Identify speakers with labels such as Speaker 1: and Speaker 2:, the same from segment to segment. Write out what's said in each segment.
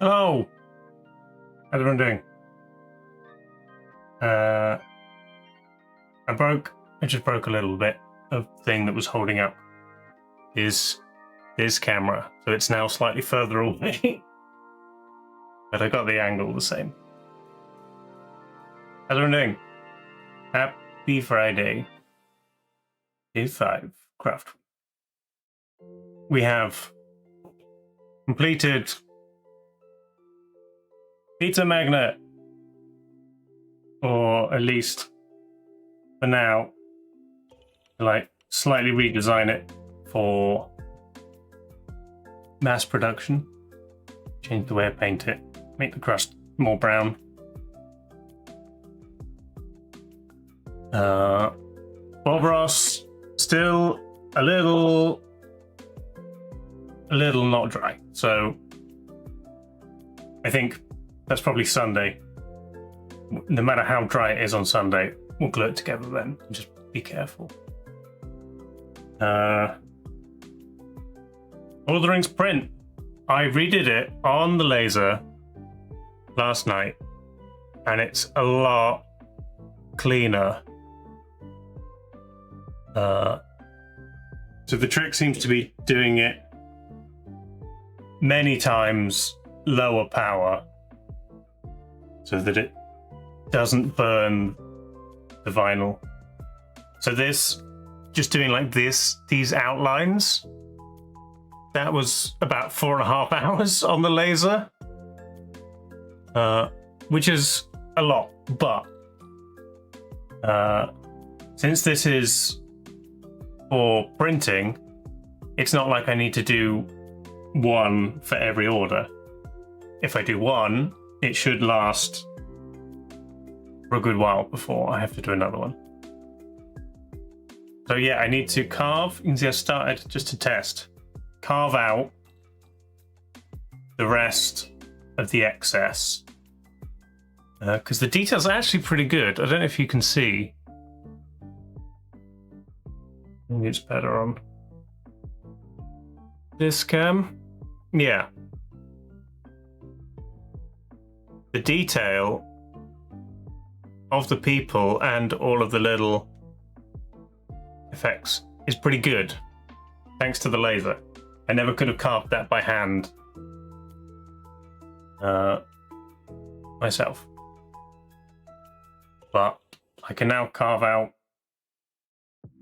Speaker 1: Hello! How's everyone doing? I just broke a little bit of thing that was holding up this camera, so it's now slightly further away. But I got the angle the same. How's everyone doing? Happy Friday. Day 5, craft. We have completed Pizza Magnet, or at least for now, like slightly redesign it for mass production. Change the way I paint it, make the crust more brown. Bob Ross still a little not dry, so I think that's probably Sunday. No matter how dry it is on Sunday, we'll glue it together then. Just be careful. Lord of the Rings print. I redid it on the laser last night, and it's a lot cleaner. So the trick seems to be doing it many times lower power, so that it doesn't burn the vinyl. So this, just doing like this, these outlines, that was about 4.5 hours on the laser, which is a lot, but since this is for printing, it's not like I need to do one for every order. If I do one, it should last for a good while before I have to do another one. So yeah, I need to carve. You can see I started just to test. Carve out the rest of the excess. Because the details are actually pretty good. I don't know if you can see. Maybe it's better on this cam. Yeah. The detail of the people and all of the little effects is pretty good, thanks to the laser. I never could have carved that by hand myself. But I can now carve out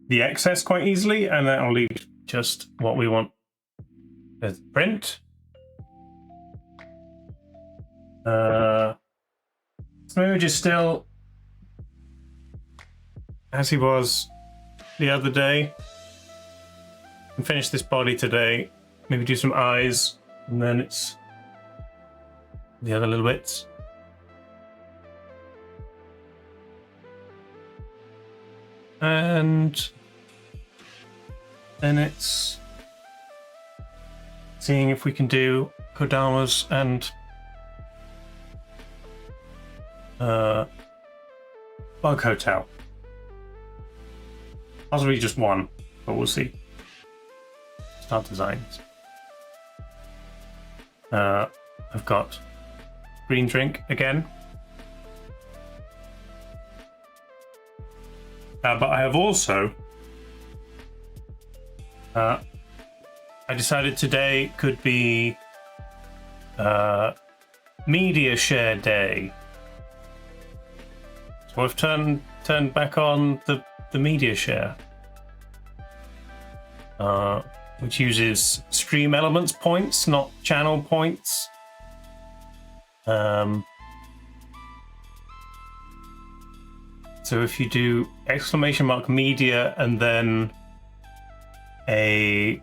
Speaker 1: the excess quite easily, and then I'll leave just what we want as print. So maybe just still as he was the other day. And finish this body today. Maybe do some eyes, and then it's the other little bits. And then it's seeing if we can do Kodamas and Bug Hotel. Possibly just one, but we'll see. Start designs. I've got green drink again. But I have also I decided today could be media share day. So I've turned back on the media share, which uses stream elements points, not channel points. So if you do !media and then a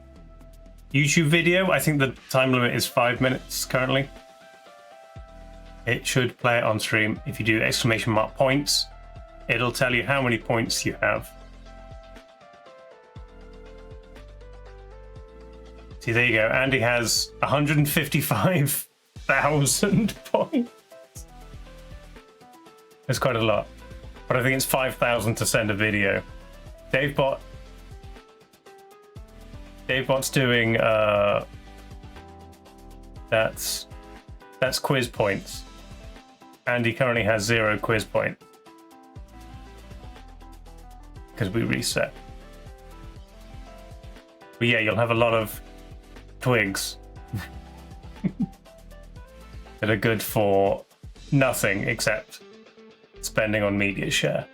Speaker 1: YouTube video, I think the time limit is 5 minutes currently. It should play it on stream. If you do !points, it'll tell you how many points you have. See, there you go. Andy has 155,000 points. That's quite a lot. But I think it's 5,000 to send a video. Davebot's doing that's That's quiz points. Andy currently has 0 quiz points. Because we reset. But yeah, you'll have a lot of twigs that are good for nothing except spending on media share.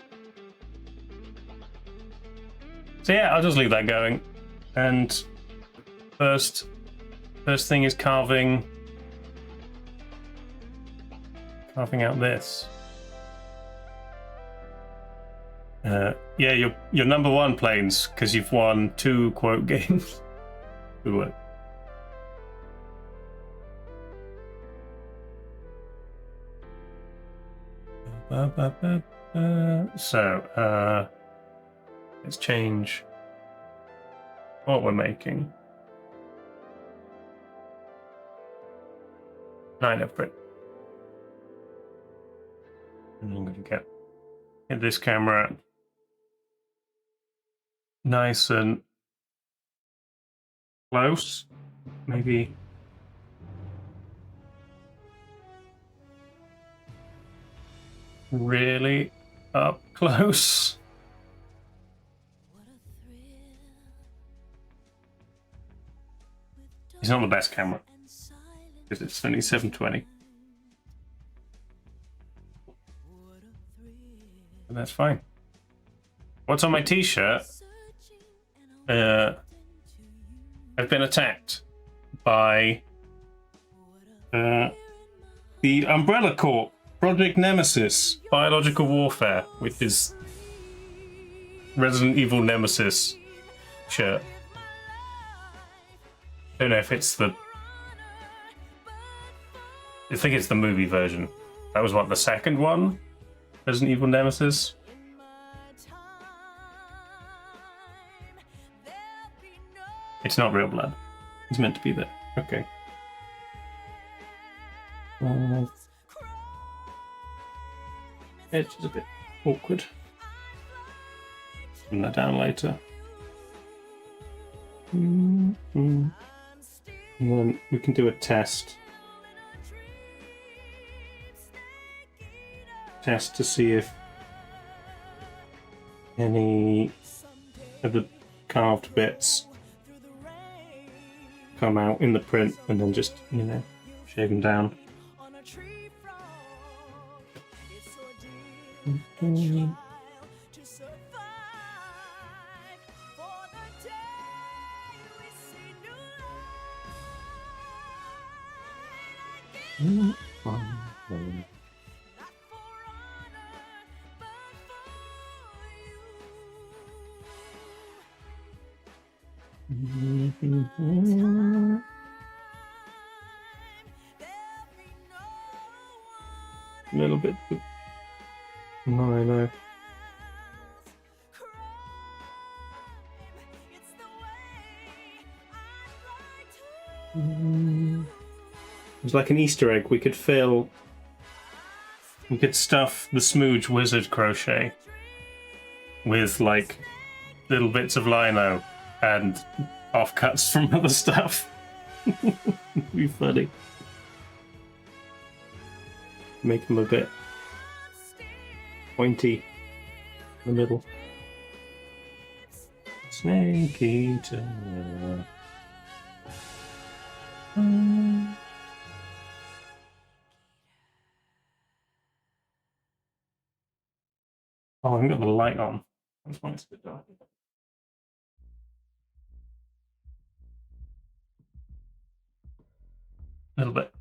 Speaker 1: So yeah, I'll just leave that going. And first thing is carving out this. Yeah, you're number 1, Planes, because you've won 2 quote games. Good work. So, let's change what we're making. 9 print. And I'm going to get this camera nice and close, maybe really up close. It's not the best camera because it's only 720. But that's fine. What's on my t-shirt? I've been attacked by the Umbrella Corp, Project Nemesis, biological warfare with his Resident Evil Nemesis shirt. Don't know if it's the... I think it's the movie version. That was what, the second one? Resident Evil Nemesis? It's not real blood. It's meant to be there. Okay. Edge is a bit awkward. Turn that down later. And then we can do a test. Test to see if any of the carved bits come out in the print, and then just, you know, shave them down. A little bit. No, I know. It's like an Easter egg. We could stuff the Smooge Wizard crochet with like little bits of lino and offcuts from other stuff. It'd be funny. Make them a bit pointy in the middle. Snake eater. Oh, I haven't got the light on. That's why it's a bit dark. A little bit.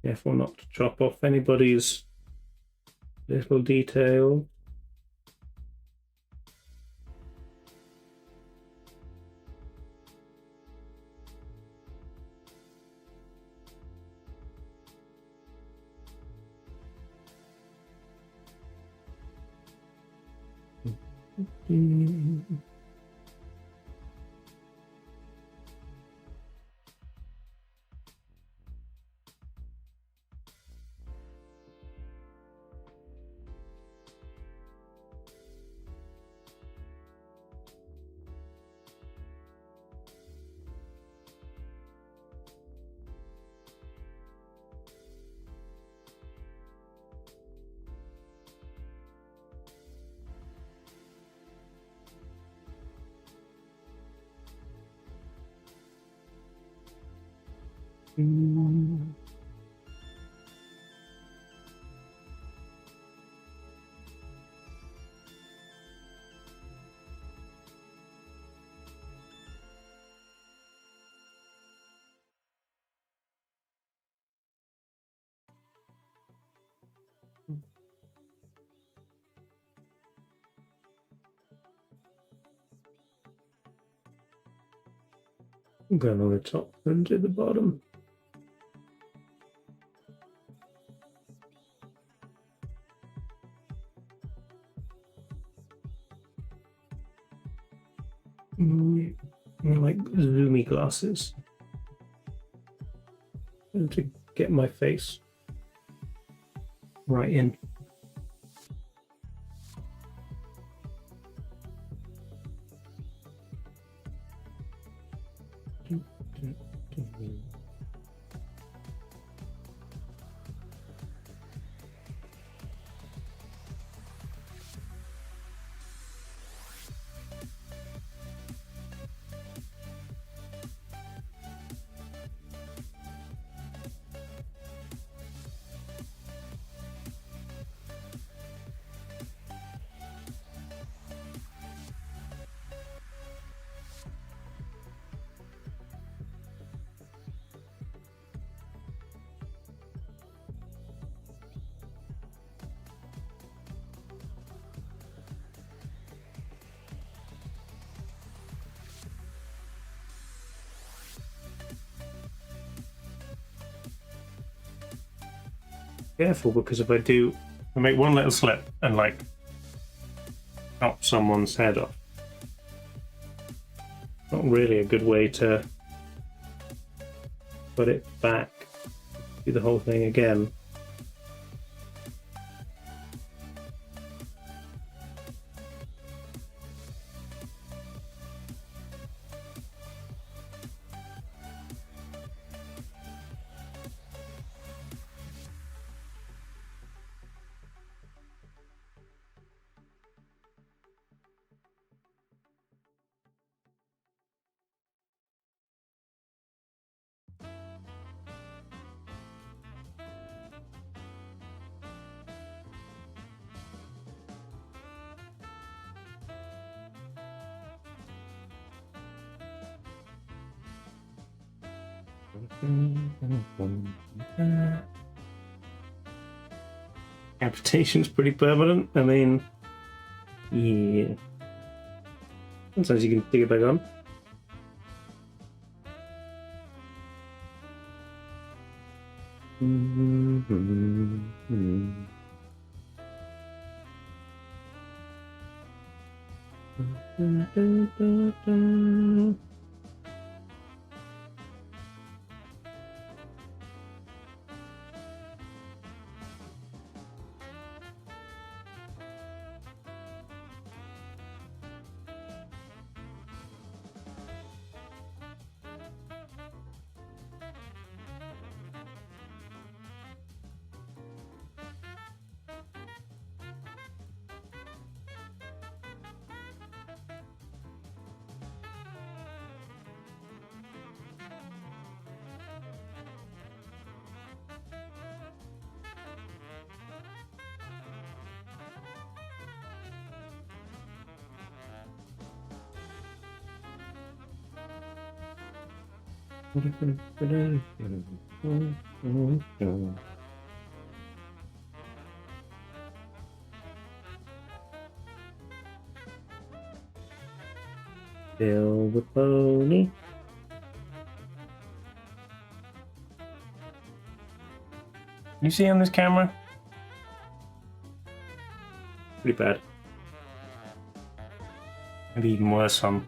Speaker 1: Careful not to chop off anybody's little detail. Mm. Going on the top and to the bottom. Like zoomy glasses. And to get my face right in. Careful, because if I make one little slip and like chop someone's head off, not really a good way to put it back, do the whole thing again. Amputation's pretty permanent. I mean, yeah. Sometimes you can dig it back on. Bill the pony. You see on this camera? Pretty bad. Maybe even worse on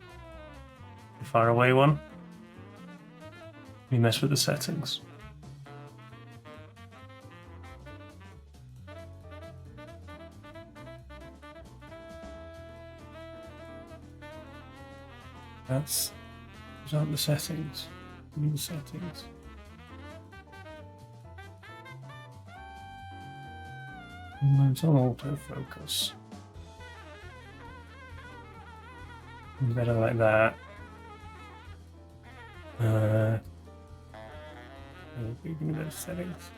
Speaker 1: the far away one. We mess with the settings. Those aren't the settings. New settings. It's on autofocus. Better like that. Reading those settings.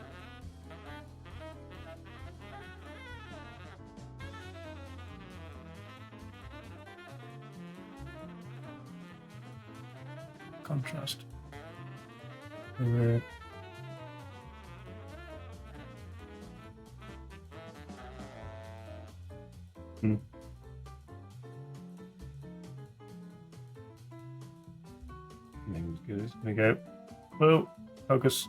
Speaker 1: Contrast. There we go. Oh, focus.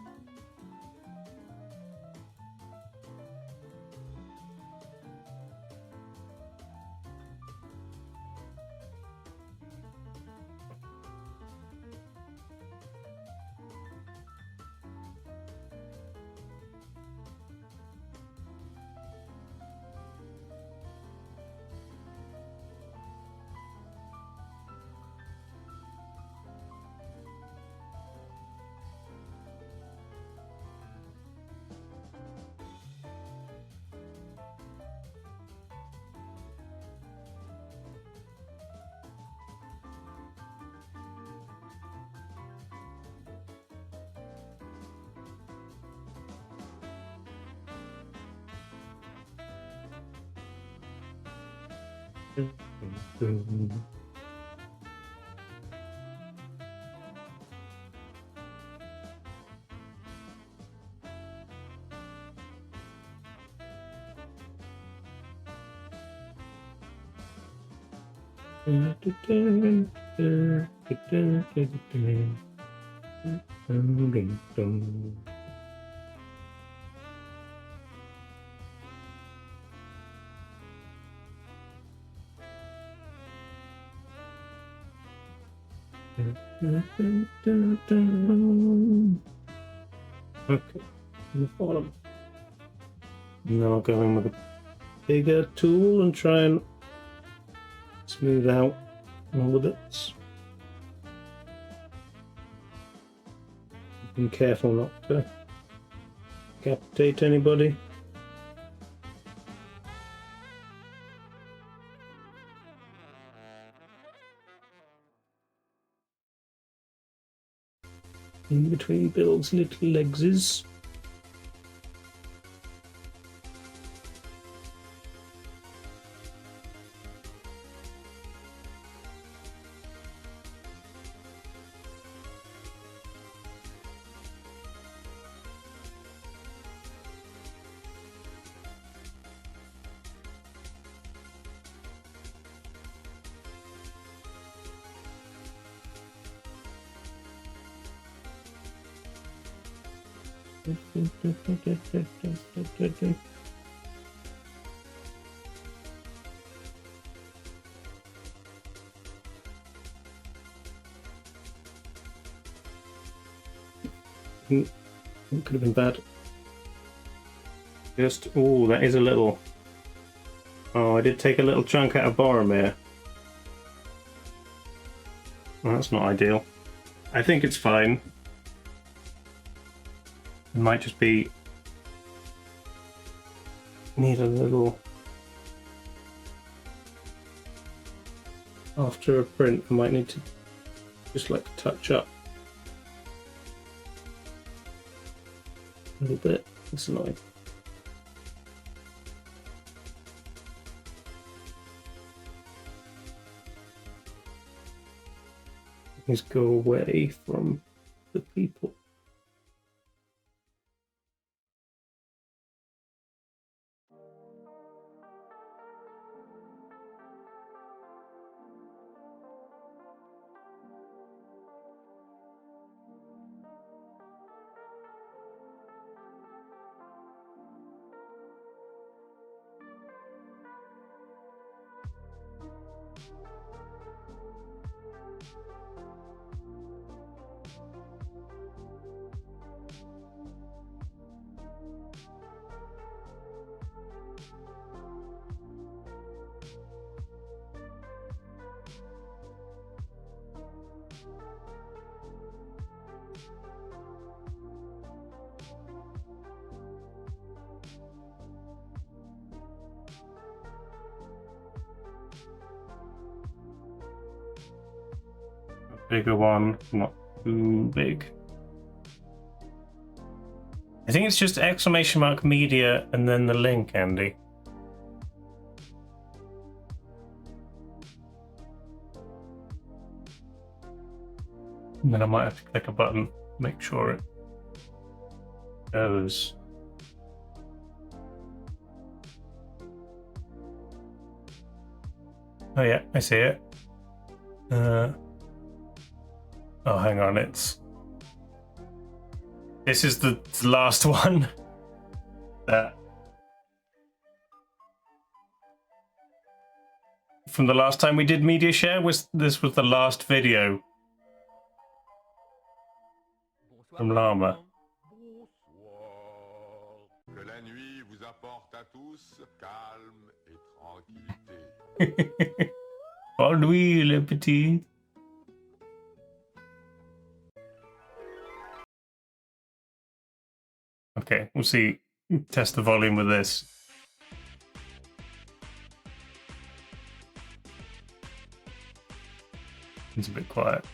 Speaker 1: Okay, on the bottom. Now I'll go in with a bigger tool and try and smooth out all the bits. Be careful not to decapitate anybody. In between Bill's little legses. It could have been bad. Just, oh, that is a little. Oh, I did take a little chunk out of Boromir. Well, that's not ideal. I think it's fine. It might just be. Need a little. After a print, I might need to just like touch up a little bit. It's annoying. Things go away from the people. Bigger one, not too big. I think it's just exclamation mark media and then the link, Andy. And then I might have to click a button, make sure it goes. Oh yeah, I see it. Oh, hang on, this is the last one. From the last time we did media share, this was the last video from Llama.
Speaker 2: Que la nuit vous apporte à tous calme et tranquillité.
Speaker 1: Bonne nuit, le petit. Okay, we'll see. Test the volume with this. It's a bit quiet.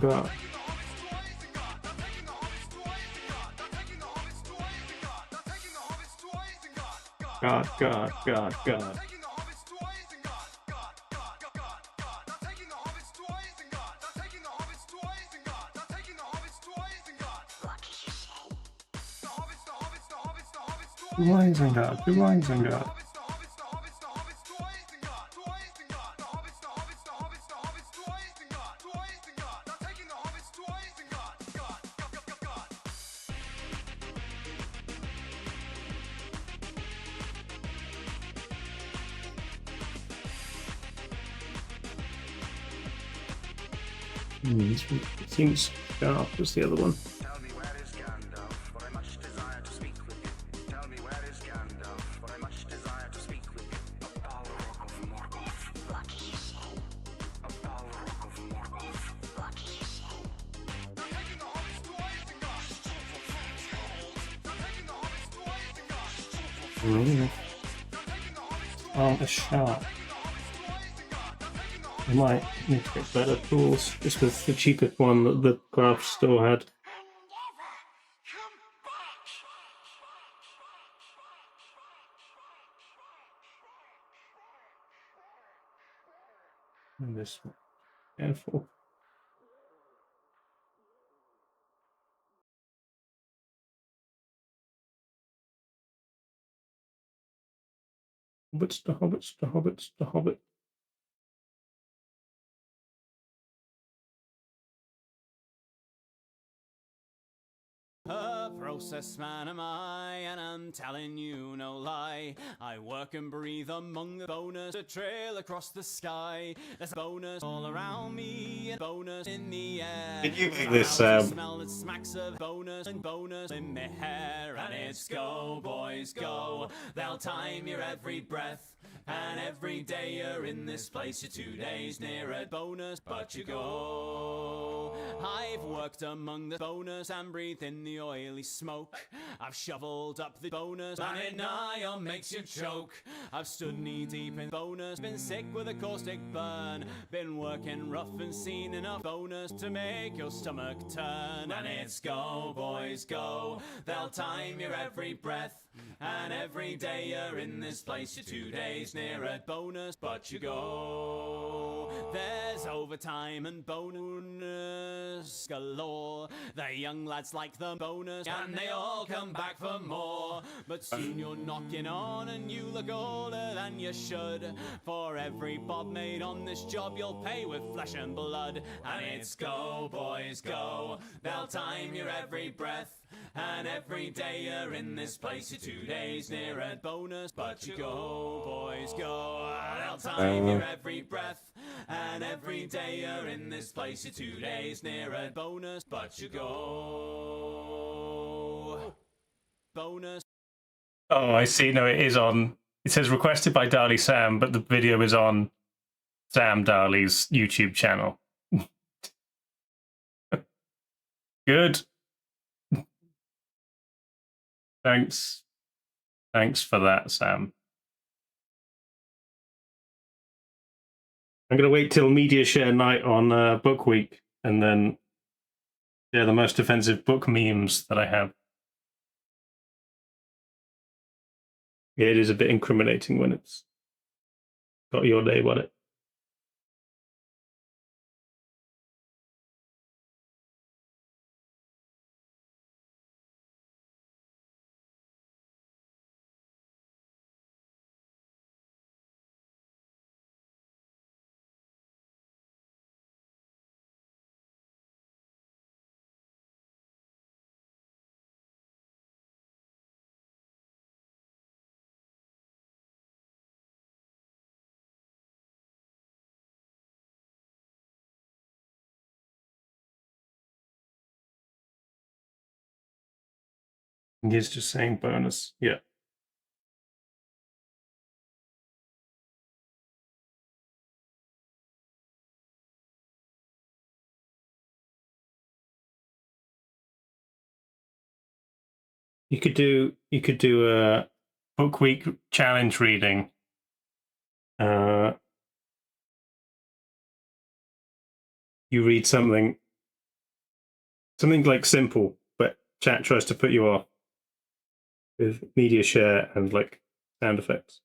Speaker 1: God. Rising God. It seems sharp. What's the other one?
Speaker 3: Tell me where is Gandalf, for I much desire to speak with you. Tell me where is Gandalf, for I much desire to speak with you. A Balrog of Morgoth. What do you say? A Balrog of Morgoth. What do you say? They're taking the hobbits to Isengard. Stupid
Speaker 1: Really? Oh, a sharp. I might need to get better tools. This was the cheapest one that the craft store had. And this one. Careful. The hobbit.
Speaker 4: A process man am I, and I'm telling you no lie. I work and breathe among the bonus, a trail across the sky. There's a bonus all around me, and bonus in the air.
Speaker 1: Did you make this,
Speaker 4: Smell that smacks of bonus and bonus in my hair. And it's go, boys, go. They'll time your every breath. And every day you're in this place, you're 2 days near a bonus, but you go. I've worked among the bonus and breathed in the oily smoke. I've shoveled up the bonus and it nigh on makes you choke. I've stood knee deep in bonus, been sick with a caustic burn, been working rough and seen enough bonus to make your stomach turn. And it's go, boys, go. They'll time your every breath. And every day you're in this place, you're 2 days near a bonus, but you go. There's overtime and bonus galore. The young lads like the bonus, and they all come back for more. But soon you're knocking on, and you look older than you should. For every bob made on this job, you'll pay with flesh and blood. And it's go, boys, go. They'll time your every breath. And every day you're in this place, you're 2 days near a bonus, but you go, boys, go. They'll time your every breath. And every day you're in this place, you're 2 days near a bonus, but you go. Bonus.
Speaker 1: Oh, I see. No, it is on. It says requested by Darley Sam, but the video is on Sam Darley's YouTube channel. Good. Thanks for that, Sam. I'm going to wait till Media Share Night on Book Week, and then share the most offensive book memes that I have. Yeah, it is a bit incriminating when it's got your name on it. He's just saying bonus. Yeah. You could do a book week challenge reading. You read something like simple, but chat tries to put you off with media share and like sound effects.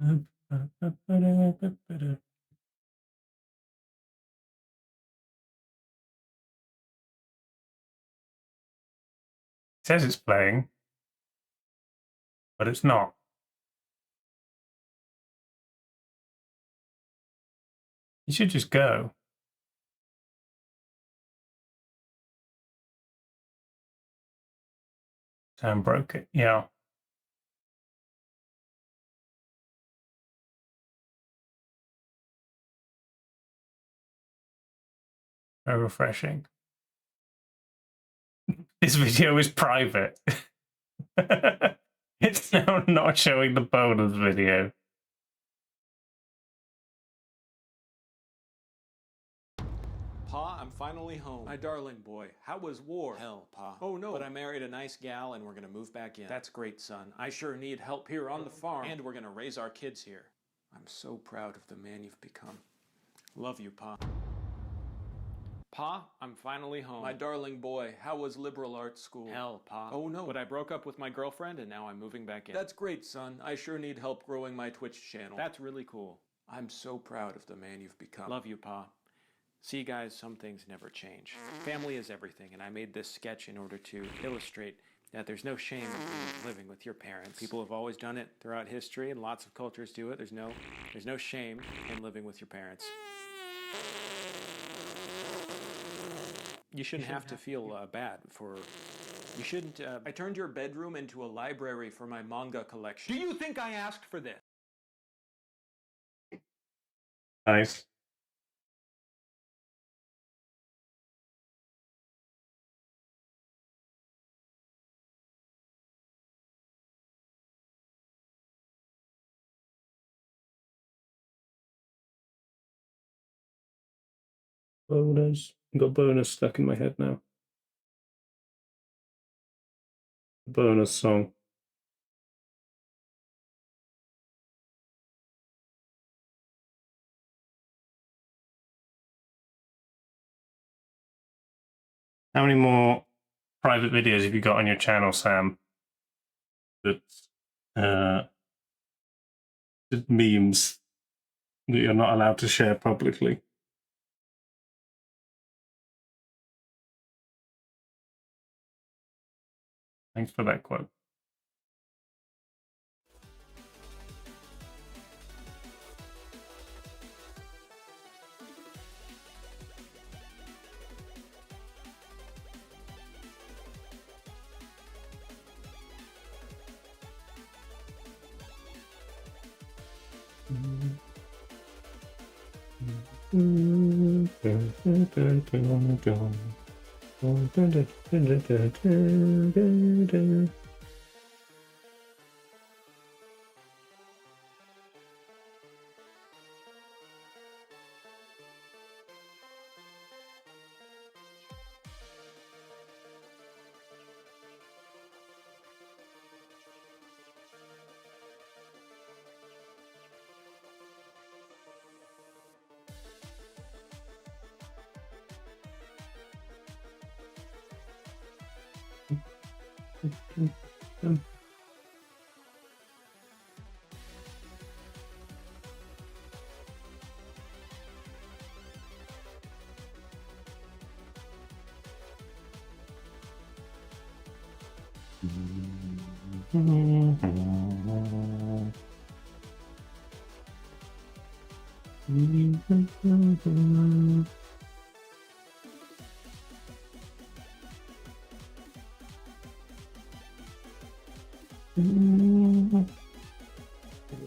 Speaker 1: It says it's playing, but it's not. You should just go. Sam broke it. Yeah. Very refreshing. This video is private. It's now not showing the bonus video.
Speaker 4: Pa, I'm finally home. My darling boy, how was war? Hell, Pa. Oh no. But I married a nice gal and we're gonna move back in. That's great, son. I sure need help here on the farm. And we're gonna raise our kids here. I'm so proud of the man you've become. Love you, Pa. Pa, I'm finally home. My darling boy, how was liberal arts school? Hell, Pa. Oh no. But I broke up with my girlfriend and now I'm moving back in. That's great, son. I sure need help growing my Twitch channel. That's really cool. I'm so proud of the man you've become. Love you, Pa. See, guys, some things never change. Family is everything, and I made this sketch in order to illustrate that there's no shame in living with your parents. People have always done it throughout history, and lots of cultures do it. There's no shame in living with your parents. You shouldn't have to feel bad for... You shouldn't... I turned your bedroom into a library for my manga collection. Do you think I asked for this?
Speaker 1: Nice. Bonus. I've got bonus stuck in my head now. Bonus song. How many more private videos have you got on your channel, Sam? That's memes that you're not allowed to share publicly. Thanks for that quote.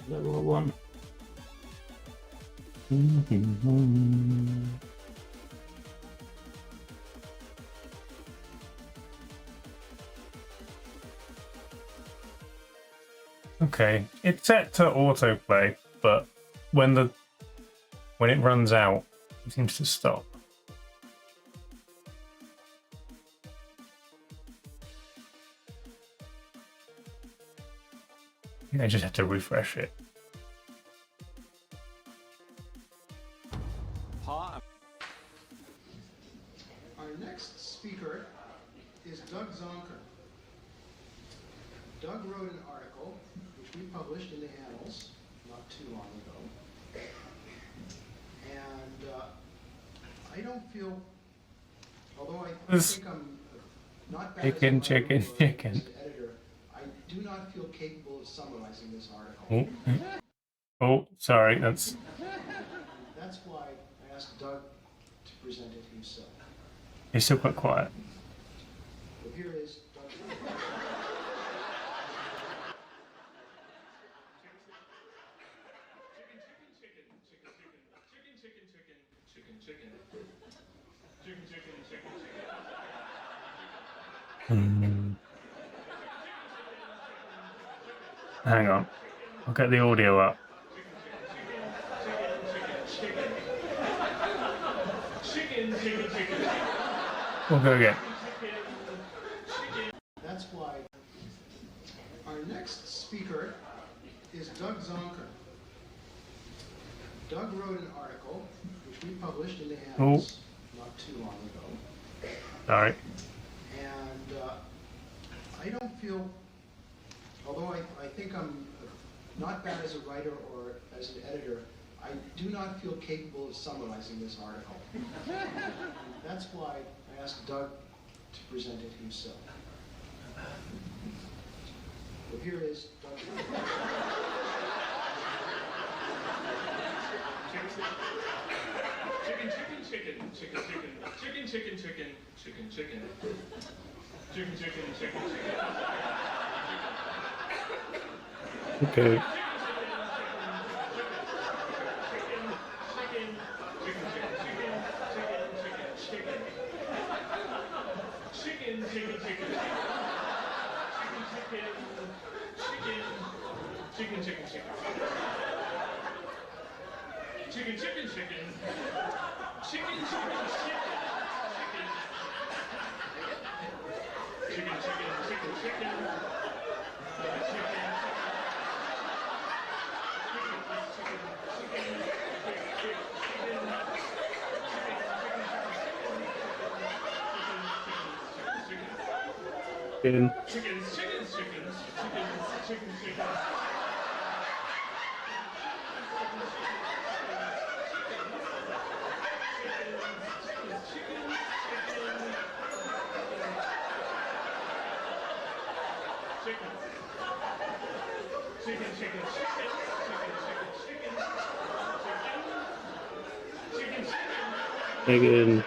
Speaker 1: Level one. Okay, it's set to autoplay, but when it runs out, it seems to stop. I just have to refresh it.
Speaker 4: Hi.
Speaker 5: Our next speaker is Doug Zonker. Doug wrote an article, which we published in the Annals not too long ago. And I don't feel, although I think I'm not bad
Speaker 1: Chicken,
Speaker 5: as a writer
Speaker 1: chicken,
Speaker 5: or
Speaker 1: chicken.
Speaker 5: as an editor, I do not feel capable of summarizing this article.
Speaker 1: Oh, sorry, that's...
Speaker 5: That's why I asked Doug to present it himself.
Speaker 1: He's still quite quiet.
Speaker 5: So here is Doug.
Speaker 1: Hang on, I'll get the audio up. We'll go again.
Speaker 5: That's why our next speaker is Doug Zonker. Doug wrote an article, which we published in the Annals not too long ago.
Speaker 1: Sorry.
Speaker 5: And I don't feel, although I think I'm not bad as a writer or as an editor, I do not feel capable of summarizing this article. That's why I asked Doug to present it himself. So here is Doug.
Speaker 1: Okay. Chicken. Chicken.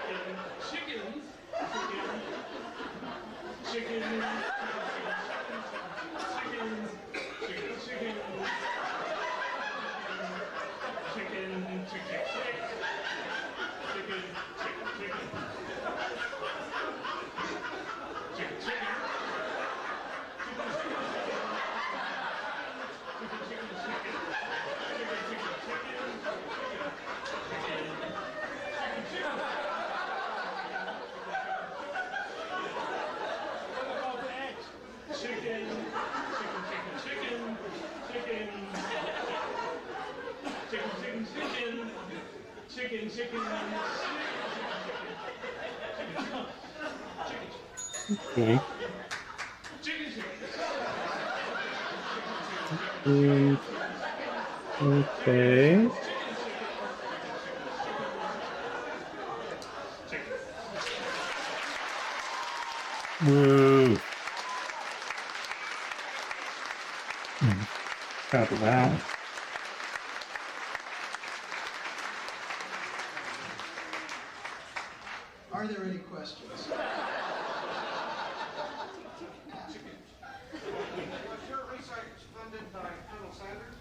Speaker 1: Okay. Okay. Woo. Proud of that.
Speaker 5: Are there any questions?
Speaker 6: Was your research funded by Colonel Sanders?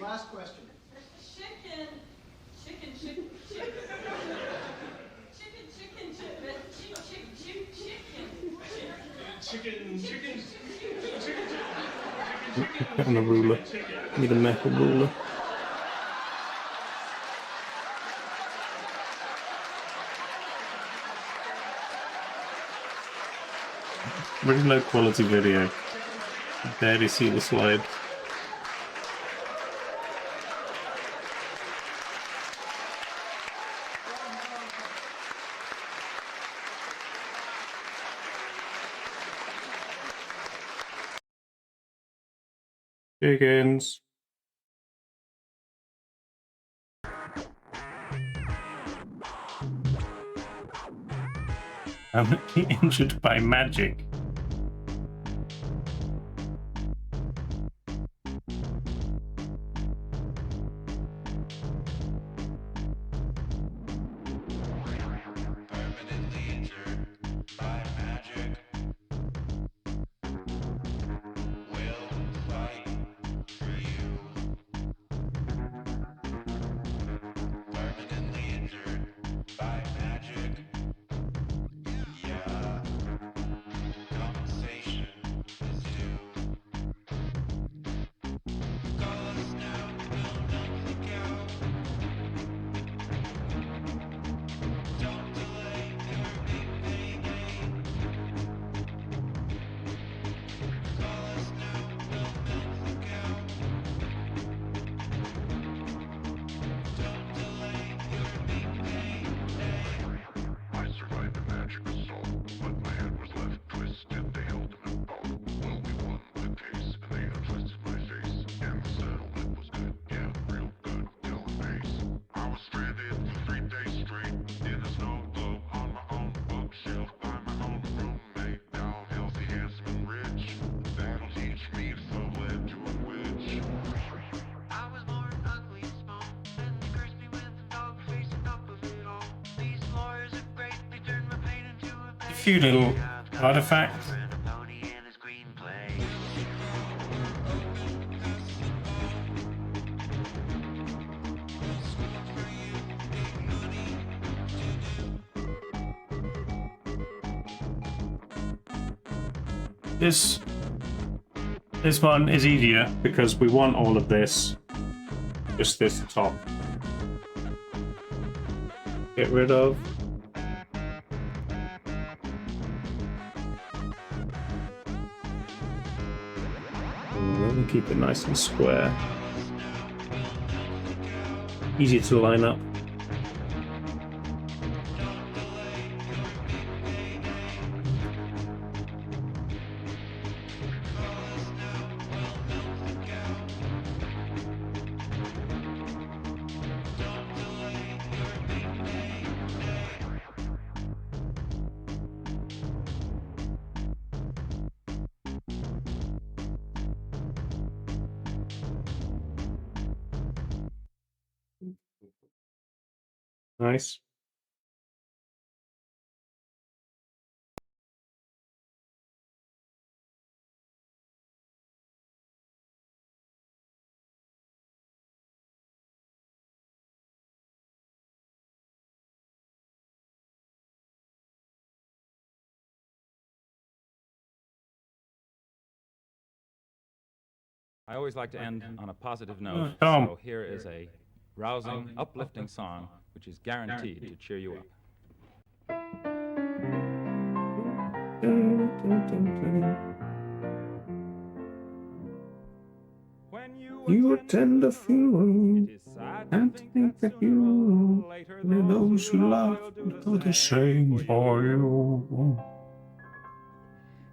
Speaker 5: Last question.
Speaker 7: Chicken, chicken, chicken, chicken. Chicken, chicken, chicken, chicken, chicken.
Speaker 1: On a ruler. Need a metal ruler. Really low quality video. You barely see the slide. Chickens. Permanently injured by magic.
Speaker 8: Permanently injured by magic. Will fight for you. Permanently injured by magic. Yeah. Compensation is due. Call us now, we'll knock the cow. Don't delay your big payday. Call us now, we'll milk the cow. Don't delay your big payday.
Speaker 2: I survived the magic assault, but my head was left twisted. They held him in vault. Well, we won the case, and they untwisted my face. And the settlement was good, yeah, real good, killing pace. I was stranded for 3 days straight in a snow globe on my own bookshelf by my own roommate. Now I'm healthy, handsome, and rich. That'll teach me to throw lead to a witch.
Speaker 8: I was born ugly and small, then they cursed me with a dog face on top of it all. These lawyers are great, they turned my pain into a
Speaker 1: A few little artifacts.
Speaker 8: and a pony and a screenplay.
Speaker 1: This one is easier because we want all of this. Just this top. Get rid of. And keep it nice and square. Easy to line up. Nice.
Speaker 9: I always like to end on a positive note,
Speaker 1: Tom.
Speaker 9: so here is a rousing, uplifting song which is guaranteed to cheer you up. When
Speaker 1: You attend a funeral
Speaker 9: it is sad
Speaker 1: and
Speaker 9: to
Speaker 1: think that
Speaker 9: sooner or
Speaker 1: you
Speaker 9: later
Speaker 1: and those who
Speaker 9: love
Speaker 1: love
Speaker 9: will
Speaker 1: do the same for you.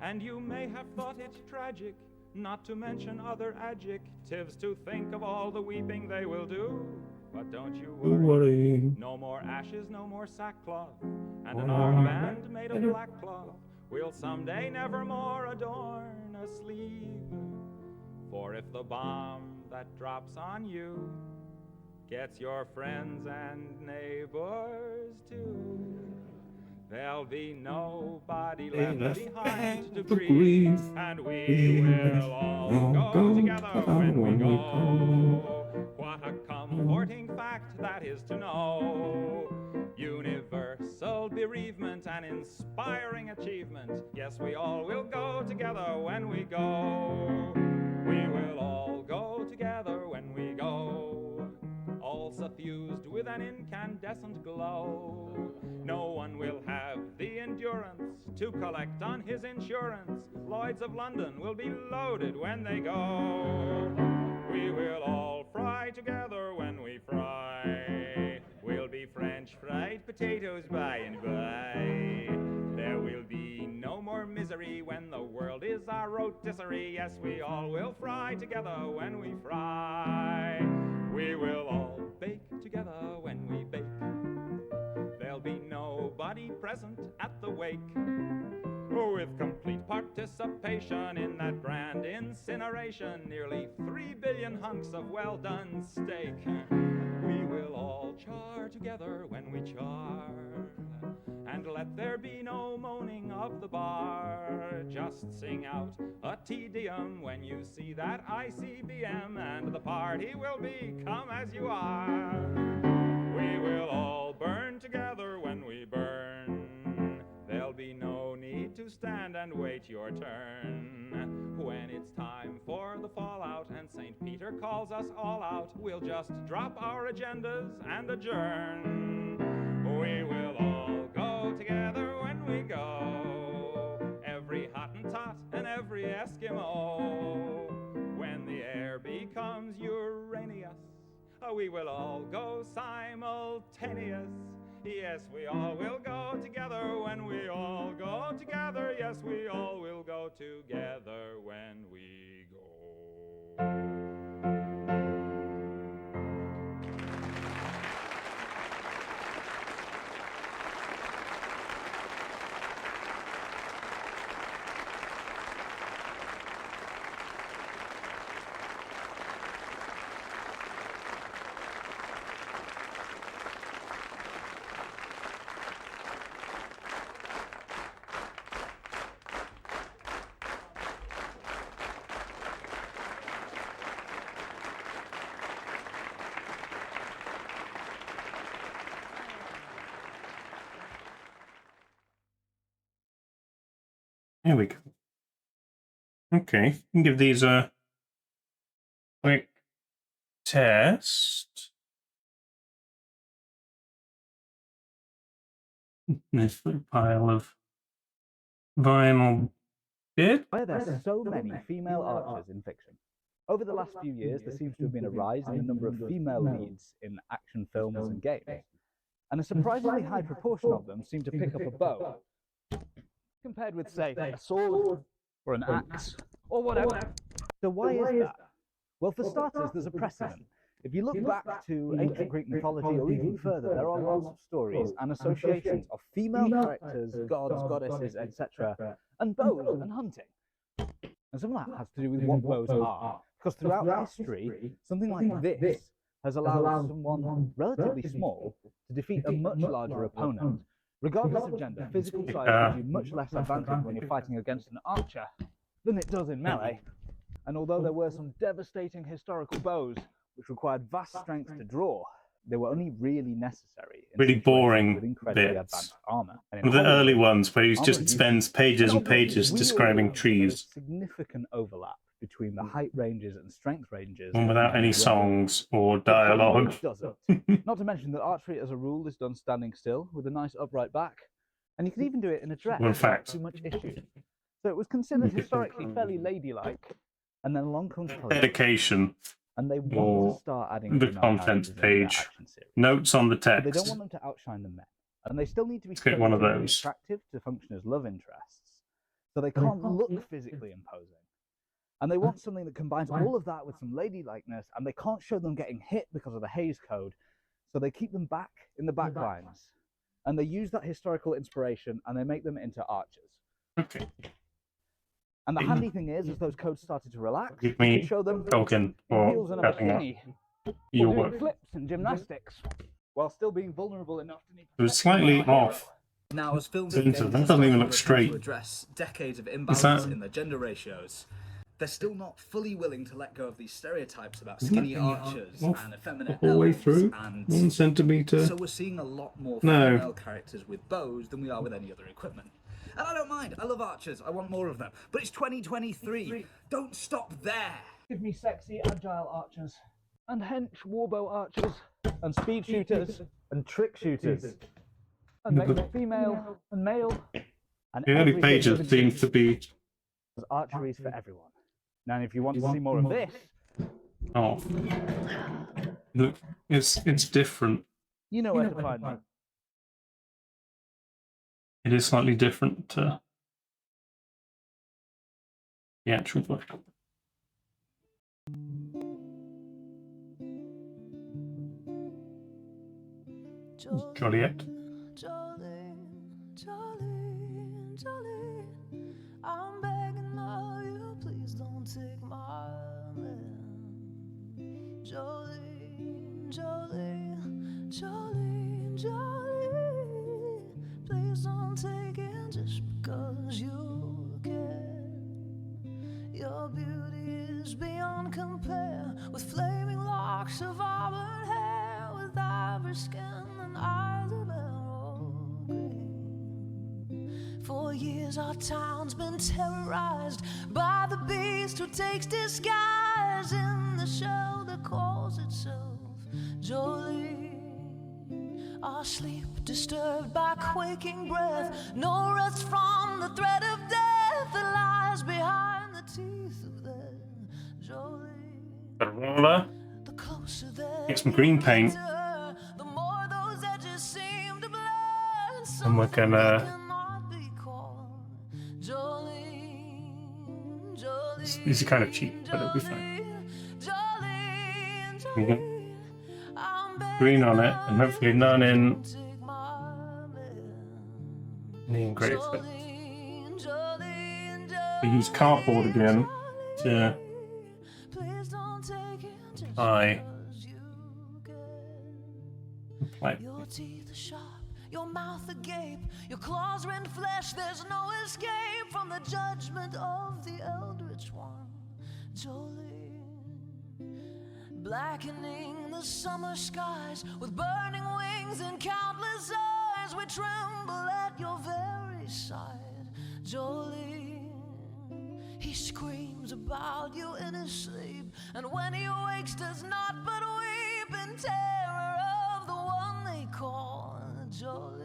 Speaker 9: And you may have thought it tragic, not to mention other adjectives, to think of all the weeping they will do. But don't you worry, no more ashes, no more sackcloth, and an armband made of black cloth will someday nevermore adorn a sleeve. For if the bomb that drops on you gets your friends and neighbors too, there'll be nobody left behind to grieve, and we will all go together when we go. What a comforting fact that is to know. Universal bereavement and inspiring achievement. Yes, we all will go together when we go. We will all go together when we go, all suffused with an incandescent glow. No one will have the endurance to collect on his insurance. Lloyds of London will be loaded when they go. We will all fry together when we fry. We'll be French fried potatoes by and by. There will be no more misery when the world is our rotisserie. Yes, we all will fry together when we fry. We will all bake together when we bake. There'll be nobody present at the wake. With complete participation in that grand incineration, nearly 3 billion hunks of well-done steak. We will all char together when we char, and let there be no moaning of the bar. Just sing out a Te Deum when you see that ICBM, and the party will be come as you are. We will all burn together when we burn. There'll be no need to stand and wait your turn. When it's time for the fallout and St. Peter calls us all out, we'll just drop our agendas and adjourn. We will all go together when we go, every Hottentot and every Eskimo. When the air becomes Uranus, we will all go simultaneous. Yes, we all will go together when we all go together. Yes, we all will go together when we go.
Speaker 1: There we go. Okay, we can give these a quick test. This little pile of vinyl bit.
Speaker 10: Why are there so many female archers in fiction? Over the last few years, there seems to have been a rise in the number of female leads in action films and games, and a surprisingly high proportion of them seem to pick up a bow, compared with, say, a sword or an axe or whatever. So why is that? Well, for starters, there's a precedent. If you look back to ancient Greek mythology or even further, there are lots of stories and associations of female characters, gods, goddesses, etc., and bows and hunting. And some of that has to do with what bows are, because throughout history, something like this has allowed someone relatively small to defeat a much larger opponent. Regardless of gender, physical size gives you much less advantage when you're fighting against an archer than it does in melee. And although there were some devastating historical bows which required vast strength to draw, they were only really necessary in
Speaker 1: Really boring
Speaker 10: with incredibly
Speaker 1: bits.
Speaker 10: advanced armor.
Speaker 1: One of the early ones where he just spends pages and pages describing trees.
Speaker 10: Significant overlap between the height ranges and strength ranges.
Speaker 1: One without any songs or dialogue.
Speaker 10: Doesn't. Not to mention that archery as a rule is done standing still with a nice upright back. And you can even do it in a dress without too much issue. So it was considered historically fairly ladylike. And then along comes
Speaker 1: Dedication.
Speaker 10: And they want to start adding
Speaker 1: the contents page. Notes on the text.
Speaker 10: But they don't want them to outshine the men. And they still need to be
Speaker 1: one of those.
Speaker 10: attractive to function as love interests. So they can't look physically imposing. And they want something that combines all of that with some ladylikeness, and they can't show them getting hit because of the Hays Code. So they keep them back in the back lines. And they use that historical inspiration and they make them into archers.
Speaker 1: Okay.
Speaker 10: And the handy thing is, as those codes started to relax,
Speaker 1: Give me
Speaker 10: show them
Speaker 1: token for
Speaker 10: heels and a bikini,
Speaker 1: your
Speaker 10: doing
Speaker 1: work.
Speaker 10: flips and gymnastics, while still being vulnerable enough to need.
Speaker 1: It was slightly off.
Speaker 11: Now, as films
Speaker 1: That doesn't even look straight.
Speaker 11: to address decades of imbalance in their gender ratios, they're still not fully willing to let go of these stereotypes about skinny archers and effeminate
Speaker 1: all the way
Speaker 11: elves,
Speaker 1: through?
Speaker 11: and
Speaker 1: 1 centimeter?
Speaker 11: so we're seeing a lot more
Speaker 1: No.
Speaker 11: female characters with bows than we are with any other equipment. And I don't mind, I love archers, I want more of them. But it's 2023, don't stop there!
Speaker 10: Give me sexy, agile archers, and hench warbow archers, and speed shooters, and trick shooters, and make them female and male. And
Speaker 1: The early
Speaker 10: everything
Speaker 1: pages
Speaker 10: in
Speaker 1: seem
Speaker 10: between.
Speaker 1: to be.
Speaker 10: Archery is for everyone. Now, if you want to see more of this,
Speaker 1: Oh. Look, it's different.
Speaker 10: you know where to find me.
Speaker 1: It is slightly different to the actual book. Joliet.
Speaker 12: I'm begging of you, please don't take my man. Jolene, Jolene, Jolene, Jolene, please don't take it just because you can. Your beauty is beyond compare, with flaming locks of auburn hair, with ivory skin and eyes of emerald green. For years our town's been terrorized by the beast who takes disguise in the shell that calls itself Jolene. Our sleep disturbed by quaking breath, no rest from the threat of death that lies behind the teeth of that Jolene.
Speaker 1: Got a roller.
Speaker 12: The closer that
Speaker 1: Get some green paint.
Speaker 12: the more those edges seem to blur,
Speaker 1: And we're gonna.
Speaker 12: cannot be called Jolene, Jolene.
Speaker 1: These are kind of cheap, but it'll be fine. We get green on it, and hopefully none in the engraved bit. We use cardboard again to tie the plate.
Speaker 12: Your teeth are sharp, your mouth agape, your claws rend flesh, there's no escape from the judgment of the Eldritch One, Jolene. Blackening the summer skies with burning wings and countless eyes, we tremble at your very side, Jolene. He screams about you in his sleep, and when he wakes does not but weep in terror of the one they call Jolene.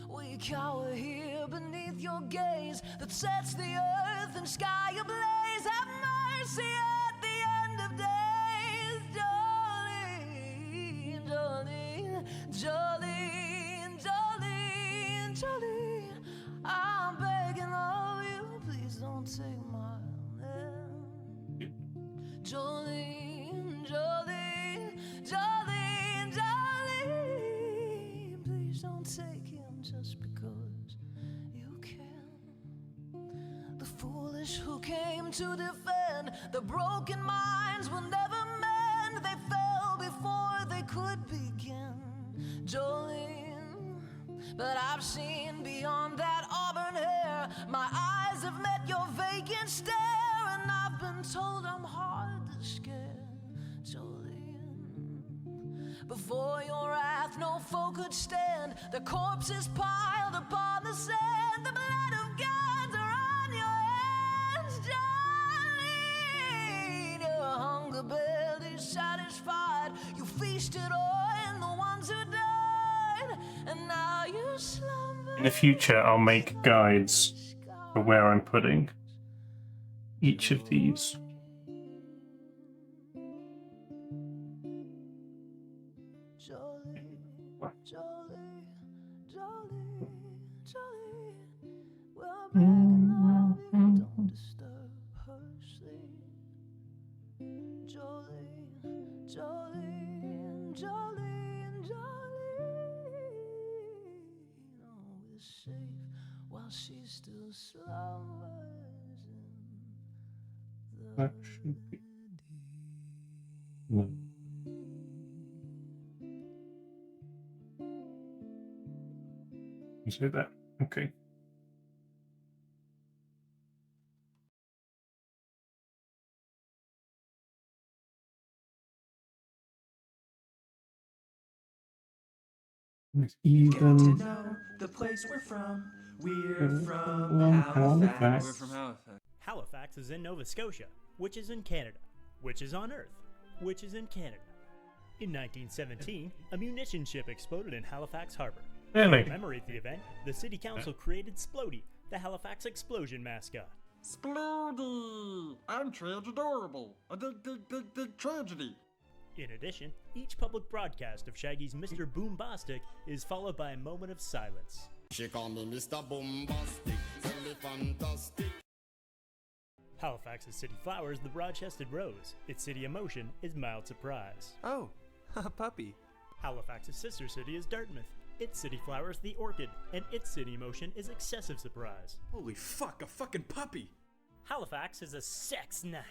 Speaker 12: We cower here beneath your gaze that sets the earth and sky ablaze. Have mercy at the end of days, Jolene, Jolene, Jolene, Jolene, Jolene. I'm begging of you, please don't take my man. Jolene, Jolene, Jolene, Jolene, please don't take him just because you can. The foolish who came to defend the broken minds will never mend. They fell But I've seen beyond that auburn hair. My eyes have met your vacant stare, and I've been told I'm hard to scare, Jolene. Before your wrath no foe could stand. The corpses piled upon the sand. The blood of gods are on your hands, Jolene. Your hunger barely satisfied. You feasted on the ones who died, and now you slumber.
Speaker 1: In the future, I'll make guides for where I'm putting each of these.
Speaker 12: Jolie, Jolie, Jolie, Jolie. We're begging of you, don't disturb her sleep. Jolie, Jolie, Jolie, Jolie. No, we're safe while she still slumbers in the
Speaker 1: That should be. No. You say that? Okay. It's even.
Speaker 4: To know the place we're from. We're from
Speaker 1: Halifax.
Speaker 4: We're from Halifax.
Speaker 13: Halifax is in Nova Scotia, which is in Canada, which is on Earth, which is in Canada. In 1917, a munition ship exploded in Halifax Harbor.
Speaker 1: Really?
Speaker 13: To commemorate the event, the city council created Splody, the Halifax explosion mascot.
Speaker 6: Splody! I'm tragedorable. A dig tragedy.
Speaker 13: In addition, each public broadcast of Shaggy's Mr. Boombastic is followed by a moment of silence.
Speaker 14: She call me Mr. Boombastic, tell me fantastic.
Speaker 13: Halifax's city flower is the broad-chested rose. Its city emotion is mild surprise.
Speaker 4: Oh, a puppy.
Speaker 13: Halifax's sister city is Dartmouth. Its city flower is the orchid, and its city emotion is excessive surprise.
Speaker 4: Holy fuck, a fucking puppy.
Speaker 13: Halifax is a sex night.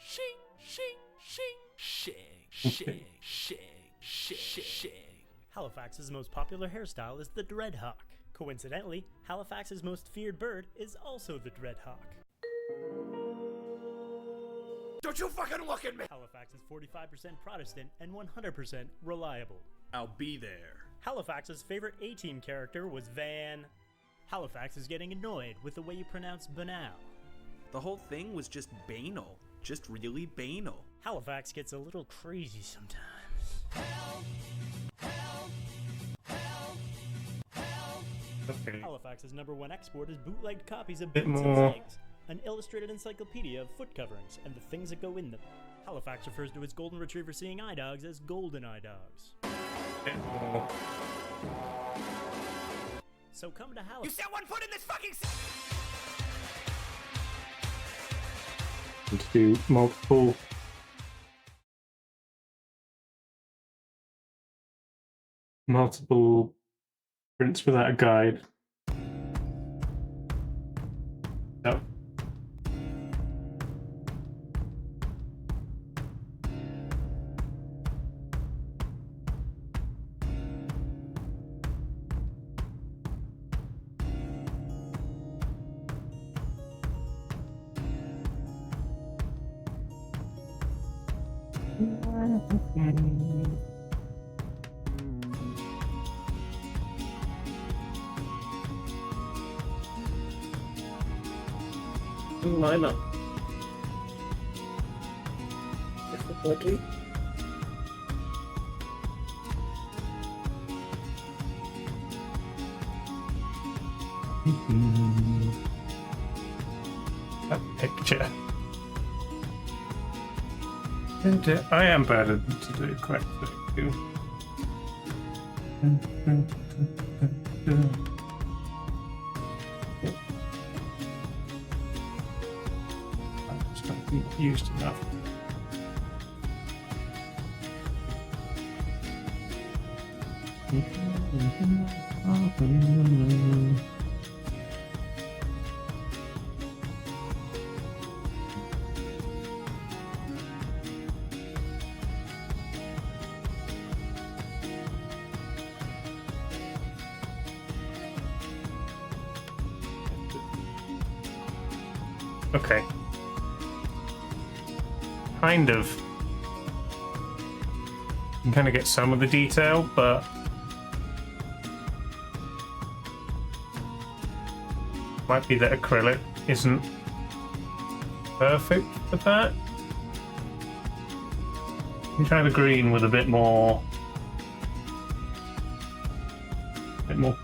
Speaker 4: Shing, shing, shing, shing, shing, shing, shing, shing.
Speaker 13: Halifax's most popular hairstyle is the dreadhawk. Coincidentally, Halifax's most feared bird is also the dreadhawk.
Speaker 4: Don't you fucking look at me!
Speaker 13: Halifax is 45% Protestant and 100% reliable.
Speaker 4: I'll be there.
Speaker 13: Halifax's favorite A-Team character was Van. Halifax is getting annoyed with the way you pronounce banal.
Speaker 4: The whole thing was just banal. Just really banal.
Speaker 13: Halifax gets a little crazy sometimes.
Speaker 1: Okay.
Speaker 13: Halifax's #1 export is bootlegged copies of
Speaker 1: Bit
Speaker 13: Boots and
Speaker 1: more.
Speaker 13: Slings, an illustrated encyclopedia of foot coverings and the things that go in them. Halifax refers to its golden retriever seeing eye dogs as golden eye dogs.
Speaker 1: Bit more.
Speaker 13: So come to Halifax.
Speaker 4: You set one foot in this fucking
Speaker 1: And to do multiple prints without a guide. No. Line up. Difficulty. A picture. And I am better to do it correctly too. I'm just not being used enough. Okay. Kind of. You can kind of get some of the detail, but might be that acrylic isn't perfect for that. You can try the green with a bit more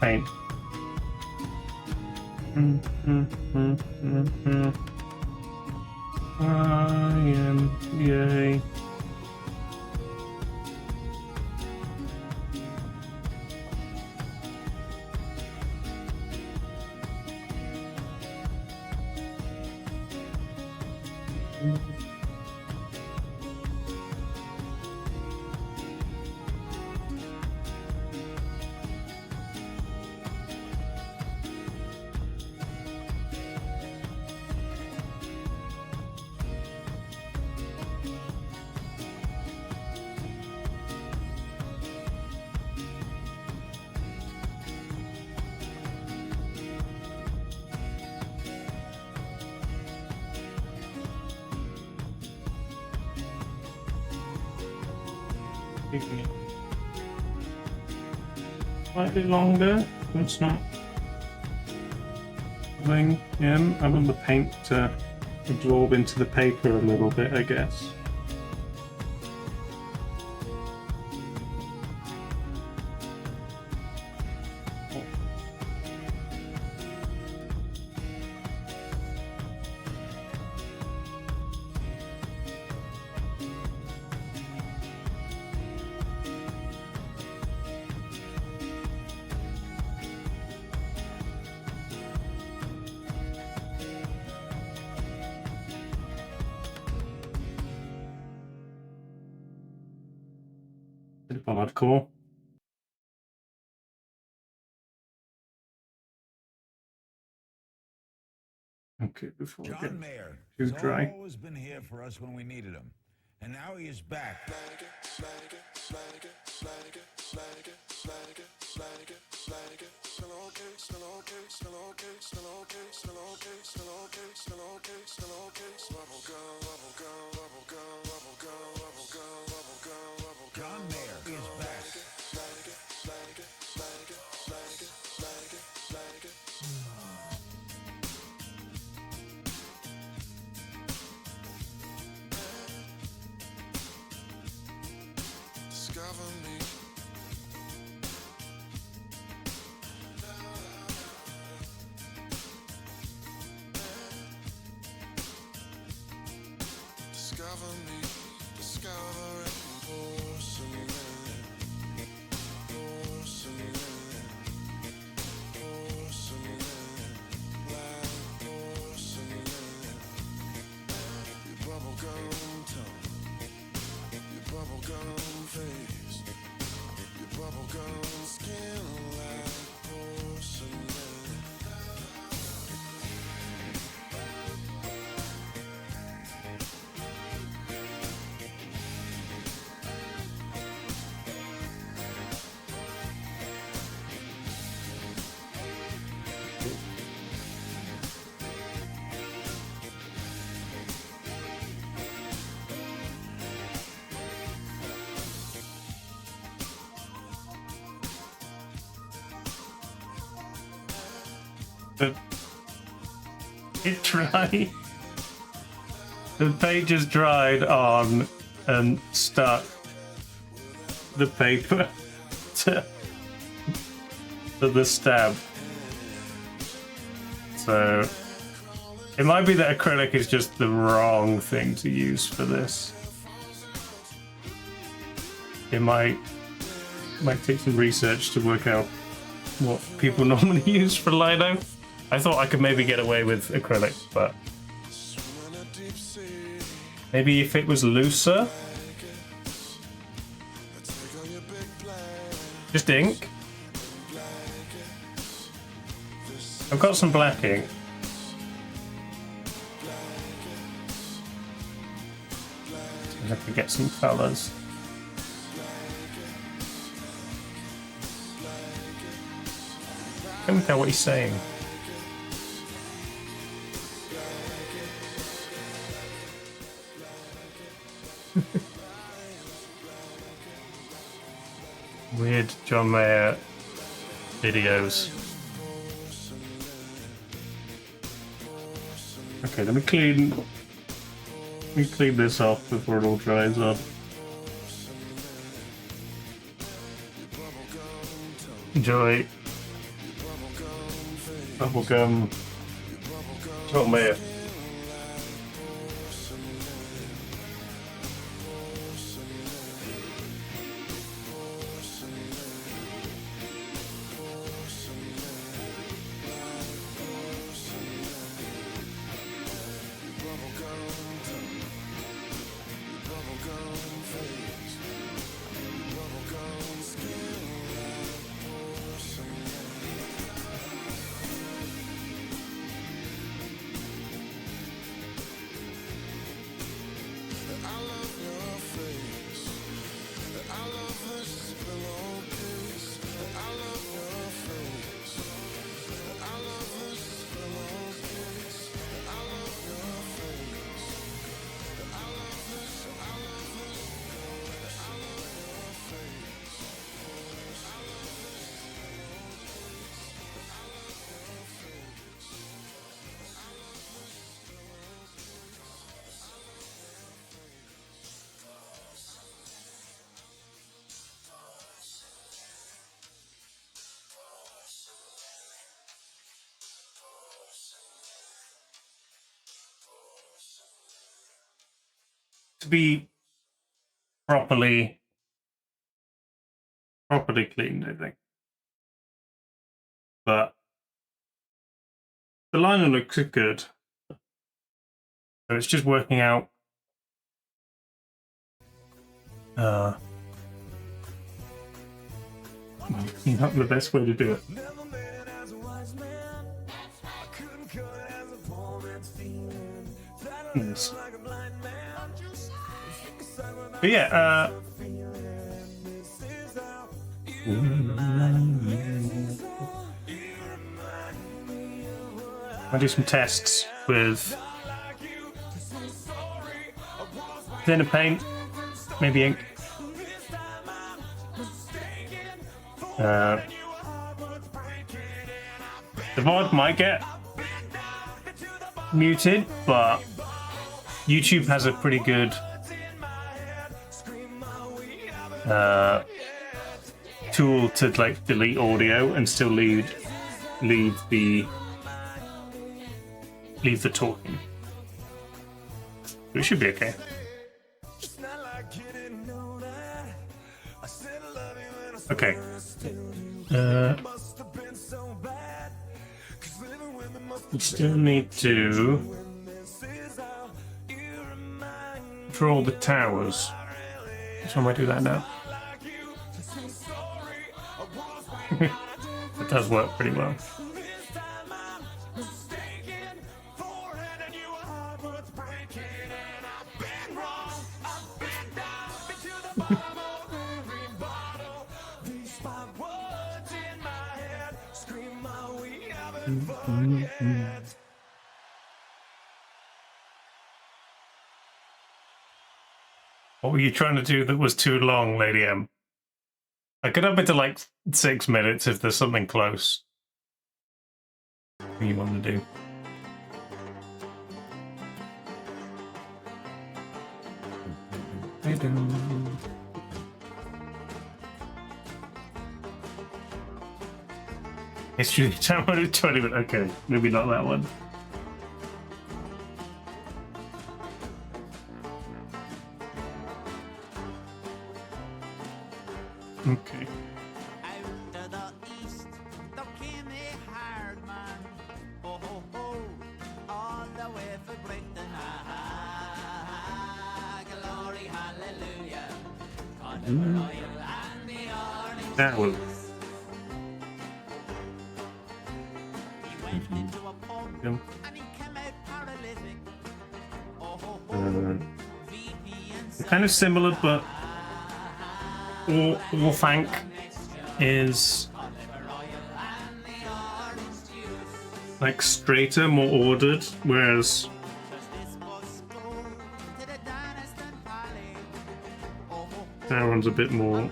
Speaker 1: paint. Yay. Slightly longer, but it's not going in. I want the paint to absorb into the paper a little bit, I guess. Bit of hardcore. Okay, before we get
Speaker 15: Mayer
Speaker 1: too
Speaker 15: has
Speaker 1: dry.
Speaker 15: always been here for us when we needed him, and now he is back. John Mayer is back.
Speaker 2: Discover me. Discover me. Discover it. Porcelain. Porcelain. Porcelain. Like porcelain. Your bubblegum tongue. Your bubblegum face. Your bubblegum skin like porcelain.
Speaker 1: It dried. The page is dried on and stuck the paper to the stab. So it might be that acrylic is just the wrong thing to use for this. It might take some research to work out what people normally use for lino. I thought I could maybe get away with acrylic, but maybe if it was looser, just ink. I've got some black ink. I could get some colours. Can't tell what he's saying. weird John Mayer videos. Okay, let me clean this off before it all dries up. Enjoy. Bubblegum. John Mayer. To be properly cleaned, I think. But the liner looks good. So it's just working out the best way to do it. Yes. But yeah, I'll do some tests with thinner paint, maybe ink. The VOD might get muted, but YouTube has a pretty good tool to like delete audio and still leave the talking. It should be okay. Okay. We still need to draw the towers. So I might do that now. It does work pretty well. What were you trying to do that was too long, Lady M? I could up it to like 6 minutes if there's something close you want to do. History time 20 minutes. Okay, maybe not that one. Okay.
Speaker 8: Out to the east, there came a hard man. Oh, ho, ho, all the way for Britain. Ah, glory, hallelujah. On the royal and the orange.
Speaker 1: That one.
Speaker 8: He went into a pub and he came out paralytic. Oh, ho, ho.
Speaker 1: They're kind of similar, but Orthanc is like straighter, more ordered, whereas that one's a bit more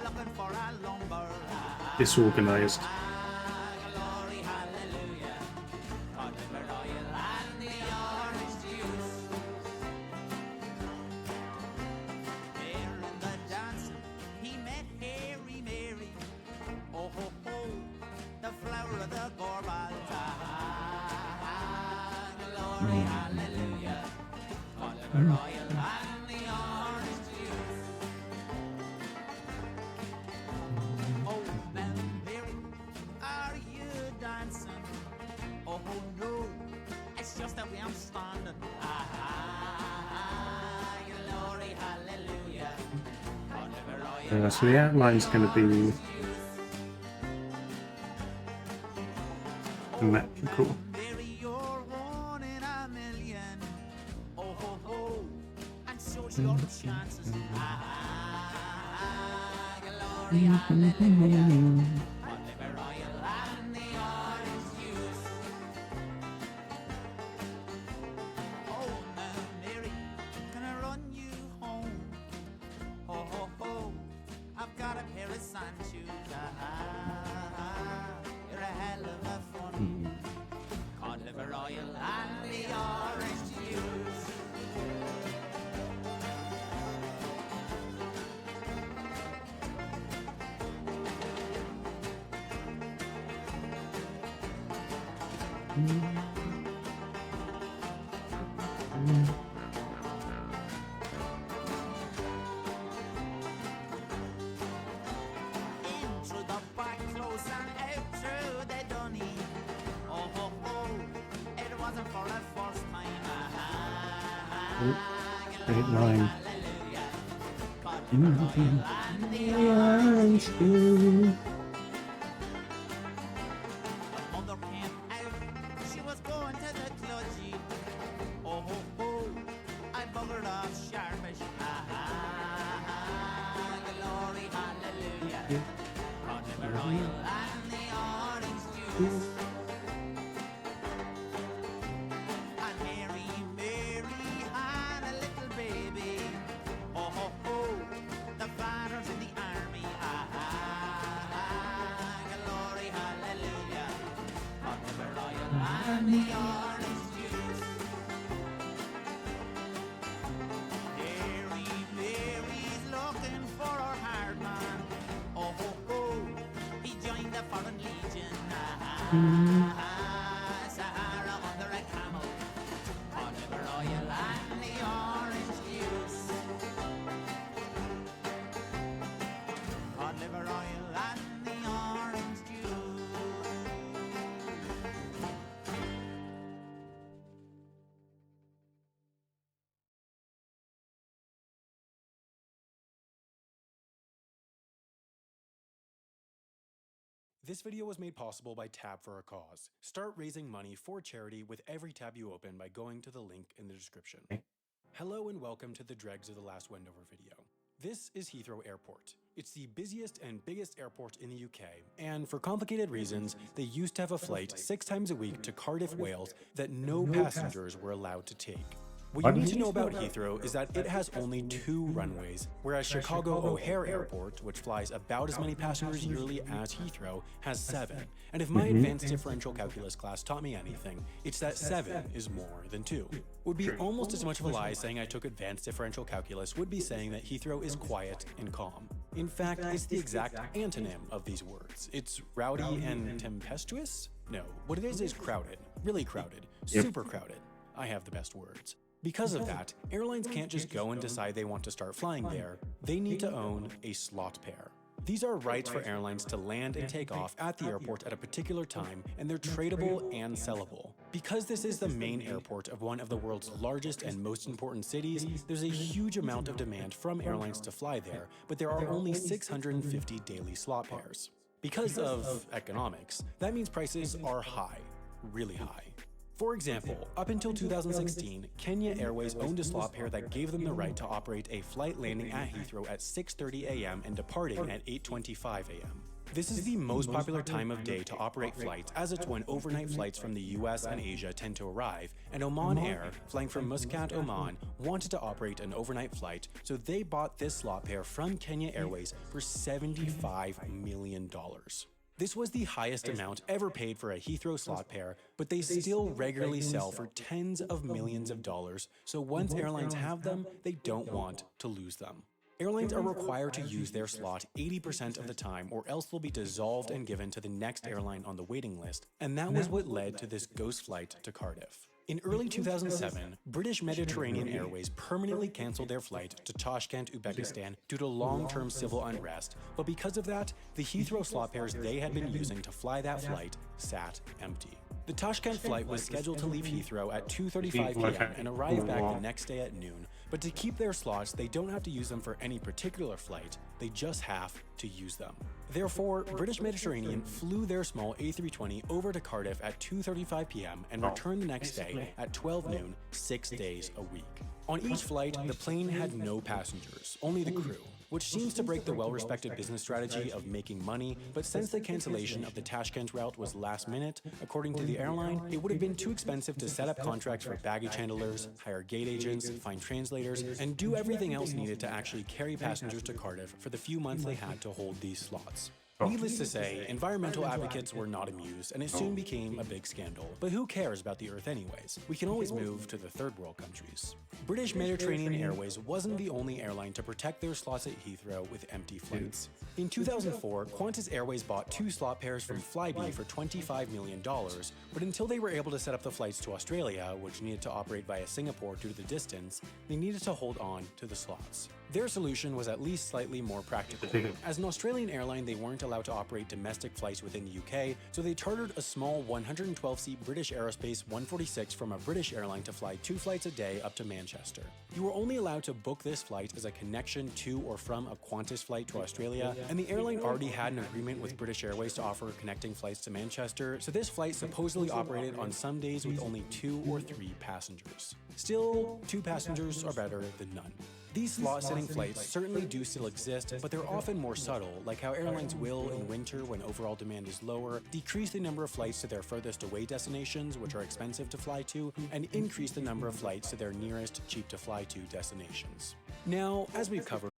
Speaker 1: disorganized. So the outline's going to be symmetrical. Straight line.
Speaker 16: This video was made possible by Tab for a Cause. Start raising money for charity with every tab you open by going to the link in the description. Hello and welcome to the Dregs of the Last Wendover video. This is Heathrow Airport. It's the busiest and biggest airport in the UK, and for complicated reasons, they used to have a flight 6 times a week to Cardiff, Wales that no passengers were allowed to take. What you need to know about Heathrow is that it has only 2 runways, whereas Chicago O'Hare Airport, which flies about as many passengers yearly as Heathrow, has 7. And if my advanced differential calculus class taught me anything, it's that 7 is more than 2. Would be almost as much of a lie saying I took advanced differential calculus would be saying that Heathrow is quiet and calm. In fact, it's the exact antonym of these words. It's rowdy and tempestuous? No, what it is crowded. Really crowded. Super crowded. I have the best words. Because of that, airlines can't just go and decide they want to start flying there. They need to own a slot pair. These are rights for airlines to land and take off at the airport at a particular time, and they're tradable and sellable. Because this is the main airport of one of the world's largest and most important cities, there's a huge amount of demand from airlines to fly there, but there are only 650 daily slot pairs. Because of economics, that means prices are high, really high. For example, up until 2016, Kenya Airways owned a slot pair that gave them the right to operate a flight landing at Heathrow at 6:30 a.m. and departing at 8:25 a.m. This is the most popular time of day to operate flights, as it's when overnight flights from the US and Asia tend to arrive, and Oman Air, flying from Muscat, Oman, wanted to operate an overnight flight, so they bought this slot pair from Kenya Airways for $75 million. This was the highest amount ever paid for a Heathrow slot pair, but they still regularly sell for tens of millions of dollars, so once airlines have them, they don't want to lose them. Airlines are required to use their slot 80% of the time, or else they'll be dissolved and given to the next airline on the waiting list, and that was what led to this ghost flight to Cardiff. In early 2007, British Mediterranean Airways permanently cancelled their flight to Tashkent, Uzbekistan due to long-term civil unrest, but because of that, the Heathrow slot pairs they had been using to fly that flight sat empty. The Tashkent flight was scheduled to leave Heathrow at 2:35 p.m. and arrive back the next day at noon, but to keep their slots, they don't have to use them for any particular flight, they just have to use them. Therefore, British Mediterranean flew their small A320 over to Cardiff at 2:35 p.m. and returned the next day at 12 noon, 6 days a week. On each flight, the plane had no passengers, only the crew, which seems to break the well-respected business strategy of making money, but since the cancellation of the Tashkent route was last minute, according to the airline, it would have been too expensive to set up contracts for baggage handlers, hire gate agents, find translators, and do everything else needed to actually carry passengers to Cardiff for the few months they had to hold these slots. Needless to say, environmental advocates were not amused, and it soon became a big scandal. But who cares about the Earth anyways? We can always move to the third world countries. British Mediterranean Airways wasn't the only airline to protect their slots at Heathrow with empty flights. In 2004, Qantas Airways bought 2 slot pairs from Flybe for $25 million, but until they were able to set up the flights to Australia, which needed to operate via Singapore due to the distance, they needed to hold on to the slots. Their solution was at least slightly more practical. As an Australian airline, they weren't allowed to operate domestic flights within the UK, so they chartered a small 112-seat British Aerospace 146 from a British airline to fly 2 flights a day up to Manchester. You were only allowed to book this flight as a connection to or from a Qantas flight to Australia, and the airline already had an agreement with British Airways to offer connecting flights to Manchester, so this flight supposedly operated on some days with only 2 or 3 passengers. Still, 2 passengers are better than none. These slot-setting flights certainly do still exist, but they're often more subtle, like how airlines will, in winter when overall demand is lower, decrease the number of flights to their furthest away destinations, which are expensive to fly to, and increase the number of flights to their nearest, cheap-to-fly-to destinations. Now, as we've covered,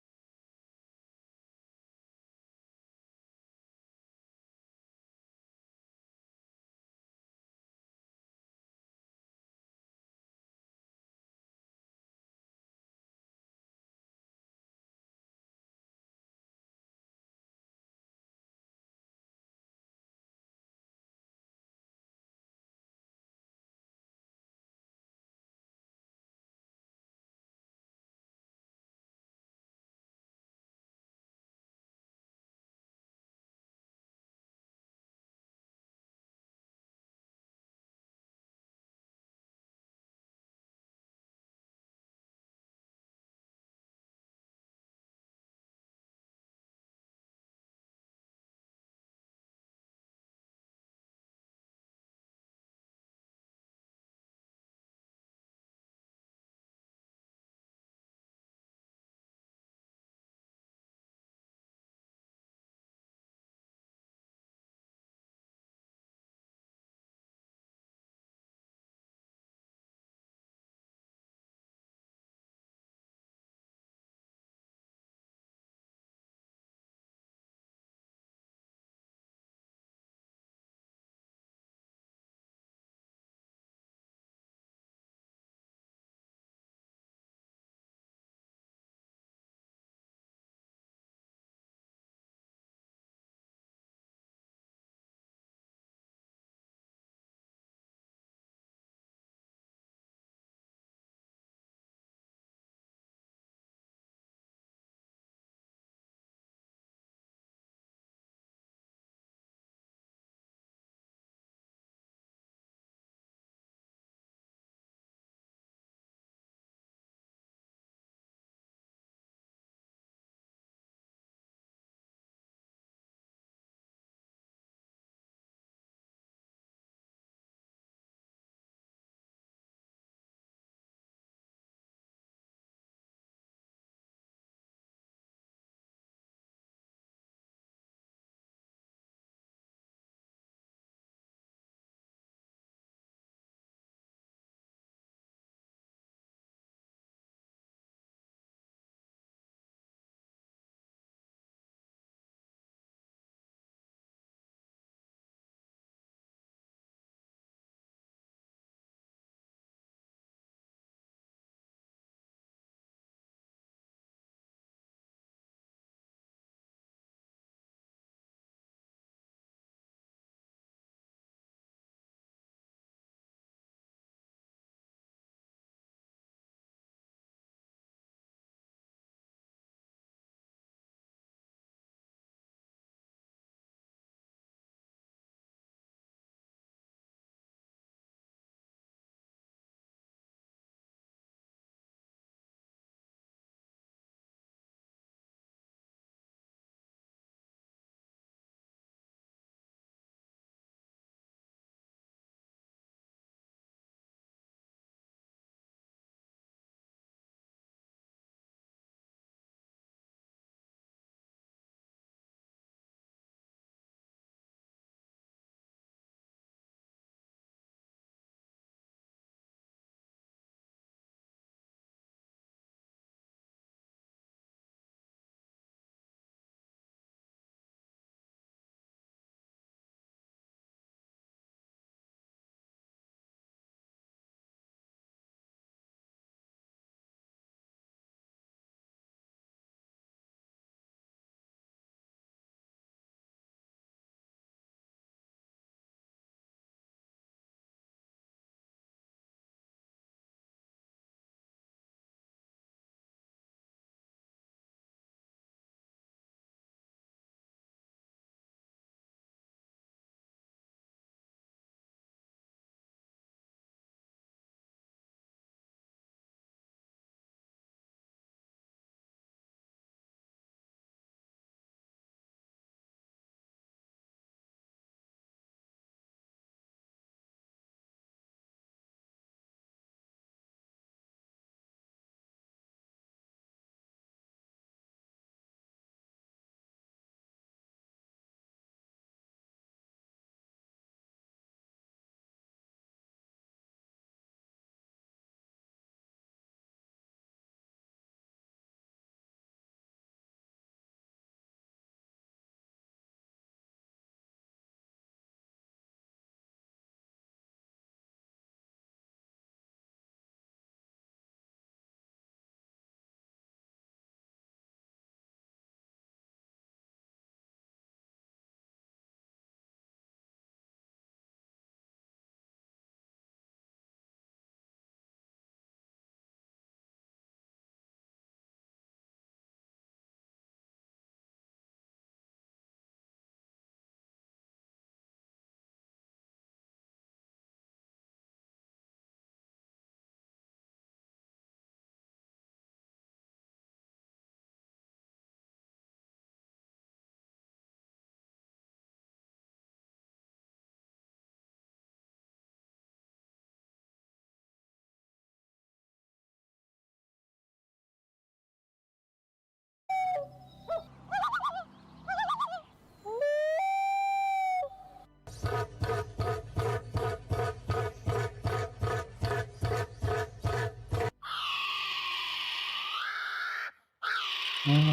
Speaker 1: You're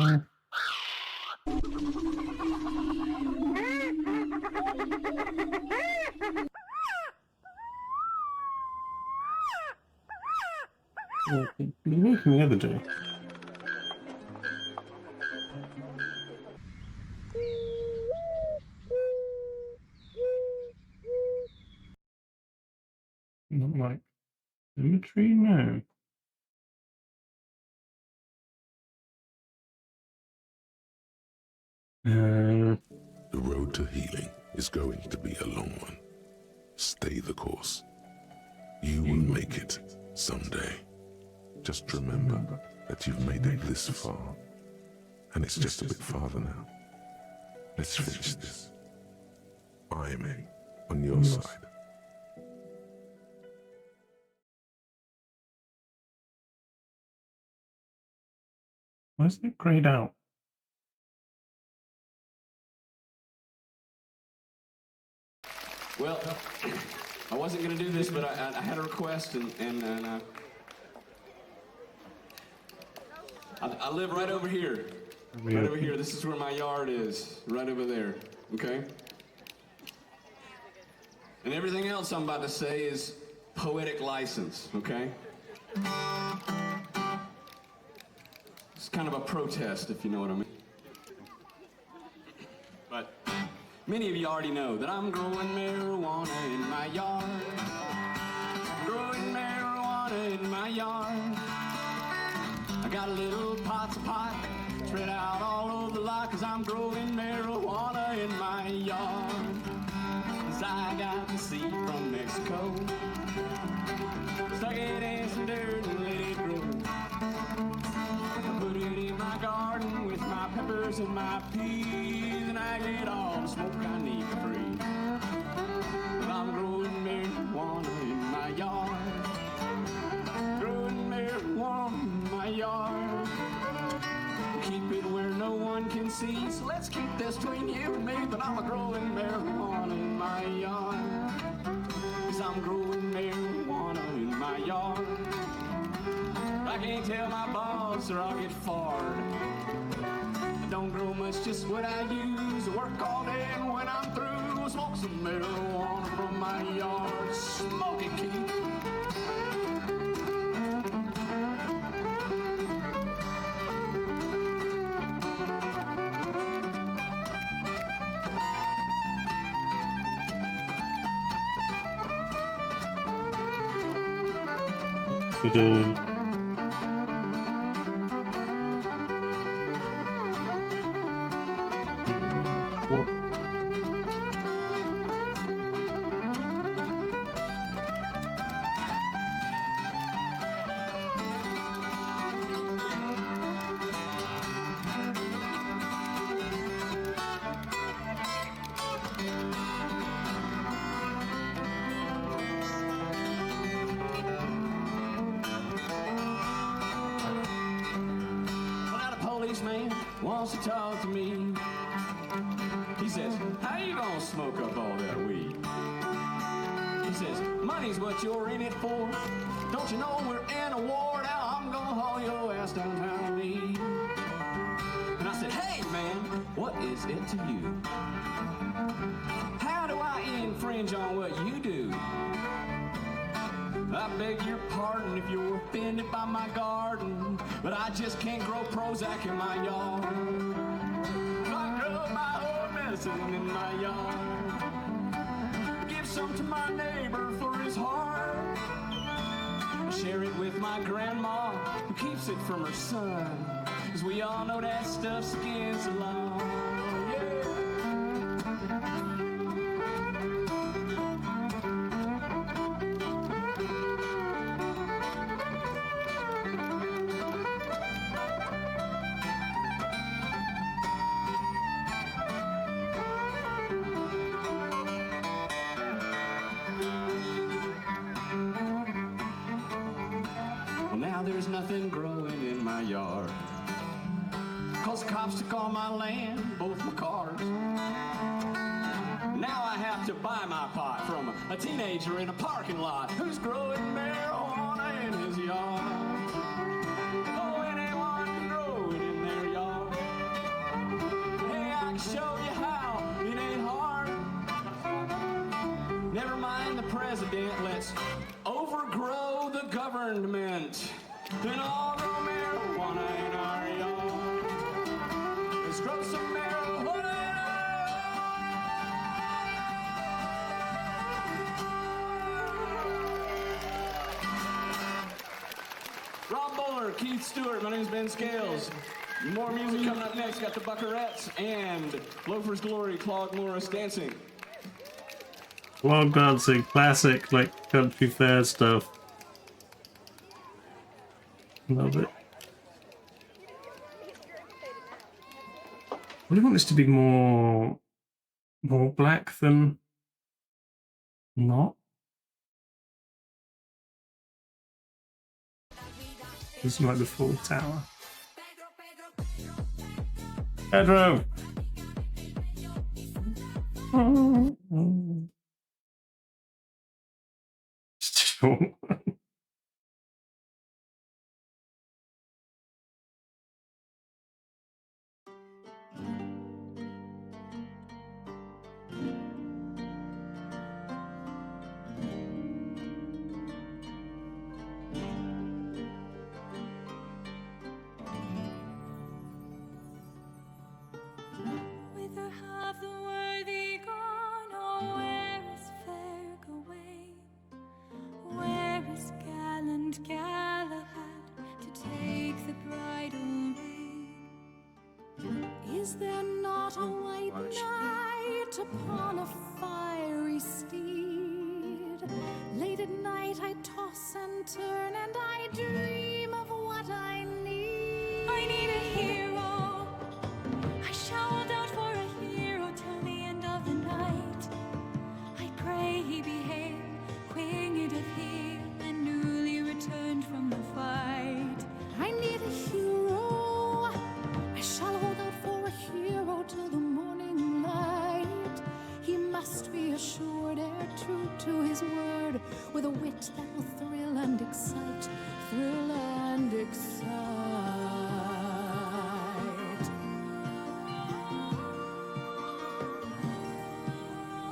Speaker 1: making the other day. Not like LinkTree, no.
Speaker 2: The road to healing is going to be a long one. Stay the course. You will make it someday. Just remember that you've made it this far, and it's just a bit farther now. Let's finish this. I'm on your side.
Speaker 1: Where's it grayed out?
Speaker 17: Well, I wasn't going to do this, but I had a request, and I live right over here. Right over here. This is where my yard is. Right over there. Okay? And everything else I'm about to say is poetic license. Okay? It's kind of a protest, if you know what I mean. But many of you already know that I'm growing marijuana in my yard. Growing marijuana in my yard. I got a little pots of pot spread out all over the lot, 'cause I'm growing marijuana in my yard. 'Cause I got the seed from Mexico. Stuck it in some dirt and let it grow. I put it in my garden with my peppers and my peas, and I get all the smoke I need for free. But I'm growing marijuana in my yard. Growing marijuana in my yard. Keep it where no one can see, so let's keep this between you and me. But I'm growing marijuana in my yard. 'Cause I'm growing marijuana in my yard. I can't tell my boss or I'll get fired. I don't grow much, just what I use. I work all day, and when I'm through, I'll smoke some marijuana from my yard. Smoke it, Keith. Man wants to talk to me. He says, how you gonna smoke up all that weed? He says, money's what you're in it for. Don't you know we're in a war? Now I'm gonna haul your ass downtown to me. And I said, hey man, what is it to you? How do I infringe on what you do? I beg your pardon if you're offended by my garden, but I just can't grow Prozac in my yard. I grow my own medicine in my yard. Give some to my neighbor for his heart. Share it with my grandma, who keeps it from her son, 'cause we all know that stuff's against the law. There's nothing growing in my yard, 'cause the cops took all my land, both my cars. Now I have to buy my pot from a teenager in a parking lot who's growing marijuana in his yard. Oh, anyone can grow it in their yard. Never mind the president, let's overgrow the government. Then all grow marijuana in our yard. Let's grow some marijuana in our Rob Bowler, Keith Stewart, my name's Ben Scales. More music coming up next. Got the Buckerettes and Loafer's Glory, Claude Morris dancing.
Speaker 1: Log dancing, classic, like country fair stuff. Love it. I want this to be more black than not. This is like the full tower. Pedro! Sure.
Speaker 12: Whither have the worthy gone? Oh, where is fair Gawain? Where is gallant Galahad to take the bridal rein? Is there not a white knight upon a fiery steed? Late at night I toss and turn and I dream of what I need. I need a hero. I shout out for a hero till the end of the night. I pray he be hale, winged of heel, and newly returned from the fight. I need a hero. I shall hold out for a hero till the morning light. He must be assured, ere true to his word, with a wit that will thrill and excite, thrill and excite.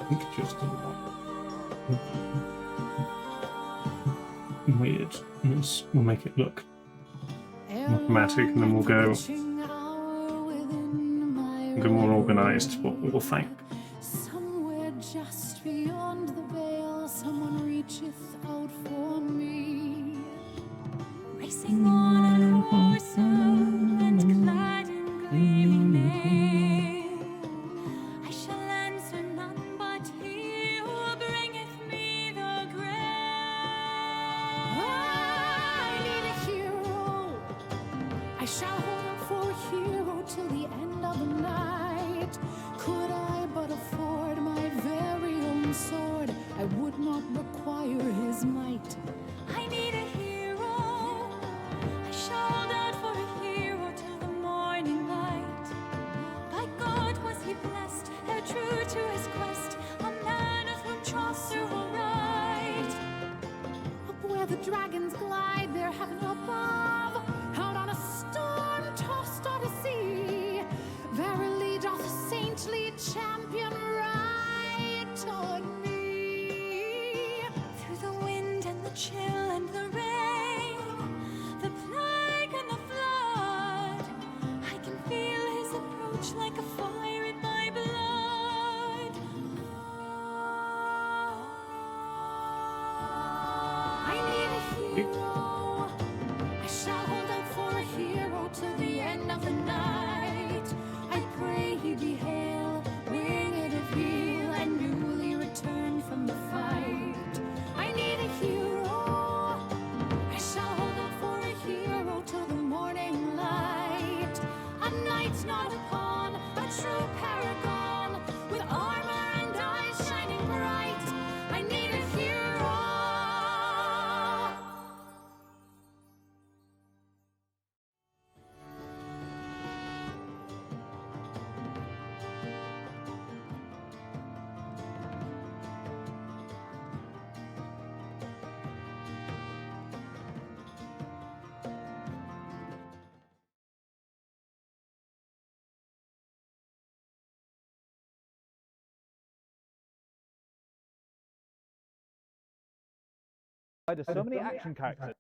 Speaker 1: I think just do that. Weird. We'll make it look more dramatic, and then we'll go more organised. What we'll think.
Speaker 12: Somewhere just beyond the veil, someone reacheth out for me. Racing on a horse and clad in gleaming mail, I shall answer none but he who bringeth me the grail. I need a hero. I shall hold out for a hero till the end of the night. Could I but afford my very own sword, I would not require his might. I need a hero. I shall hold out for a hero till the morning light. By God was he blessed, ere true to his quest, a man of whom Chaucer will write. Up where the dragons glide, their heaven above, out on a storm-tossed Odyssey, verily doth a saintly champion ride toward me. Through the wind and the chill and the rain, the plague and the flood, I can feel his approach like a fire in my blood. I need a hero. I shall hold out for a hero till the end of the night. I pray he be hale, winged of heel, and newly returned from the fight. I need a hero. I shall hold out for a hero till the morning light. A knight not upon a true paragon, with armor and eyes shining bright. I need a hero.
Speaker 10: Why do so many action characters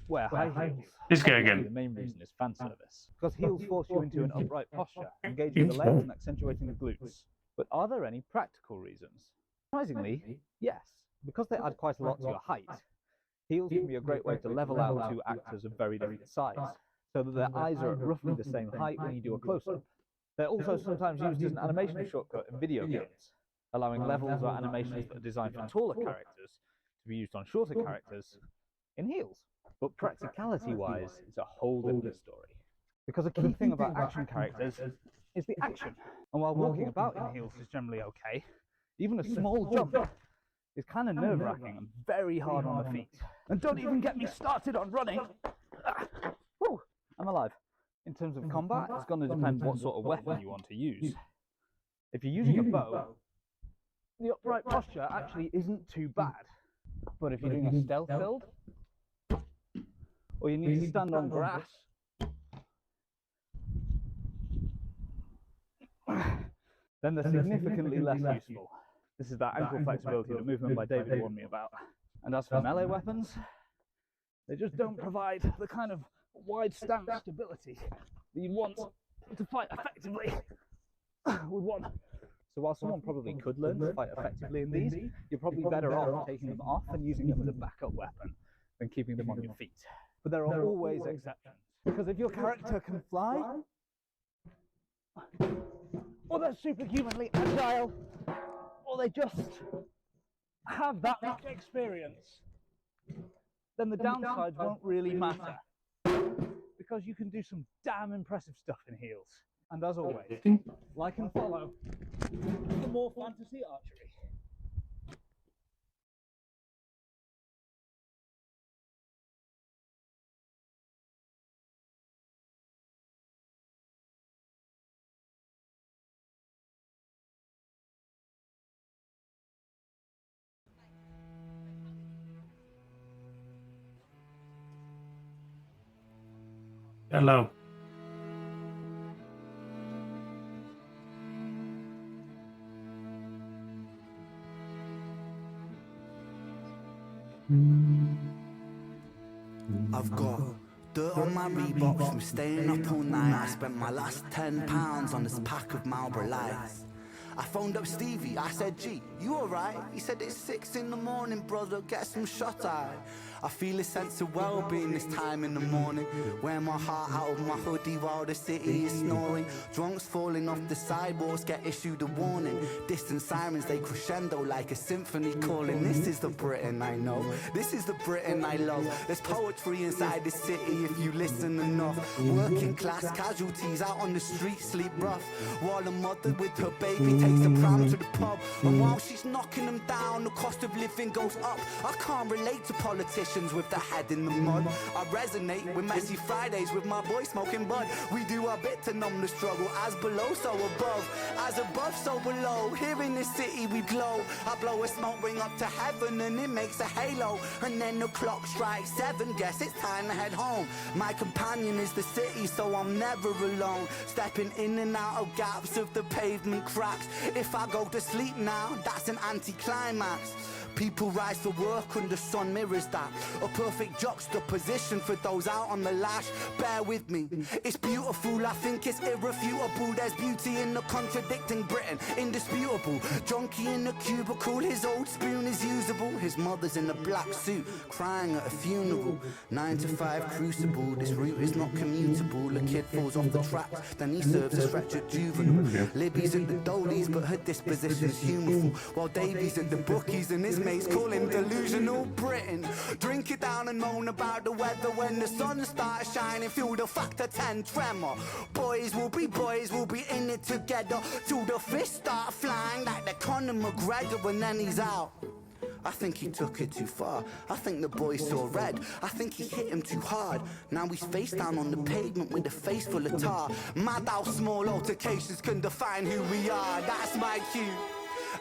Speaker 10: wear high heels?
Speaker 1: Let's go
Speaker 10: Obviously,
Speaker 1: again.
Speaker 10: the main reason is fan service, because heels force you into an upright posture, engaging the legs and accentuating the glutes. But are there any practical reasons? Surprisingly, yes. Because they add quite a lot to your height, heels can be a great way to level out two actors of very different size, so that their eyes are at roughly the same height when you do a close-up. They're also sometimes used as an animation shortcut in video games, allowing levels or animations that are designed for taller characters to be used on shorter characters in heels. But practicality-wise, it's a whole different story. Because a key thing about action characters is the action. And while walking about in heels is generally okay, even a small jump is kind of nerve-wracking and very hard on the feet. And don't even get me started on running. Whew, I'm alive. In terms of combat, it's going to depend what sort of weapon you want to use. If you're using a bow, the upright posture actually isn't too bad. But if you're doing a stealth build, or you need to stand on grass, then they're significantly less useful. This is that ankle flexibility, the movement by David warned me about. And as for melee weapons, they just don't provide the kind of wide stance stability that you'd want to fight effectively with one. So while someone probably could learn to fight effectively in these, you're probably better off taking them off and using them as a backup weapon than keeping them on your feet. But there are always exceptions, because if your character can fly, or they're superhumanly agile, or they just have that much experience, then the downsides won't really matter, because you can do some damn impressive stuff in heels. And as always, like and follow for more fantasy archery.
Speaker 1: Hello.
Speaker 18: I've got dirt on my Reeboks from staying up all night. I spent my last £10 on this pack of Marlboro Lights. I phoned up Stevie, I said, G, you alright? He said, it's 6 in the morning, brother, get some shut-eye. I feel a sense of well-being this time in the morning. Wear my heart out of my hoodie while the city is snoring. Drunks falling off the sidewalks get issued a warning. Distant sirens, they crescendo like a symphony calling. This is the Britain I know, this is the Britain I love. There's poetry inside the city if you listen enough. Working class casualties out on the street sleep rough, while a mother with her baby takes a pram to the pub. And while she's knocking them down, the cost of living goes up. I can't relate to politicians with the head in the mud. I resonate with messy Fridays with my boy smoking bud. We do our bit to numb the struggle, as below so above, as above so below. Here in this city we glow. I blow a smoke ring up to heaven and it makes a halo. And then the clock strikes 7, guess it's time to head home. My companion is the city, so I'm never alone. Stepping in and out of gaps of the pavement cracks. If I go to sleep now, that's an anticlimax. People rise for work and the sun mirrors that. A perfect juxtaposition for those out on the lash. Bear with me, it's beautiful, I think it's irrefutable. There's beauty in the contradicting Britain, indisputable. Junkie in the cubicle, his old spoon is usable. His mother's in a black suit, crying at a funeral. 9 to 5 crucible, this route is not commutable. A kid falls off the tracks, then he serves a stretch at juvenile. Libby's at the dolies, but her disposition's humorful. While Davy's at the bookies and his mates call him delusional Britain. Drink it down and moan about the weather when the sun starts shining. Feel the factor 10 tremor. Boys will be in it together till the fists start flying like the Conor McGregor, and then he's out. I think he took it too far. I think the boy saw red. I think he hit him too hard. Now he's face down on the pavement with a face full of tar. Mad how small altercations can define who we are. That's my cue.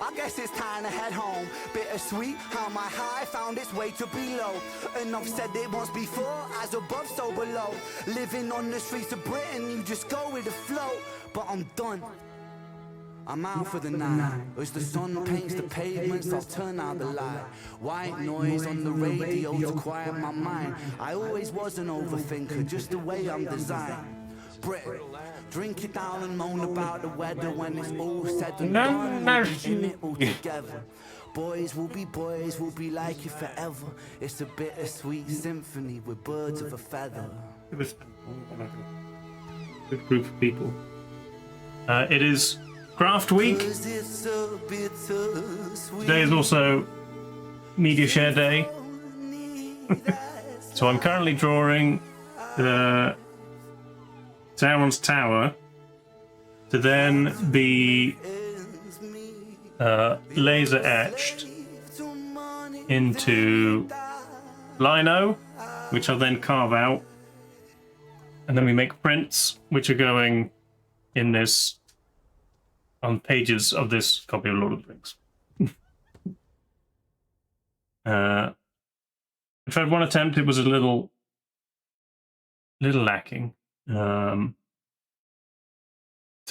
Speaker 18: I guess it's time to head home. Bittersweet how my high found its way to below. And I've said it once before, as above so below. Living on the streets of Britain, you just go with the flow. But I'm done. I'm out for the night. As the sun paints the pavements, I'll turn out the light. White noise on the radio to quiet my mind. I always was an overthinker, just the way I'm designed. Brit, drink it down and moan about the weather when it's all said and done. We'll be in it all together. Boys will be like you forever. It's a bittersweet symphony with birds of a feather.
Speaker 1: It was good group of people. It is Craft Week. Today is also Media Share Day. So I'm currently drawing the Sauron's Tower to then be laser etched into lino, which I'll then carve out, and then we make prints which are going in this on pages of this copy of Lord of the Rings. I tried one attempt, it was a little lacking. So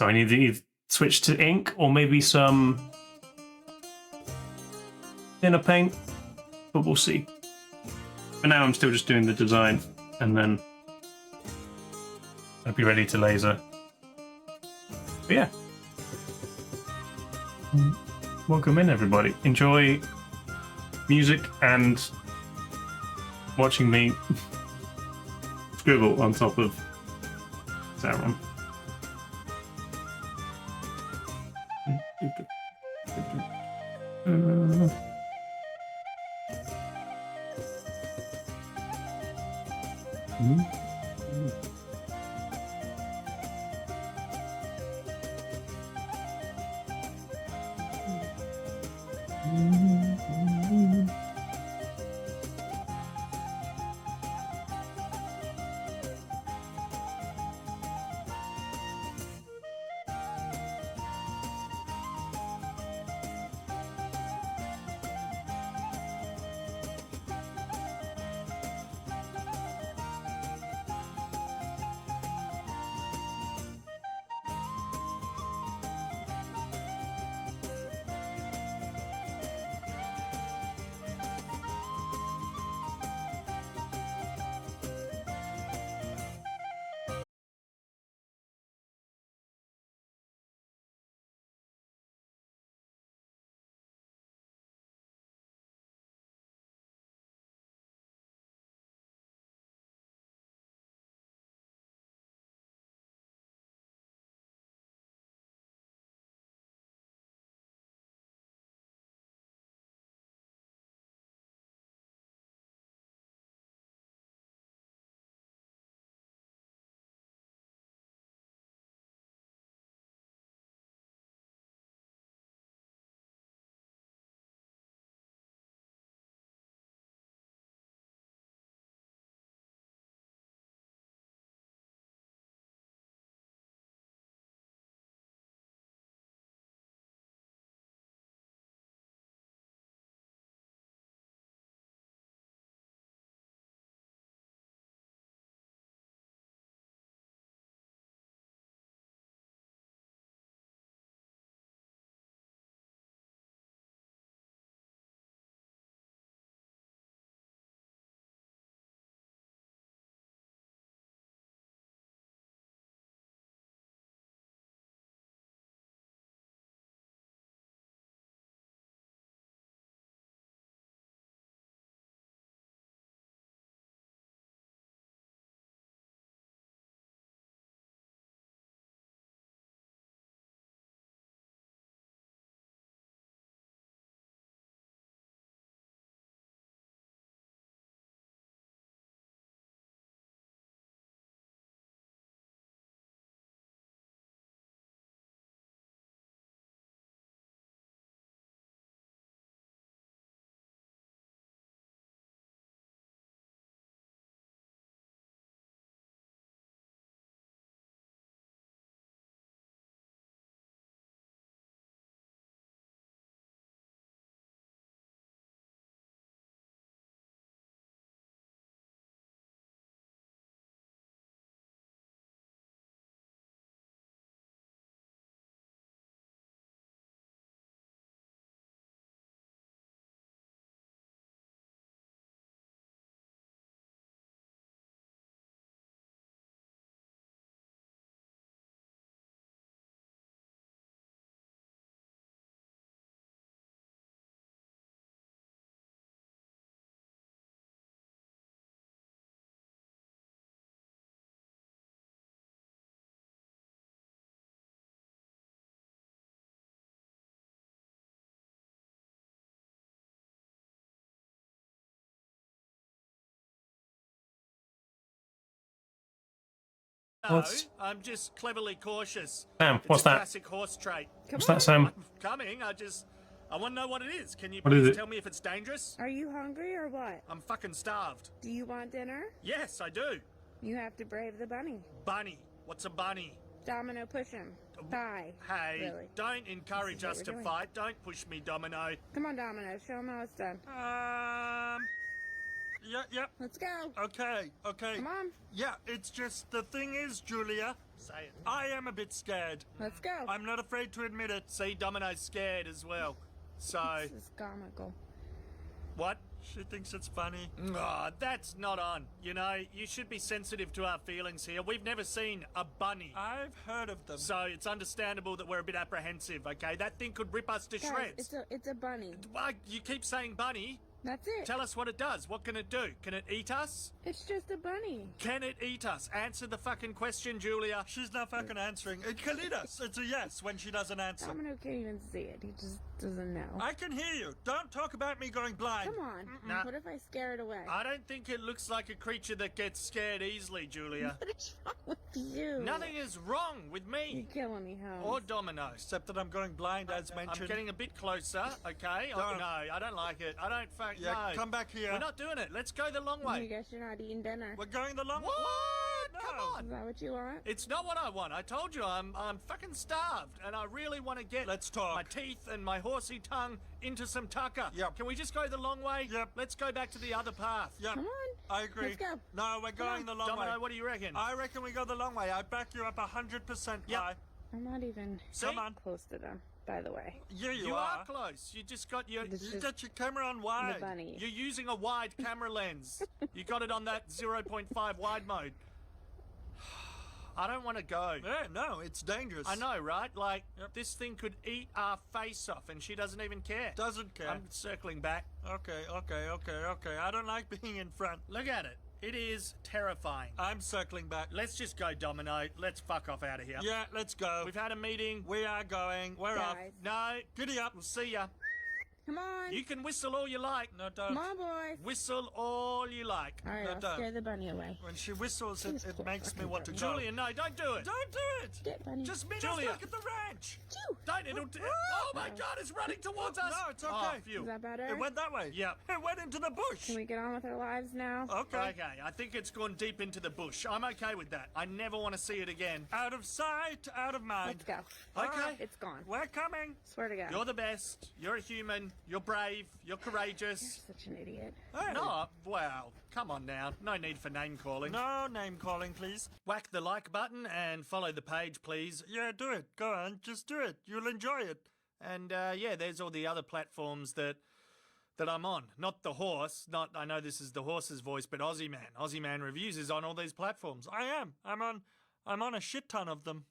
Speaker 1: I need to either switch to ink or maybe some thinner paint, but we'll see. For now, I'm still just doing the design, and then I'll be ready to laser. But yeah. Welcome in, everybody. Enjoy music and watching me scribble on top of Sauron. What's
Speaker 4: I'm just cleverly cautious.
Speaker 1: Sam?
Speaker 4: It's
Speaker 1: What's
Speaker 4: a
Speaker 1: that?
Speaker 4: classic horse trait.
Speaker 1: What's that, Sam?
Speaker 4: I'm coming. I want to know what it is. Can you
Speaker 1: What is
Speaker 4: please
Speaker 1: it?
Speaker 4: tell me if it's dangerous?
Speaker 19: Are you hungry or what?
Speaker 4: I'm fucking starved.
Speaker 19: Do you want dinner?
Speaker 4: Yes, I do.
Speaker 19: You have to brave the bunny.
Speaker 4: Bunny. What's a bunny?
Speaker 19: Domino, push him. Bye.
Speaker 4: Hey,
Speaker 19: Really.
Speaker 4: don't encourage
Speaker 19: This
Speaker 4: us
Speaker 19: is
Speaker 4: to
Speaker 19: what we're doing.
Speaker 4: fight. Don't push me, Domino.
Speaker 19: Come on, Domino. Show him how it's done.
Speaker 7: Yeah.
Speaker 19: Let's go.
Speaker 7: Okay.
Speaker 19: Come on.
Speaker 7: Yeah, it's just the thing is, Julia.
Speaker 4: Say it.
Speaker 7: I am a bit scared.
Speaker 19: Let's go.
Speaker 7: I'm not afraid to admit it.
Speaker 4: See, Domino's scared as well. So,
Speaker 19: This is comical.
Speaker 4: what?
Speaker 7: She thinks it's funny.
Speaker 4: Oh, that's not on. You know, you should be sensitive to our feelings here. We've never seen a bunny.
Speaker 7: I've heard of them.
Speaker 4: So it's understandable that we're a bit apprehensive, okay? That thing could rip us to
Speaker 19: Guys,
Speaker 4: shreds.
Speaker 19: it's a bunny.
Speaker 4: Why, you keep saying bunny.
Speaker 19: That's it.
Speaker 4: Tell us what it does. What can it do? Can it eat us?
Speaker 19: It's just a bunny.
Speaker 4: Can it eat us? Answer the fucking question, Julia.
Speaker 7: She's not fucking answering. It can eat us. It's a yes when she doesn't answer.
Speaker 19: Domino can't even see it. He just doesn't know.
Speaker 7: I can hear you. Don't talk about me going blind.
Speaker 19: Come on.
Speaker 4: Nah.
Speaker 19: What if I scare it away?
Speaker 4: I don't think it looks like a creature that gets scared easily, Julia.
Speaker 19: What is wrong with you?
Speaker 4: Nothing is wrong with
Speaker 19: You're
Speaker 4: me.
Speaker 19: killing me, Holmes.
Speaker 4: Or Domino.
Speaker 7: Except that I'm going blind, as mentioned.
Speaker 4: I'm getting a bit closer, okay?
Speaker 7: Don't.
Speaker 4: No, I don't like it. I don't fuck.
Speaker 7: Yeah,
Speaker 4: no.
Speaker 7: come back here.
Speaker 4: We're not doing it. Let's go the long
Speaker 19: I
Speaker 4: way.
Speaker 19: guess you're not eating dinner.
Speaker 7: We're going the long way.
Speaker 4: What?
Speaker 7: No.
Speaker 4: Come on.
Speaker 19: Is that what you want?
Speaker 4: It's not what I want. I told you I'm fucking starved, and I really want to get
Speaker 7: Let's talk.
Speaker 4: my teeth and my horsey tongue into some tucker.
Speaker 7: Yep.
Speaker 4: Can we just go the long way?
Speaker 7: Yep.
Speaker 4: Let's go back to the other path.
Speaker 7: Yep.
Speaker 19: Come on.
Speaker 7: I agree.
Speaker 19: Let's go.
Speaker 7: No, we're going the long
Speaker 4: Domino,
Speaker 7: way.
Speaker 4: what do you reckon?
Speaker 7: I reckon we go the long way. I back you up 100%.
Speaker 4: Yep.
Speaker 7: Pie.
Speaker 19: I'm not even
Speaker 7: Come on.
Speaker 19: close to them, by the way.
Speaker 7: Yeah,
Speaker 4: You are close. You just got your.
Speaker 19: This
Speaker 7: You
Speaker 19: is
Speaker 7: got your camera on wide.
Speaker 19: the bunny.
Speaker 4: You're using a wide camera lens. You got it on that 0.5 wide mode. I don't want to go.
Speaker 7: Yeah, no, it's dangerous.
Speaker 4: I know, right? Like,
Speaker 7: Yep.
Speaker 4: this thing could eat our face off, and she doesn't even care.
Speaker 7: Doesn't care.
Speaker 4: I'm circling back.
Speaker 7: Okay. I don't like being in front.
Speaker 4: Look at it. It is terrifying.
Speaker 7: I'm circling back.
Speaker 4: Let's just go, Domino. Let's fuck off out of here.
Speaker 7: Yeah, let's go.
Speaker 4: We've had a meeting.
Speaker 7: We are going. We're off.
Speaker 19: Guys.
Speaker 4: No,
Speaker 7: Giddy up.
Speaker 4: we'll see ya.
Speaker 19: Come on.
Speaker 4: You can whistle all you like.
Speaker 7: No, don't.
Speaker 19: Come on, boys.
Speaker 4: Whistle all you like.
Speaker 19: All right,
Speaker 7: No,
Speaker 19: I'll
Speaker 7: don't.
Speaker 19: scare the bunny away.
Speaker 7: When she whistles,
Speaker 19: This
Speaker 7: it
Speaker 19: poor
Speaker 7: makes me
Speaker 19: fucking
Speaker 7: want to go.
Speaker 19: bunny.
Speaker 4: Julia, no, don't do it.
Speaker 7: Don't do it.
Speaker 19: Get bunny.
Speaker 7: Just meet us
Speaker 4: Julia.
Speaker 7: back at the ranch.
Speaker 4: Don't. It'll. Oh my God! It's running towards us.
Speaker 7: No, it's okay.
Speaker 4: Oh,
Speaker 19: Is
Speaker 4: phew.
Speaker 19: that better?
Speaker 7: It went that way.
Speaker 4: Yep.
Speaker 7: It went into the bush.
Speaker 19: Can we get on with our lives now?
Speaker 7: Okay.
Speaker 4: Okay, I think it's gone deep into the bush. I'm okay with that. I never want to see it again.
Speaker 7: Out of sight, out of mind.
Speaker 19: Let's go.
Speaker 4: Okay.
Speaker 19: It's gone.
Speaker 7: We're coming.
Speaker 19: Swear to God.
Speaker 4: You're the best. You're a human. You're brave. You're courageous.
Speaker 19: You're such an idiot.
Speaker 7: Hey.
Speaker 4: No, wow. Come on now. No need for name calling.
Speaker 7: No name calling, please.
Speaker 4: Whack the like button and follow the page, please.
Speaker 7: Yeah, do it. Go on. Just do it. You'll enjoy it.
Speaker 4: And yeah, there's all the other platforms that I'm on. Not the horse. Not. I know this is the horse's voice, but Aussie Man. Aussie Man Reviews is on all these platforms.
Speaker 7: I am. I'm on a shit ton of them.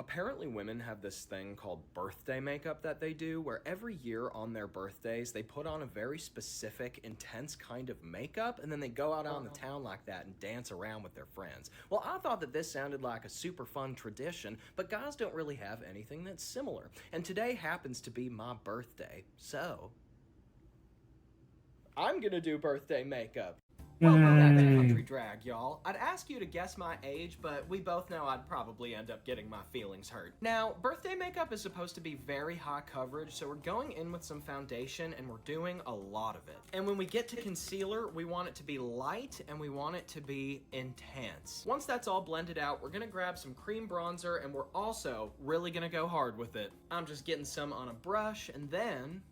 Speaker 20: Apparently women have this thing called birthday makeup that they do, where every year on their birthdays they put on a very specific, intense kind of makeup, and then they go out on the town like that and dance around with their friends. Well, I thought that this sounded like a super fun tradition, but guys don't really have anything that's similar. And today happens to be my birthday, so I'm gonna do birthday makeup. Welcome back to Country Drag, y'all. I'd ask you to guess my age, but we both know I'd probably end up getting my feelings hurt. Now, birthday makeup is supposed to be very high coverage, so we're going in with some foundation and we're doing a lot of it. And when we get to concealer, we want it to be light and we want it to be intense. Once that's all blended out, we're gonna grab some cream bronzer and we're also really gonna go hard with it. I'm just getting some on a brush and then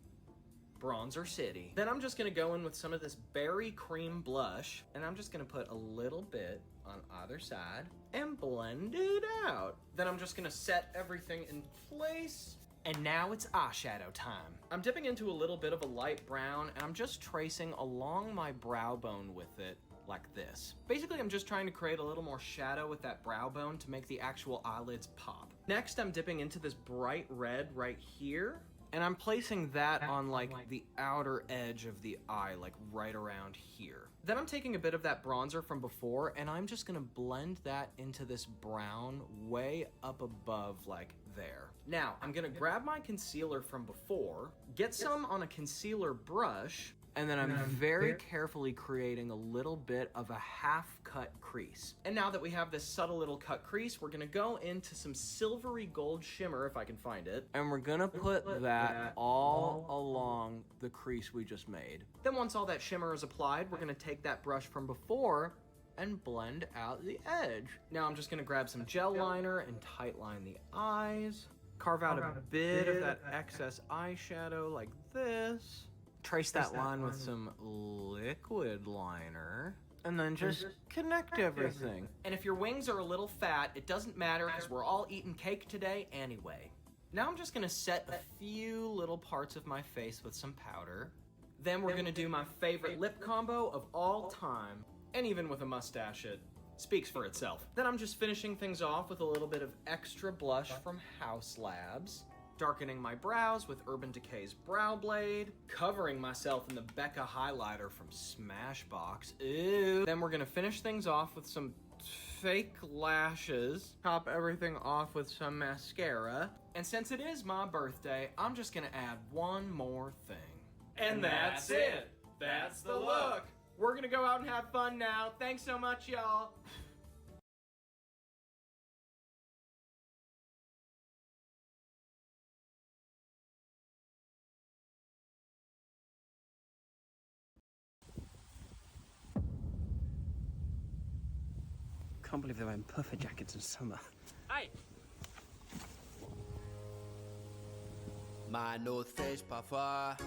Speaker 20: Bronzer City. Then I'm just gonna go in with some of this berry cream blush, and I'm just gonna put a little bit on either side and blend it out. Then I'm just gonna set everything in place. And now it's eyeshadow time. I'm dipping into a little bit of a light brown, and I'm just tracing along my brow bone with it like this. Basically, I'm just trying to create a little more shadow with that brow bone to make the actual eyelids pop. Next, I'm dipping into this bright red right here, And I'm placing that on like the outer edge of the eye, like right around here. Then I'm taking a bit of that bronzer from before and I'm just gonna blend that into this brown way up above like there. Now, I'm gonna grab my concealer from before, get some on a concealer brush, and then I'm very carefully creating a little bit of a half-cut crease. And now that we have this subtle little cut crease, we're gonna go into some silvery gold shimmer, if I can find it, and we're gonna put that all along the crease we just made. Then once all that shimmer is applied, we're gonna take that brush from before and blend out the edge. Now I'm just gonna grab some gel liner and tightline the eyes, carve out a bit of that excess eyeshadow like this, trace that line with some liquid liner, and then just connect everything. And if your wings are a little fat, it doesn't matter because we're all eating cake today anyway. Now I'm just gonna set a few little parts of my face with some powder. Then we're gonna do my favorite lip combo of all time, and even with a mustache, it speaks for itself. Then I'm just finishing things off with a little bit of extra blush from House Labs, darkening my brows with Urban Decay's Brow Blade, covering myself in the Becca highlighter from Smashbox. Ew. Then we're gonna finish things off with some fake lashes, top everything off with some mascara, and since it is my birthday, I'm just gonna add one more thing. And that's it. That's the look. We're gonna go out and have fun now. Thanks so much, y'all.
Speaker 21: Can't believe they're wearing puffer jackets in summer.
Speaker 20: Hey.
Speaker 22: My North Face puffer,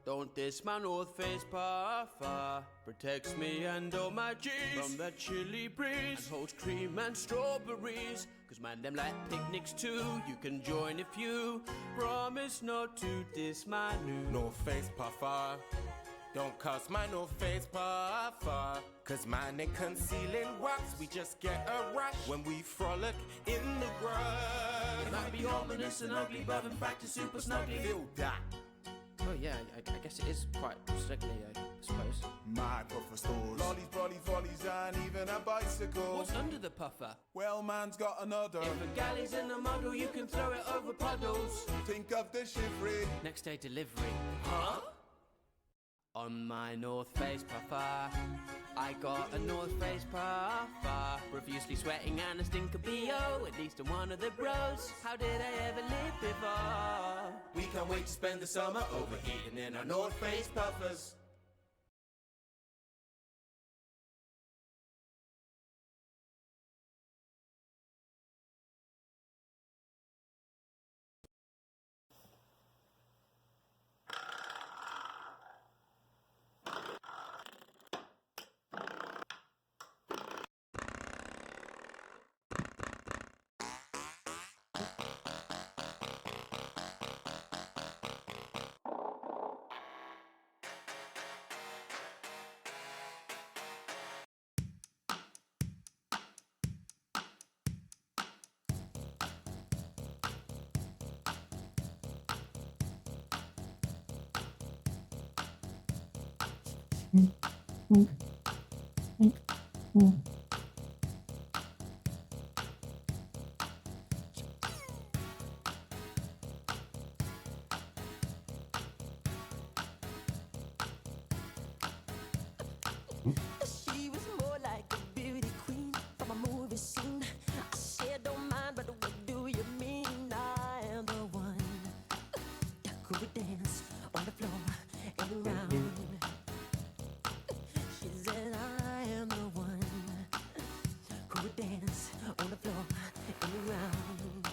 Speaker 22: don't diss my North Face puffer. Protects me and all my G's from the chilly breeze, and holds cream and strawberries. Cause man, them like picnics too. You can join if you promise not to diss my new
Speaker 23: North Face puffer. Don't cuss my North Face puffer. Cause mine ain't concealing wax. We just get a rash when we frolic in the brush.
Speaker 22: It might be ominous and ugly, but in fact it's super snuggly.
Speaker 23: Feel that.
Speaker 21: Oh yeah, I guess it is quite strictly, I suppose.
Speaker 23: My puffer stores lollies, brollies, volleys, and even a bicycle.
Speaker 22: What's under the puffer?
Speaker 23: Well, man's got another.
Speaker 22: If a galley's in the muddle, you can throw it over puddles.
Speaker 23: Think of the chivalry.
Speaker 22: Next day delivery. Huh? On my North Face puffer, I got a North Face puffer. Profusely sweating and a stink of BO, at least I'm one of the bros. How did I ever live before?
Speaker 23: We can't wait to spend the summer overheating in our North Face puffers.
Speaker 12: She was more like a beauty queen from a movie scene. I said, don't mind, but what do you mean? I am the one who would dance on the floor and around. She said, I am the one who would dance on the floor and around.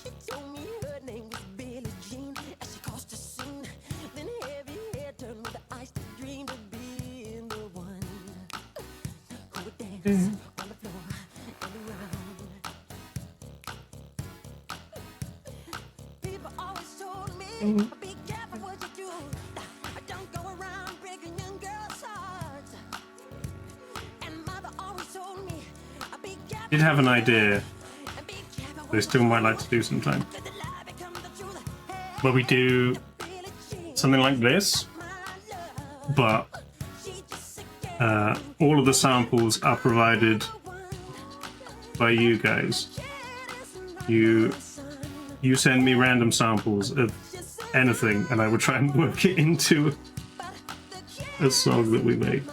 Speaker 12: She told me her name was Billie Jean as she caused a scene. Then heavy hair turned with the eyes that dreamed of being the one who would dance on the floor and around. People always told me, be careful what you do. Don't go around breaking young girls' hearts. And mother always told me, be careful.
Speaker 1: Did have an idea.
Speaker 12: Be careful
Speaker 1: they still might like to do sometime. Where we do something like this, but all of the samples are provided by you guys. You send me random samples of anything, and I would try and work it into a song that we make.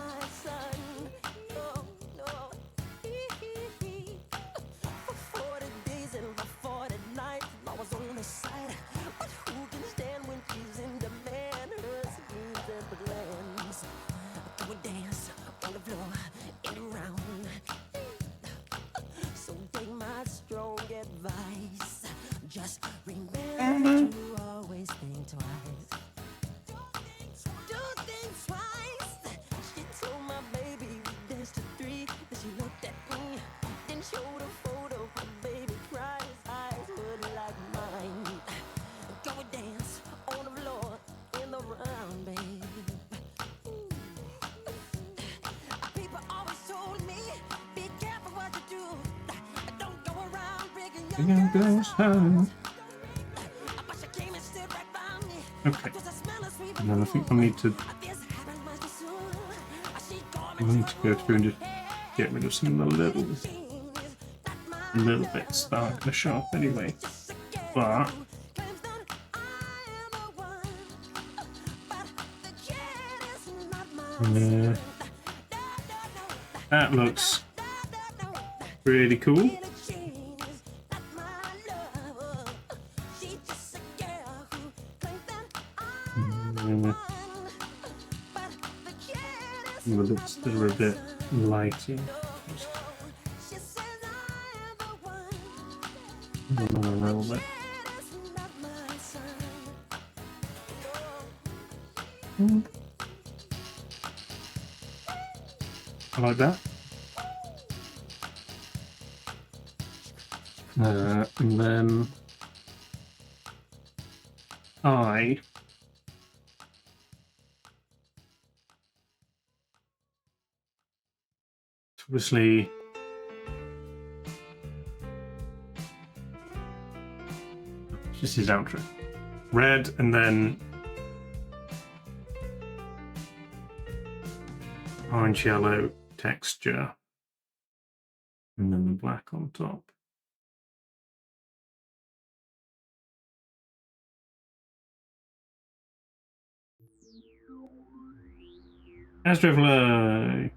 Speaker 1: Okay, and then I think I need to go through and just get rid of some of the little bits that aren't going to show up anyway. But that looks pretty cool. The lips that are a bit lighter. A little bit. I like that. And then obviously just his outro. Red and then orange yellow texture and then the black on top. Astrofly.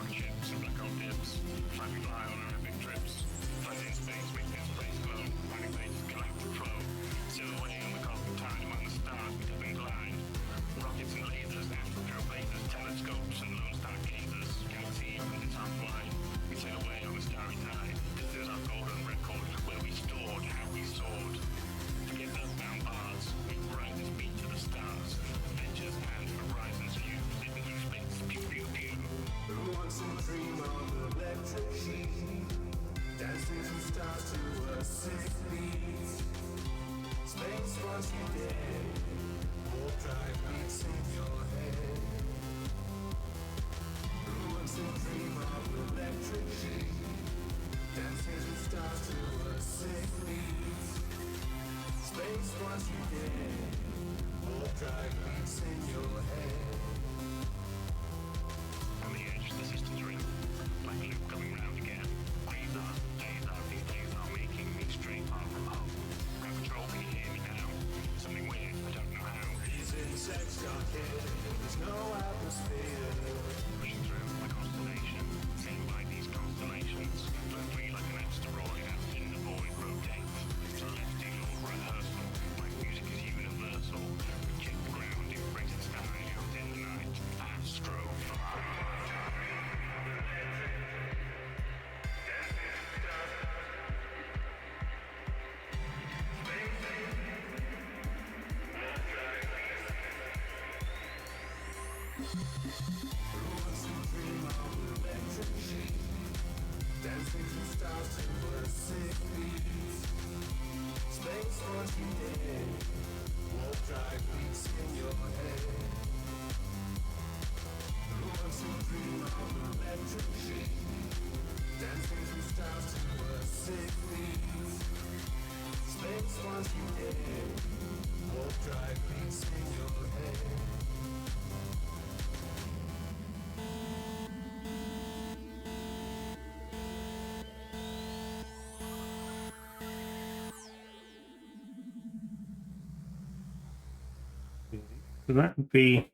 Speaker 2: Chips and black hole dips, flying fly on Arabic trips, flying in space, making space glow, finding places galactic flow, sail away on the cosmic tide among the stars we dip and glide. Rockets and lasers, astral trailblazers, telescopes and lone star gazers, galaxy from the top line. We sail away on the starry tide. This is our golden record, where we stored how we soared. To get earthbound bars, we bring this beat to the stars. Adventures and horizons.
Speaker 1: So that would be...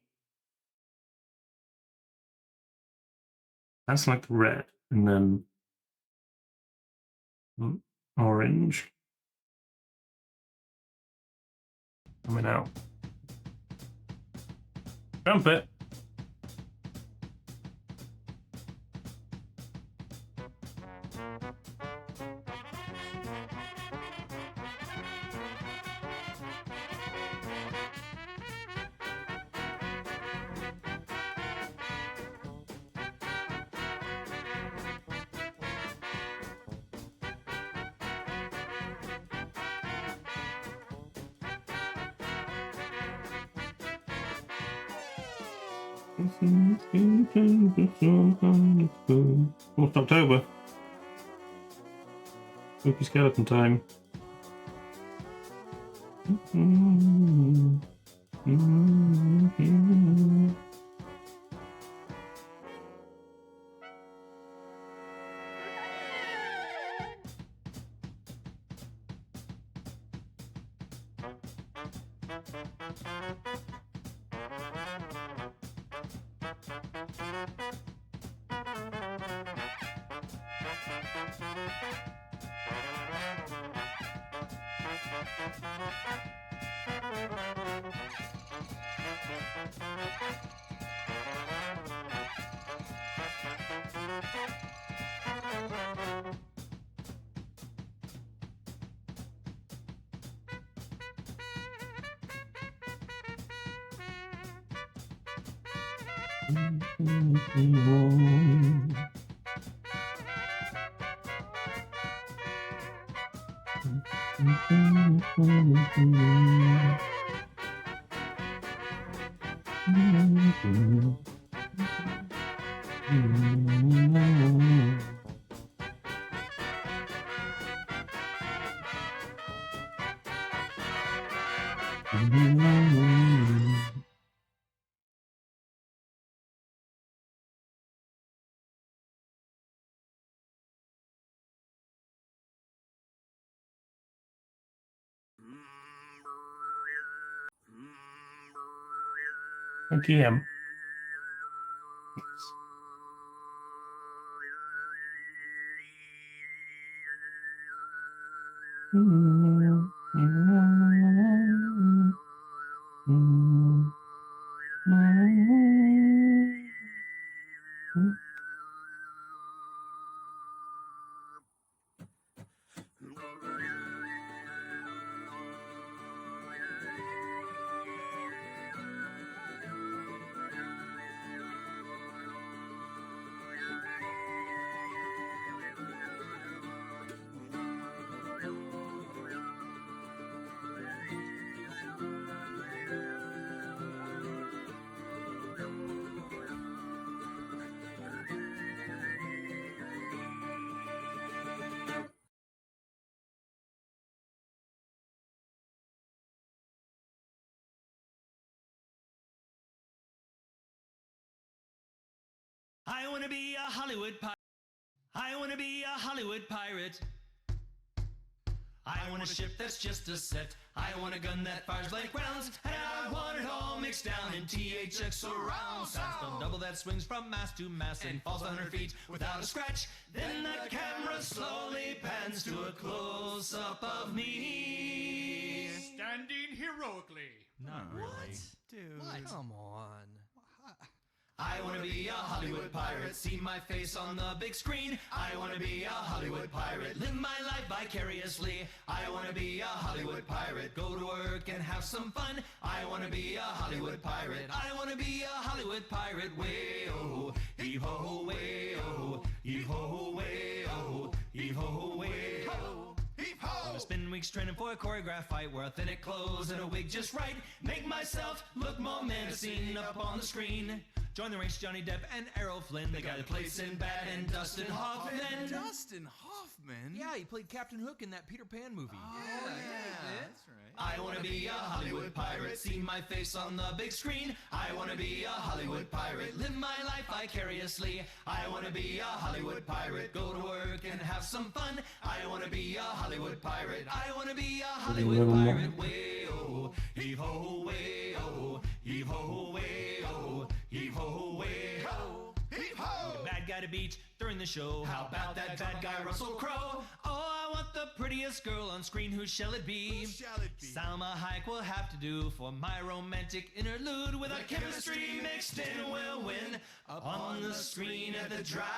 Speaker 1: That's like red, and then orange coming out. Trumpet. Almost October. Spooky skeleton time. Again.
Speaker 4: I wanna be a Hollywood pirate. I wanna be a Hollywood pirate. I want a ship that's just a set. I want a gun that fires blank rounds. And I want it all mixed down in THX surround sound. Stone double that swings from mast to mast and falls 100 feet without a scratch. Then the camera slowly pans to a close-up of me.
Speaker 7: Standing heroically.
Speaker 4: Not really.
Speaker 20: Dude, come on.
Speaker 4: I wanna be a Hollywood pirate, see my face on the big screen. I wanna be a Hollywood pirate, live my life vicariously. I wanna be a Hollywood pirate, go to work and have some fun. I wanna be a Hollywood pirate, I wanna be a Hollywood pirate. Way-oh, heave-ho, way-oh, heave-ho, way-oh, heave-ho, way-oh. Wanna spend weeks training for a choreographed fight, wear authentic clothes and a wig just right. Make myself look more menacing up on the screen. Join the race, Johnny Depp and Errol Flynn, the guy that plays Sinbad, and Dustin Hoffman.
Speaker 3: Dustin Hoffman?
Speaker 5: Yeah, he played Captain Hook in that Peter Pan movie.
Speaker 3: Oh, yeah, that's right.
Speaker 4: I wanna be a Hollywood pirate, see my face on the big screen. I wanna be a Hollywood pirate, live my life vicariously. I wanna be a Hollywood pirate, go to work and have some fun. I wanna be a Hollywood pirate, I wanna be a Hollywood pirate. Way-oh, heave-ho, way-oh, heave-ho, way-oh, heave-ho, way-ho, heave-ho. Bad guy to beat during the show, how about that bad guy Russell Crowe? Oh, I want the prettiest girl on screen, who shall it be? Salma Hayek will have to do for my romantic interlude. With our chemistry mixed in, we'll win up on the screen at the drive-in.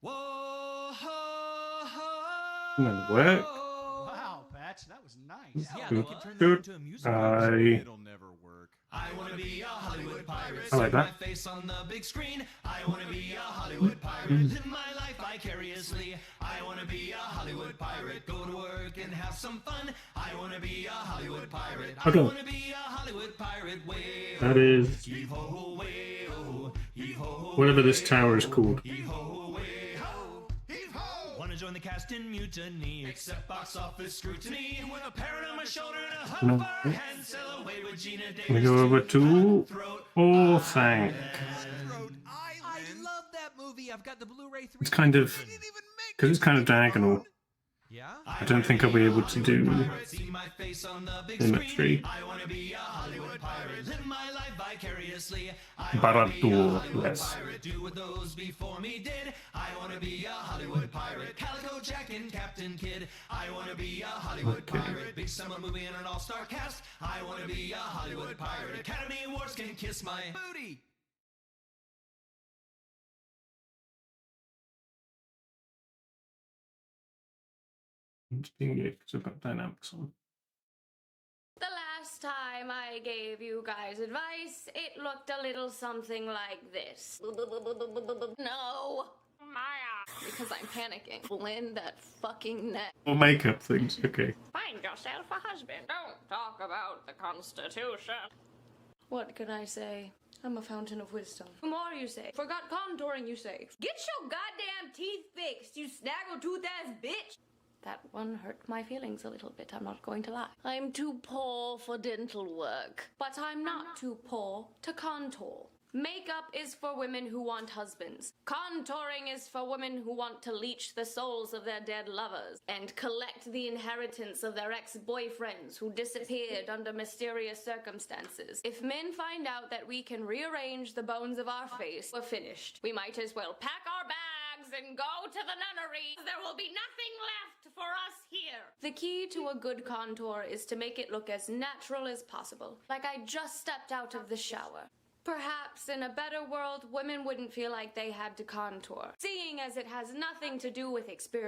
Speaker 4: Whoa, ho, ho.
Speaker 1: Work.
Speaker 6: Wow, Patch, that was nice.
Speaker 5: Yeah,
Speaker 1: Good.
Speaker 5: they could turn that into a musical.
Speaker 3: It'll never work.
Speaker 4: I wanna be a Hollywood pirate,
Speaker 1: I like
Speaker 4: see my
Speaker 1: that.
Speaker 4: face on the big screen. I wanna be a Hollywood pirate, live my life vicariously. I wanna be a Hollywood pirate, go to work and have some fun. I wanna be a Hollywood pirate, I
Speaker 1: Okay.
Speaker 4: wanna be a Hollywood pirate. Way
Speaker 1: That is
Speaker 4: heave-ho, way-oh, heave-ho,
Speaker 1: whatever this tower is called.
Speaker 4: heave-ho, way-ho, heave-ho. Wanna join the cast in mutiny, accept box office scrutiny. With a parrot on my shoulder and a hug for a hand, sail away with Gina Davis.
Speaker 1: We go over to Orthanc.
Speaker 5: I love that movie. I've got the Blu-ray 3.
Speaker 1: It's kind of, because it's kind of diagonal.
Speaker 5: Yeah?
Speaker 1: I don't think I'll be able to do
Speaker 4: See my face on the big
Speaker 1: LinkTree.
Speaker 4: I wanna be a Hollywood pirate, live my life vicariously.
Speaker 1: Barad-dûr, yes.
Speaker 4: Do what those before me did. I wanna be a Hollywood pirate, Calico Jack and Captain Kidd. I wanna be a Hollywood pirate, big summer movie and an all-star cast. I wanna be a Hollywood pirate, Academy Awards can kiss my booty.
Speaker 1: It's being good because I've got dynamics on.
Speaker 9: The last time I gave you guys advice, it looked a little something like this. No. Maya. Because I'm panicking. Blend that fucking neck.
Speaker 1: Or makeup things, okay.
Speaker 9: Find yourself a husband. Don't talk about the Constitution. What can I say? I'm a fountain of wisdom. More you say. Forgot contouring you say. Get your goddamn teeth fixed, you snaggle-tooth ass bitch. That one hurt my feelings a little bit, I'm not going to lie. I'm too poor for dental work, but I'm not too poor to contour. Makeup is for women who want husbands. Contouring is for women who want to leech the souls of their dead lovers and collect the inheritance of their ex-boyfriends who disappeared under mysterious circumstances. If men find out that we can rearrange the bones of our face, we're finished. We might as well pack our bags and go to the nunnery. There will be nothing left for us here. The key to a good contour is to make it look as natural as possible, like I just stepped out of the shower. Perhaps in a better world, women wouldn't feel like they had to contour, seeing as it has nothing to do with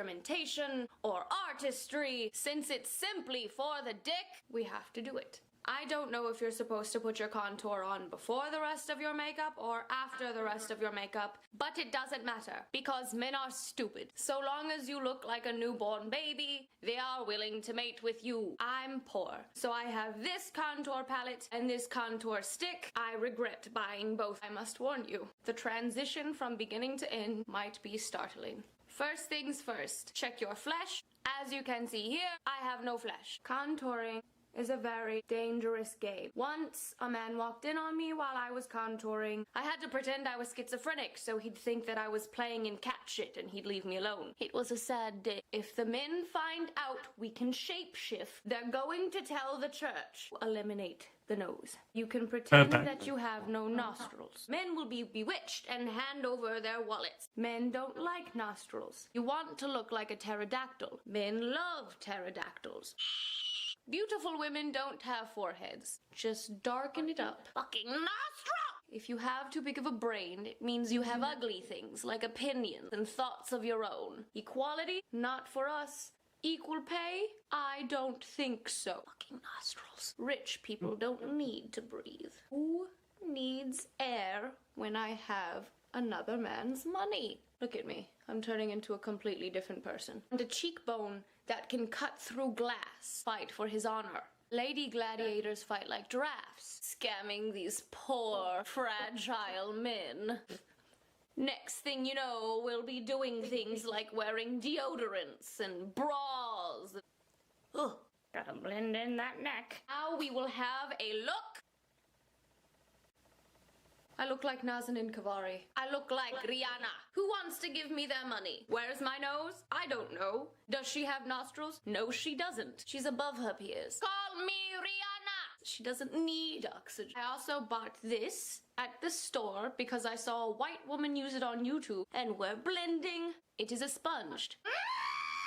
Speaker 9: experimentation or artistry. Since it's simply for the dick, we have to do it. I don't know if you're supposed to put your contour on before the rest of your makeup or after the rest of your makeup, but it doesn't matter because men are stupid. So long as you look like a newborn baby, they are willing to mate with you. I'm poor, so I have this contour palette and this contour stick. I regret buying both. I must warn you, the transition from beginning to end might be startling. First things first, check your flesh. As you can see here, I have no flesh. Contouring is a very dangerous game. Once, a man walked in on me while I was contouring. I had to pretend I was schizophrenic so he'd think that I was playing in cat shit and he'd leave me alone. It was a sad day. If the men find out we can shapeshift, they're going to tell the church. Eliminate the nose. You can pretend that you have no nostrils. Men will be bewitched and hand over their wallets. Men don't like nostrils. You want to look like a pterodactyl. Men love pterodactyls. Beautiful women don't have foreheads. Just darken it up. Fucking nostril! If you have too big of a brain, it means you have ugly things like opinions and thoughts of your own. Equality? Not for us. Equal pay? I don't think so. Fucking nostrils. Rich people don't need to breathe. Who needs air when I have another man's money? Look at me. I'm turning into a completely different person. And a cheekbone that can cut through glass. Fight for his honor. Lady gladiators fight like giraffes, scamming these poor, fragile men. Next thing you know, we'll be doing things like wearing deodorants and bras. Ugh, gotta blend in that neck. Now we will have a look. I look like Nazanin Kavari. I look like Rihanna. Who wants to give me their money? Where's my nose? I don't know. Does she have nostrils? No, she doesn't. She's above her peers. Call me Rihanna! She doesn't need oxygen. I also bought this at the store because I saw a white woman use it on YouTube, and we're blending. It is a sponge.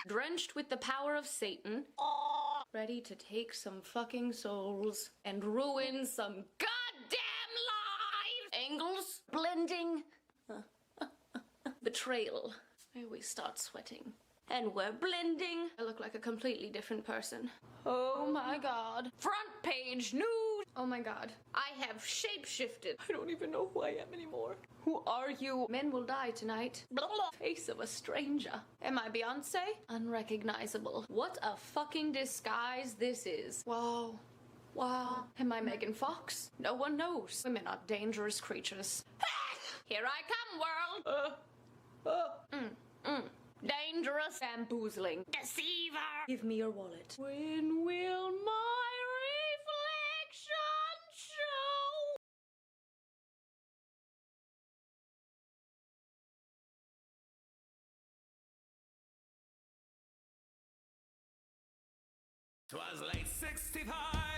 Speaker 9: Drenched with the power of Satan. Ready to take some fucking souls and ruin some goddamn lives. Angles, blending, betrayal. I always start sweating. And we're blending. I look like a completely different person. Oh my god. Front page news. Oh my god. I have shapeshifted. I don't even know who I am anymore. Who are you? Men will die tonight. Blah, blah. Face of a stranger. Am I Beyonce? Unrecognizable. What a fucking disguise this is. Wow. Wow. Am I Megan Fox? No one knows. Women are dangerous creatures. Here I come, world. Dangerous, bamboozling, deceiver. Give me your wallet. When will my reflection show?
Speaker 4: 'Twas late 65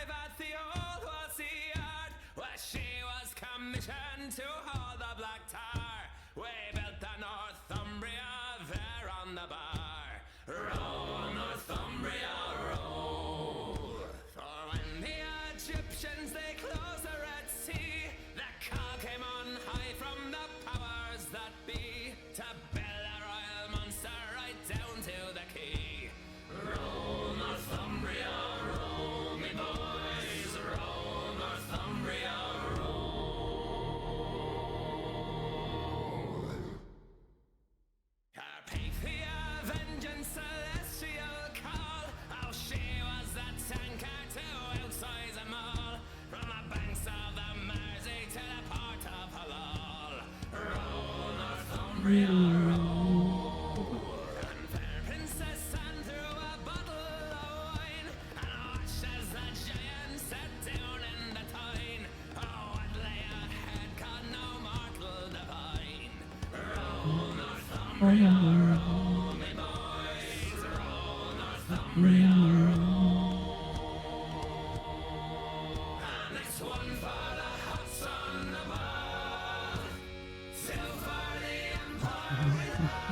Speaker 4: at the old Wassy Yard, where she was commissioned to haul the black tar. We built the Northumbria there on the bar. Row, Northumbria, row. For when the Egyptians they closed the Red Sea, the call came on high from the powers that be to build a royal monster right down to the quay. Row, Northumbria, row, me boys, row, Northumbria, row. Carpathia, vengeance, celestial call. Oh, she was a tanker to outsize them all. From the banks of the Mersey to the port of Halal. Row, Northumbria, row. And fair princess and through a bottle of wine, and watched as the giant sat down in the Tyne. Oh, what lay ahead could no mortal divine. Row, Northumbria, row, me boys, row, Northumbria, row. And it's one for the hot sun above, two for the empire we love,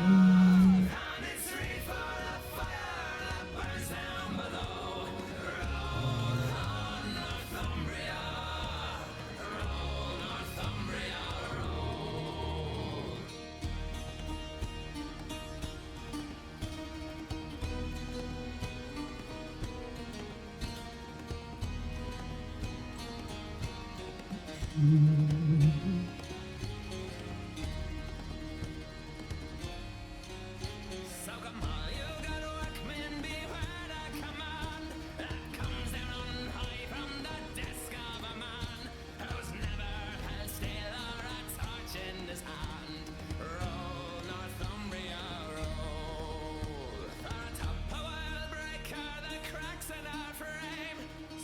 Speaker 4: and it's three for the fire that burns down below. Row on Northumbria, row, Northumbria, row. So come all you good workmen, beware the command that comes down on high from the desk of a man who's never held steel or a torch in his hand. Roll, Northumbria, roll. For a top a wild breaker that cracks in our frame,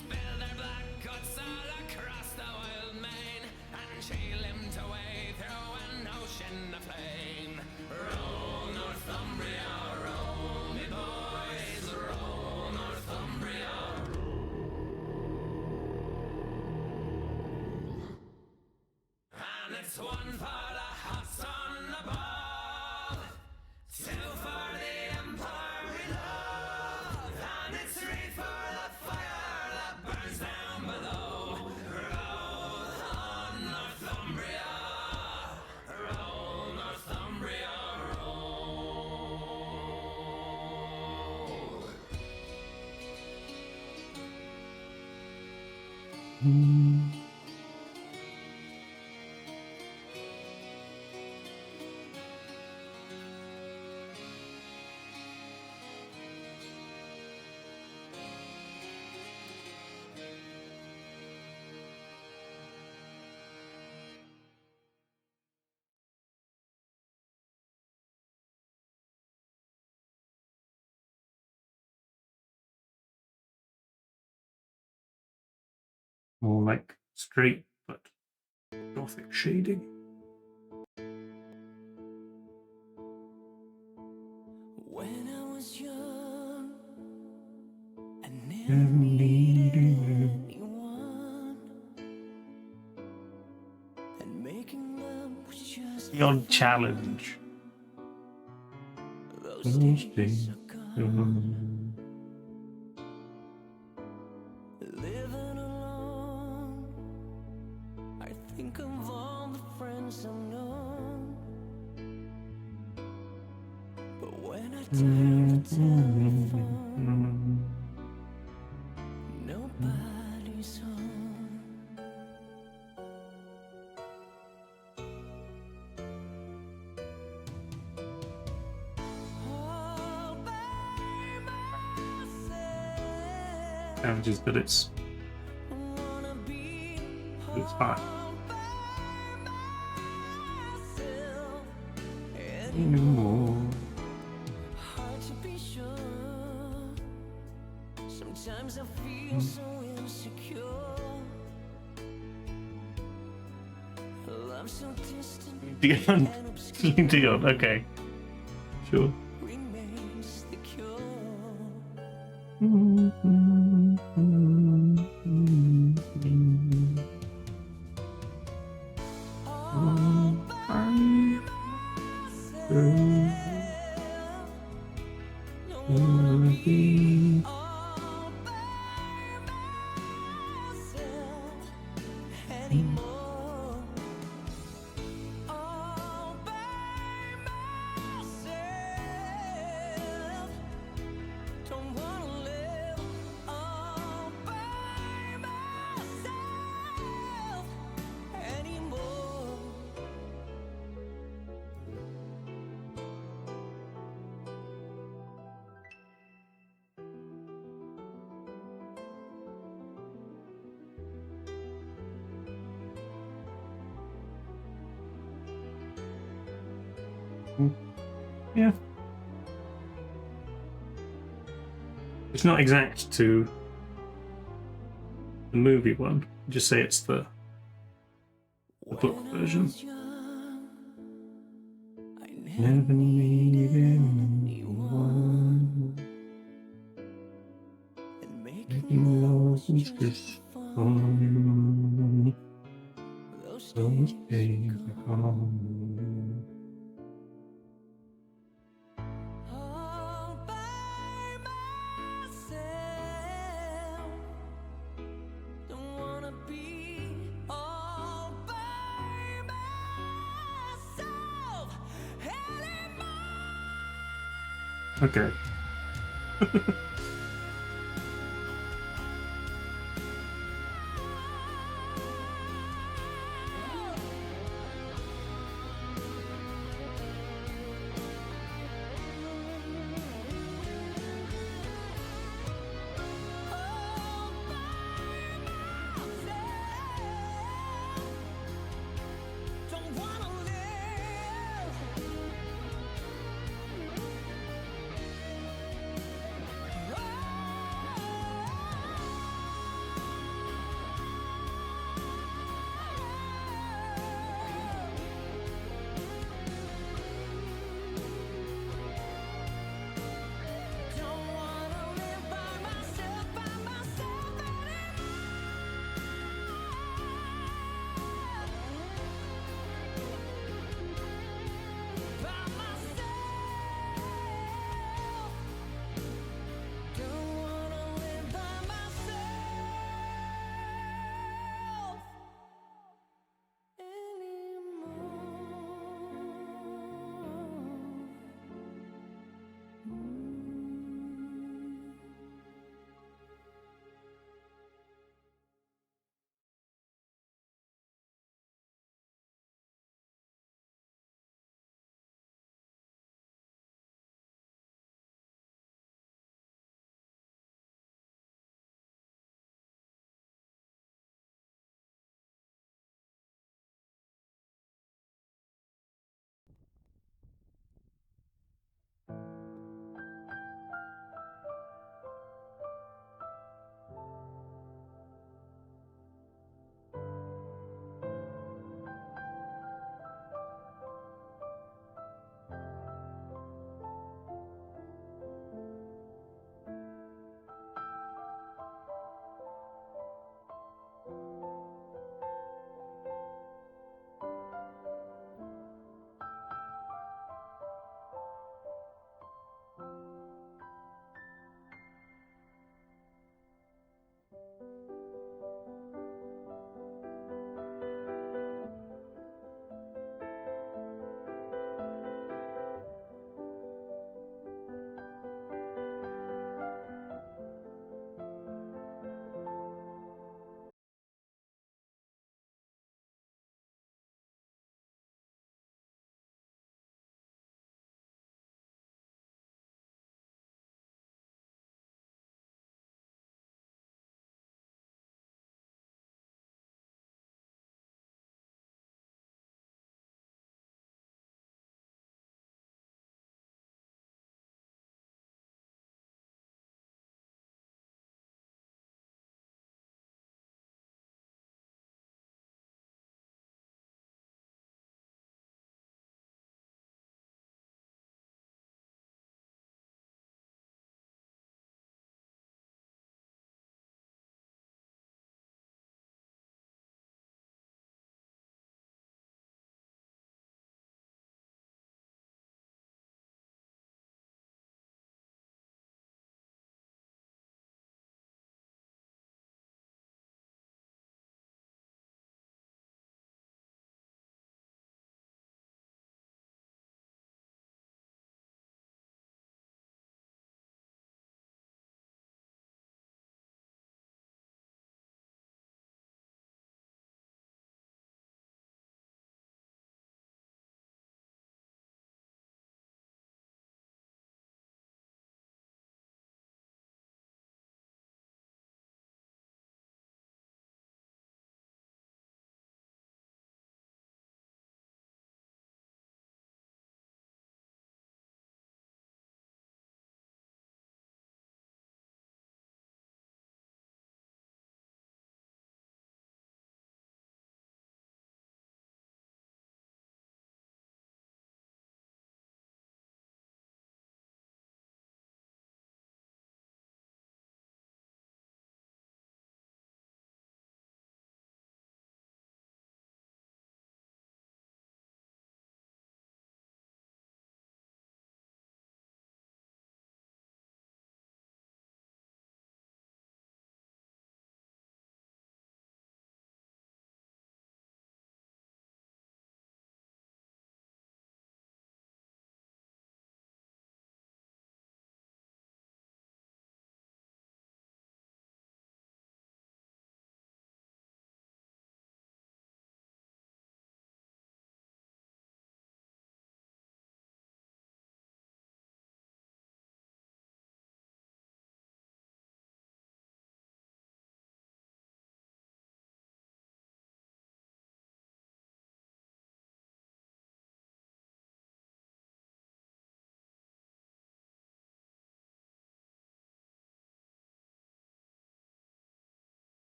Speaker 4: spill their black guts all across the wild main, and shield him to wade through an ocean of flame. Roll, Northumbria, roll, me boys, roll, Northumbria, roll. And it's one for the hot sun above, two for the empire we love, and it's three for the fire that burns down below. Roll on Northumbria, roll, Northumbria, roll.
Speaker 1: More like straight, but gothic shading.
Speaker 12: When I was young, I never
Speaker 1: Never
Speaker 12: needed
Speaker 1: needed
Speaker 12: anyone, and making love was just
Speaker 1: the odd challenge.
Speaker 12: those days are gone. Living alone, I think of all the friends I've known, but when I turn the telephone, nobody's home. All by myself,
Speaker 1: Challenges, but it's
Speaker 12: wanna be
Speaker 1: fine.
Speaker 12: all by myself
Speaker 1: Anymore.
Speaker 12: Hard to be sure. Sometimes I feel so insecure. Love so distant
Speaker 1: Dion.
Speaker 12: and obscure
Speaker 1: Dion, okay. Sure.
Speaker 12: remains the cure. All by myself, don't wanna be all by myself anymore. All by myself, don't wanna live all by myself anymore.
Speaker 1: Yeah. It's not exact to the movie one. Just say it's the book version. Never needed anyone. Making love was just fun. Those days are gone.
Speaker 12: All by myself, don't wanna be all by myself anymore.
Speaker 1: Okay.
Speaker 12: Don't wanna live all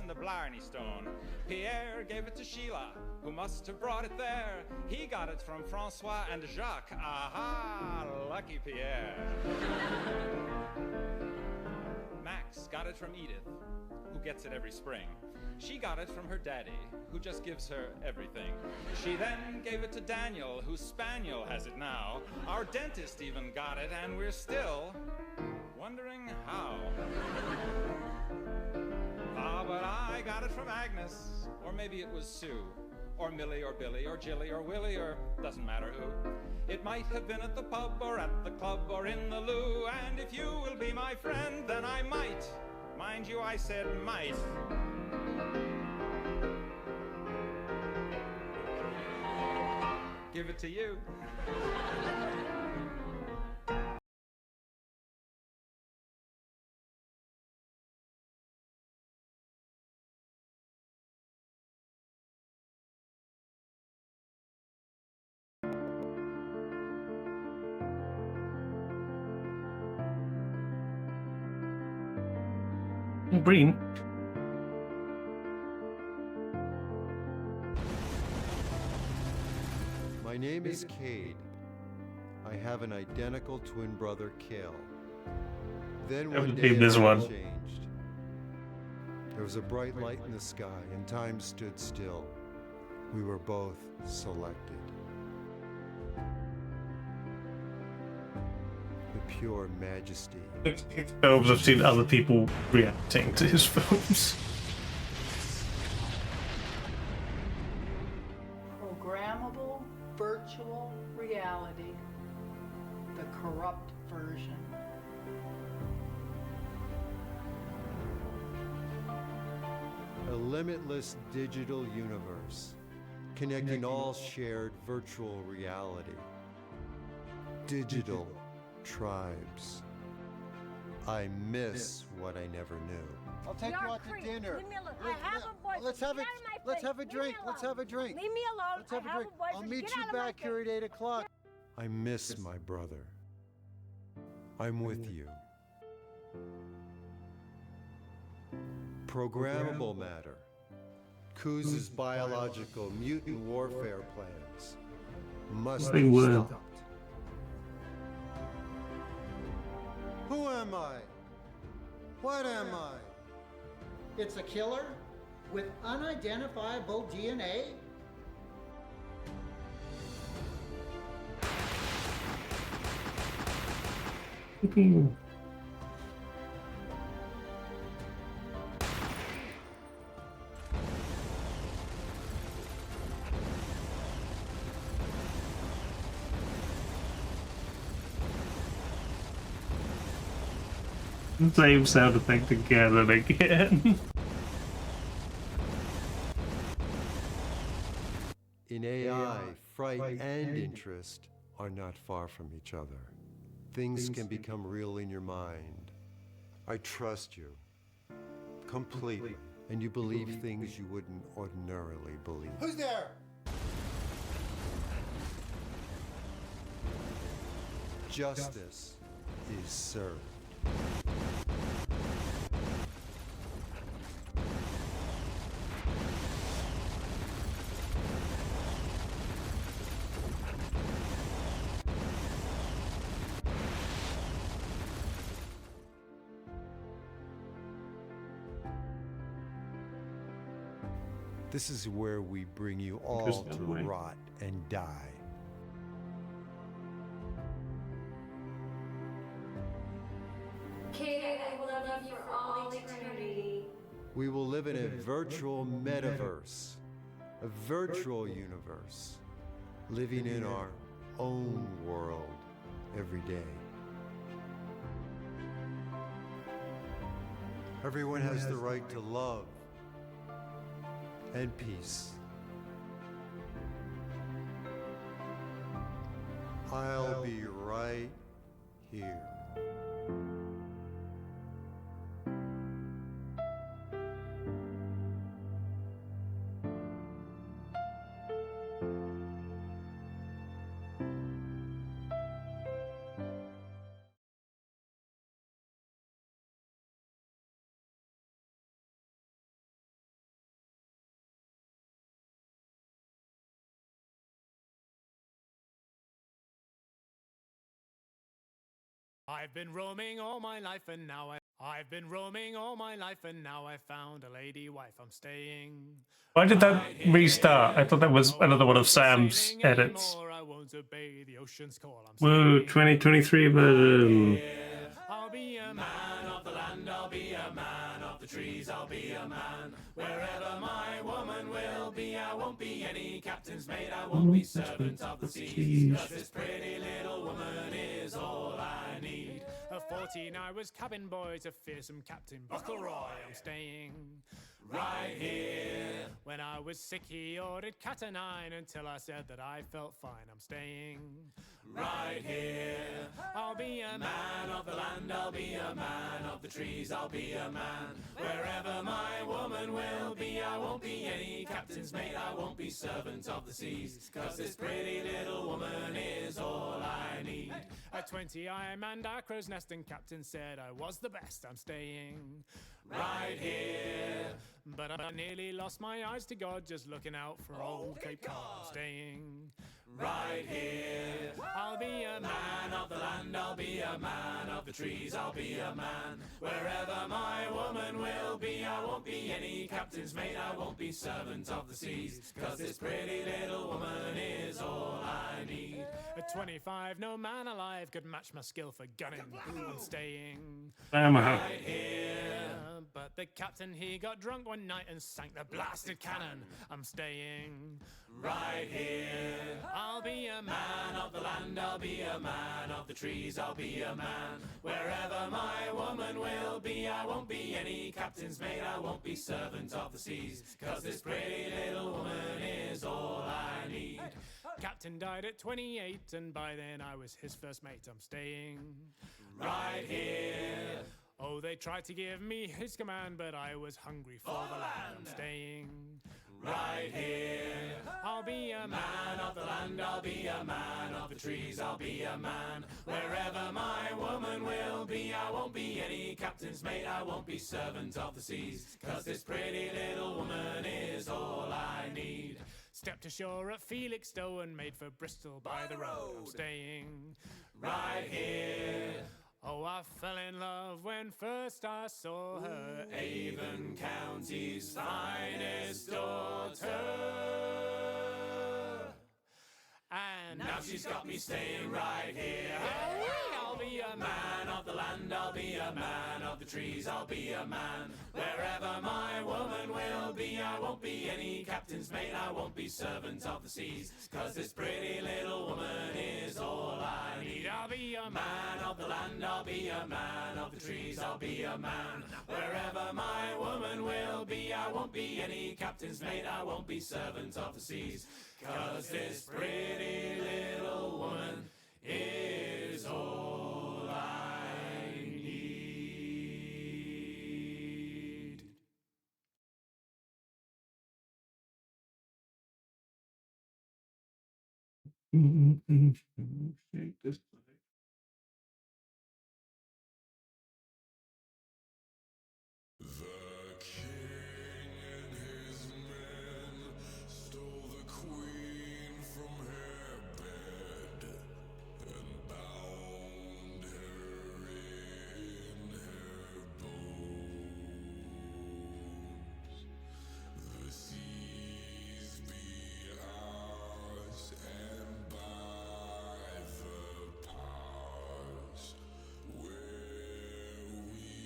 Speaker 11: the Blarney Stone. Pierre gave it to Sheila, who must have brought it there. He got it from Francois and Jacques. Aha, lucky Pierre. Max got it from Edith, who gets it every spring. She got it from her daddy, who just gives her everything. She then gave it to Daniel, whose spaniel has it now. Our dentist even got it, and we're still wondering how. Ah, but I got it from Agnes, or maybe it was Sue, or Millie, or Billy, or Jilly, or Willie, or doesn't matter who. It might have been at the pub, or at the club, or in the loo, and if you will be my friend, then I might. Mind you, I said might. Give it to you.
Speaker 1: Green.
Speaker 13: My name is Cade. I have an identical twin brother, Kale. Then one day
Speaker 1: this
Speaker 13: it all
Speaker 1: one.
Speaker 13: changed. There was a bright light in the sky, and time stood still. We were both selected. The pure majesty.
Speaker 1: His films, I've seen other people reacting to his films.
Speaker 14: Programmable virtual reality, the corrupt version.
Speaker 13: A limitless digital universe, connecting all shared virtual reality. Digital tribes. I miss what I never knew.
Speaker 24: I'll take you out to dinner.
Speaker 19: Leave me alone. I have a boyfriend.
Speaker 24: Let's have
Speaker 19: Get
Speaker 24: it.
Speaker 19: out of my
Speaker 24: Let's
Speaker 19: face.
Speaker 24: have a
Speaker 19: Leave me
Speaker 24: drink. Let's
Speaker 19: alone.
Speaker 24: have a drink.
Speaker 19: Leave me alone.
Speaker 24: Let's have
Speaker 19: I
Speaker 24: a
Speaker 19: have
Speaker 24: drink.
Speaker 19: a boyfriend.
Speaker 13: I'll meet
Speaker 19: Get
Speaker 13: you
Speaker 19: out of my
Speaker 13: back
Speaker 19: face.
Speaker 13: here at 8 o'clock. I miss my brother. I'm with you. Programmable matter. Kuz's biological mutant warfare plans must
Speaker 1: They
Speaker 13: be
Speaker 1: were.
Speaker 13: stopped. Who am I? What am I?
Speaker 24: It's a killer with unidentifiable DNA?
Speaker 1: Same sound effect again and again.
Speaker 13: In AI, fright and interest are not far from each other. Things can become real in your mind. I trust you completely, and you believe things you wouldn't ordinarily believe.
Speaker 24: Who's there?
Speaker 13: Justice is served. This is where we bring you all to rot and die.
Speaker 9: Kate, I will love you for all eternity.
Speaker 13: We will live in a virtual metaverse, a virtual universe, living in our own world every day. Everyone has the right to love and peace. I'll be right here.
Speaker 4: I've been roaming all my life and now I've been roaming all my life and now I found a lady wife. I'm staying.
Speaker 1: Why did that restart? I thought that was another one of Sam's edits.
Speaker 4: I won't obey the ocean's call. I'm
Speaker 1: Whoa, 2023 version.
Speaker 4: I'll be a man of the land, I'll be a man of the trees, I'll be a man. Wherever my woman will be, I won't be any captain's mate, I won't be servant of the seas. 'Cause this pretty little woman is all I need. At 14 I was cabin boy to fearsome Captain Buckleroy. I'm staying right here. When I was sick he ordered cat o' nine until I said that I felt fine. I'm staying right here. I'll be a man of the land, I'll be a man of the trees, I'll be a man. Wherever my woman will be, I won't be any captain's mate, I won't be servant of the seas. 'Cause this pretty little woman is all I need. At 20 I manned our crow's nest and captain said I was the best. I'm staying right here. But I nearly lost my eyes to God just looking out for old Cape Cod. I'm staying right here. I'll be a man of the land, I'll be a man of the trees, I'll be a man. Wherever my woman will be, I won't be any captain's mate, I won't be servant of the seas. 'Cause this pretty little woman is all I need. At 25 no man alive could match my skill for gunning. I'm staying right here. But the captain he got drunk one night and sank the blasted cannon. I'm staying right here. I'll be a man of the land, I'll be a man of the trees, I'll be a man. Wherever my woman will be, I won't be any captain's mate, I won't be servant of the seas. 'Cause this pretty little woman is all I need. Captain died at 28 and by then I was his first mate. I'm staying right here. Oh, they tried to give me his command, but I was hungry for the land. I'm staying right here. I'll be a man of the land, I'll be a man of the trees, I'll be a man. Wherever my woman will be, I won't be any captain's mate, I won't be servant of the seas. 'Cause this pretty little woman is all I need. Stepped ashore at Felixstowe and made for Bristol by the road. I'm staying right here. Oh, I fell in love when first I saw her, Avon County's finest daughter. And now she's got me staying right here. I'll be a man of the land, I'll be a man of the trees, I'll be a man. Wherever my woman will be, I won't be any captain's mate, I won't be servant of the seas. 'Cause this pretty little woman is all I need. I'll be a man of the land, I'll be a man of the trees, I'll be a man. Wherever my woman will be, I won't be any captain's mate, I won't be servant of the seas. 'Cause this pretty little woman is all I need.
Speaker 2: Stole the queen from her bed and bound her in her bones. The seas be ours, and by the powers where we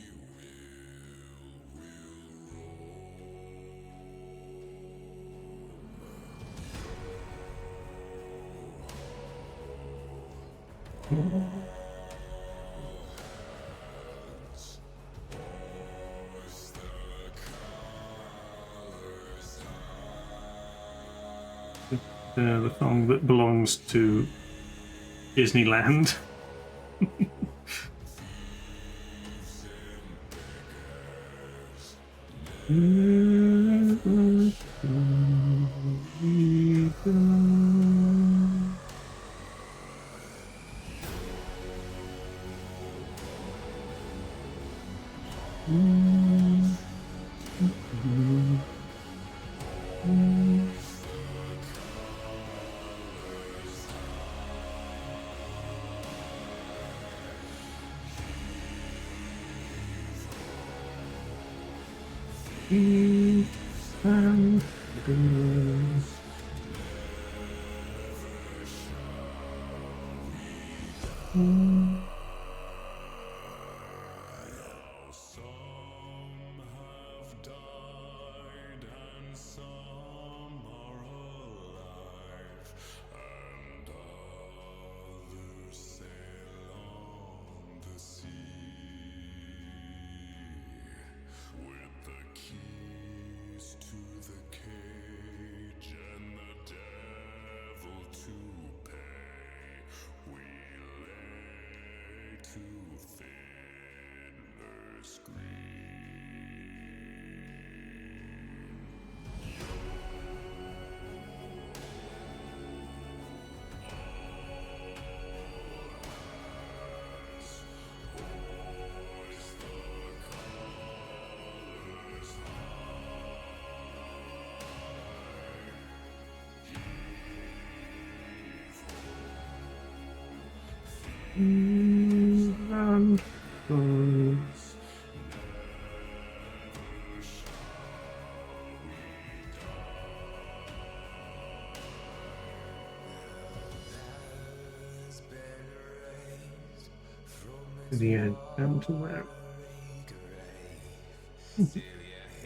Speaker 2: will
Speaker 1: The song that belongs to Disneyland. The end. Down to where?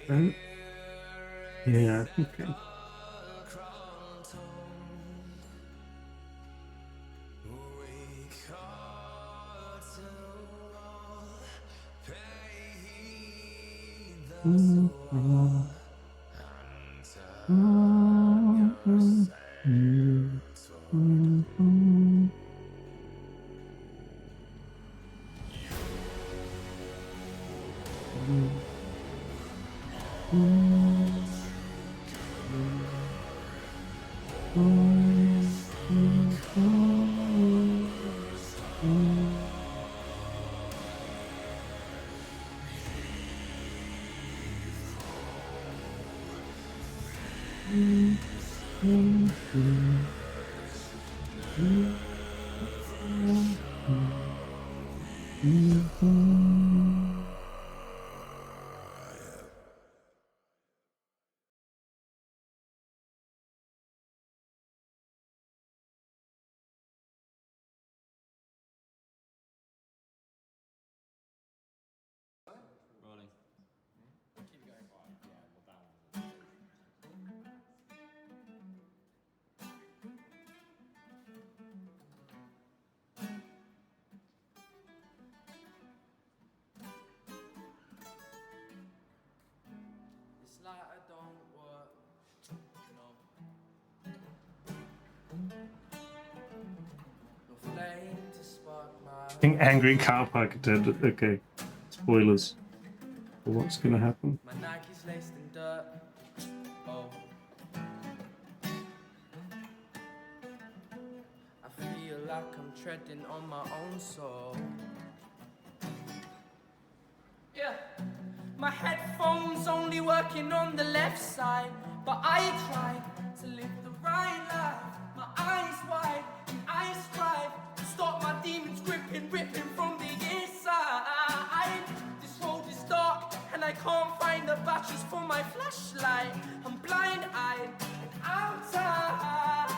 Speaker 1: Right? Yeah, okay.
Speaker 4: Rolling. Keep going. Yeah, well, down.
Speaker 22: It's like I don't work, no flame to spark my.
Speaker 1: I think angry car park did. Okay. Spoilers for what's gonna happen.
Speaker 22: My Nike's laced in dirt. Oh. I feel like I'm treading on my own soul. Yeah. My headphones only working on the left side, but I try to live the right life. My eyes wide and I strive to stop my demons gripping, ripping from the inside. This road is dark and I can't find the batteries for my flashlight. I'm blind-eyed and I'm tired.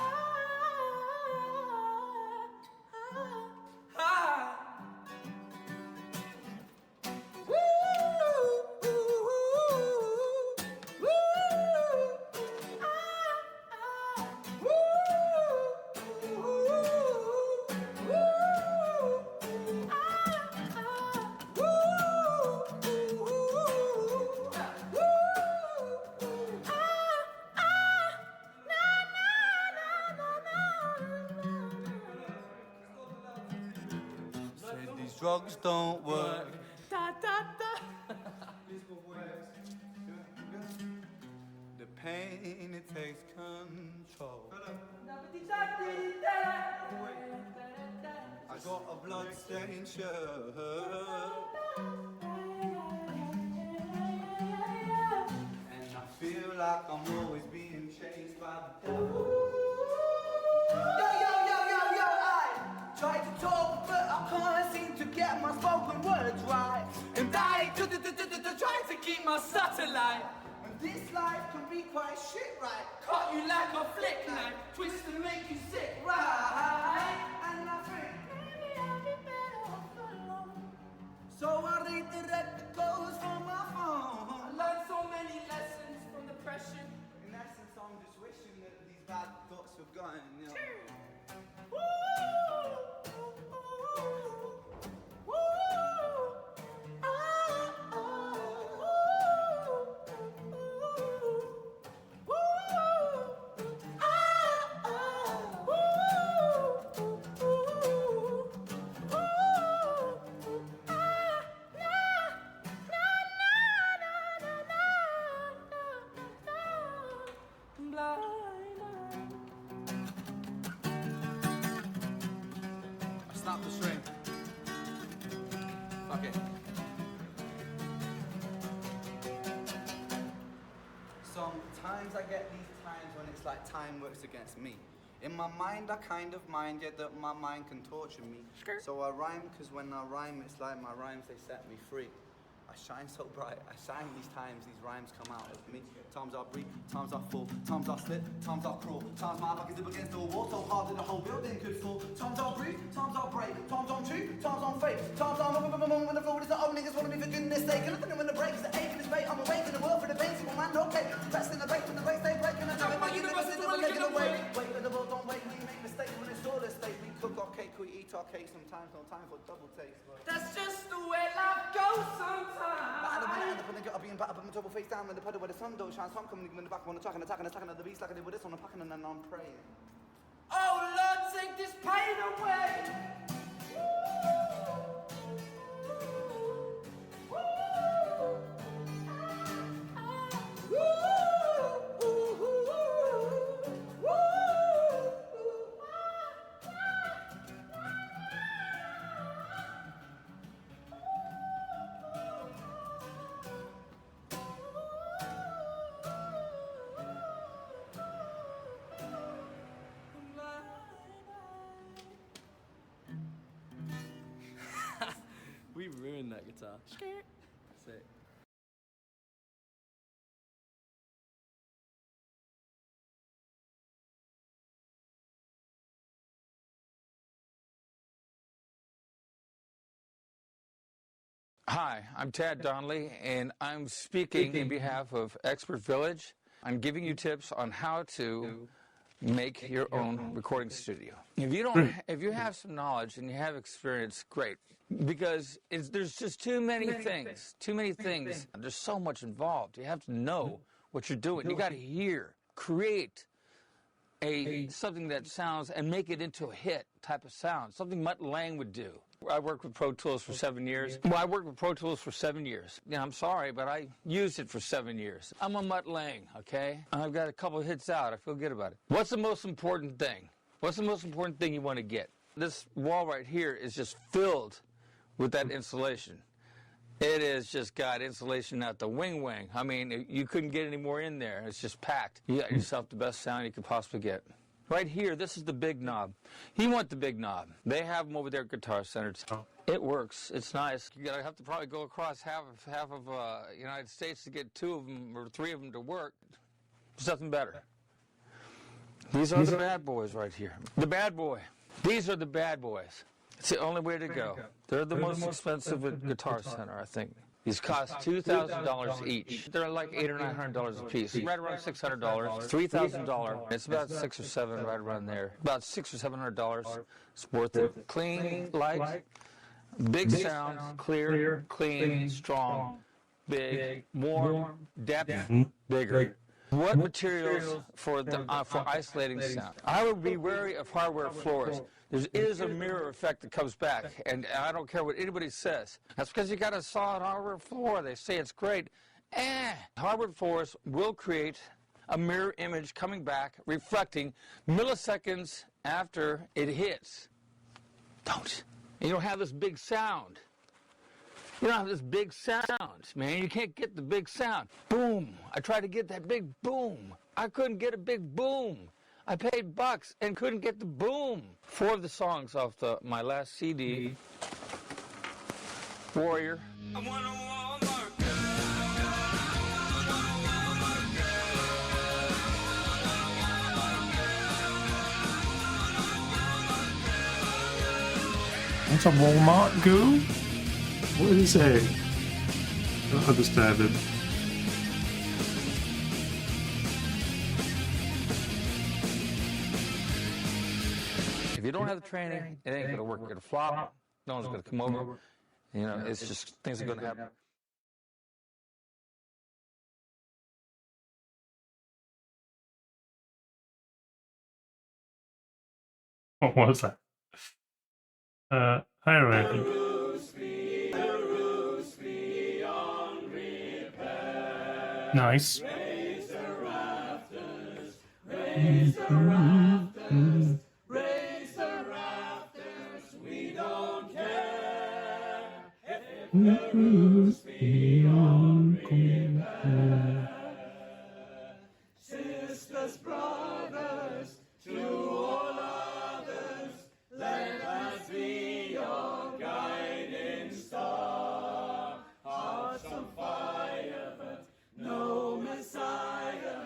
Speaker 8: Said these drugs don't work.
Speaker 22: Da, da, da.
Speaker 8: The pain, it takes control. I got a blood-stained shirt. And I feel like I'm always being chased by the devil.
Speaker 22: I try to talk, but I can't seem to get my spoken words right. And I try to keep my satellite.
Speaker 18: This life can be quite shit, right? Cut you like a flick knife, twist and make you sick, right? And I think maybe I'll be better off alone. So I read the records from my phone. I learned so many lessons from depression. In essence, I'm just wishing that these bad thoughts were gone, you know. Snap the string. Fuck it. Sometimes I get these times when it's like time works against me. In my mind, I kind of mind, yet that my mind can torture me. So I rhyme, cause when I rhyme, it's like my rhymes, they set me free. I shine so bright, I shine these times, these rhymes come out of me. Times I breathe, times I fall, times I slip, times I crawl. Times my back is up against the wall, so hard that the whole building could fall. Times I breathe, times I break, times I'm true, times I'm fake. Times I'm when the floor is the old niggas wanna be for goodness sake. And I think when the break is the ache and it's bait, I'm awake in the world for the pain, so man, okay. Rest in the break, when the breaks they break, and I tell my universe is never taken away. Wait, but the world don't wait, we make mistakes when it's all a state. We cook our cake, we eat our cake, sometimes no time for double takes. That's just the way life goes sometimes. Battle when I end up and I get up being battered, but my trouble face down when the puddle where the sun don't shine. So I'm coming in the back when attacking at the beast like I did with this one. I'm packing and then I'm praying. Oh Lord, take this pain away.
Speaker 21: We ruined that guitar. Sick.
Speaker 10: Hi, I'm Tad Donnelly, and I'm speaking in behalf of Expert Village. I'm giving you tips on how to make your own recording studio. If you have some knowledge and you have experience, great. Because there's just too many things. There's so much involved. You have to know what you're doing. You got to hear, create something that sounds and make it into a hit type of sound. Something Mutt Lange would do. I worked with Pro Tools for 7 years. Well, I worked with Pro Tools for 7 years. Yeah, I'm sorry, but I used it for 7 years. I'm a Mutt Lange, okay? I've got a couple of hits out. I feel good about it. What's the most important thing? What's the most important thing you want to get? This wall right here is just filled with that insulation. It has just got insulation out the wing. I mean, you couldn't get any more in there. It's just packed. You got yourself the best sound you could possibly get. Right here, this is the big knob. You want the big knob. They have them over there at Guitar Center. It works. It's nice. You're going to have to probably go across half of United States to get 2 of them or 3 of them to work. There's nothing better. These are the bad boys right here. The bad boy. These are the bad boys. It's the only way to go. They're the most expensive at Guitar Center, I think. These cost $2,000 each. They're like $800 or $900 a piece. Right around $600, $3,000. It's about 6 or 7 right around there. About $600 or $700. It's worth it. Clean, light, big sound, clear, clean, strong, big, warm, depth, bigger. What materials for isolating sound? I would be wary of hardware floors. There is a mirror effect that comes back, and I don't care what anybody says. That's because you got a solid hardware floor. They say it's great. Hardware floors will create a mirror image coming back, reflecting milliseconds after it hits. You don't have this big sound. You don't have this big sound, man. You can't get the big sound. Boom. I tried to get that big boom. I couldn't get a big boom. I paid bucks and couldn't get the boom. 4 of the songs off my last CD, Warrior,
Speaker 1: That's a Walmart goo? What did he say? Don't understand it.
Speaker 10: If you don't have the training, it ain't gonna work. You're gonna flop. No one's gonna come over. You know, it's just things are gonna happen.
Speaker 1: What was that? Hi, Raven. Nice.
Speaker 4: Raise the rafters, raise the rafters, raise the rafters, we don't care if the roof's beyond repair. Sisters, brothers, to all others, let us be your guiding star. Hearts on fire, but no Messiah.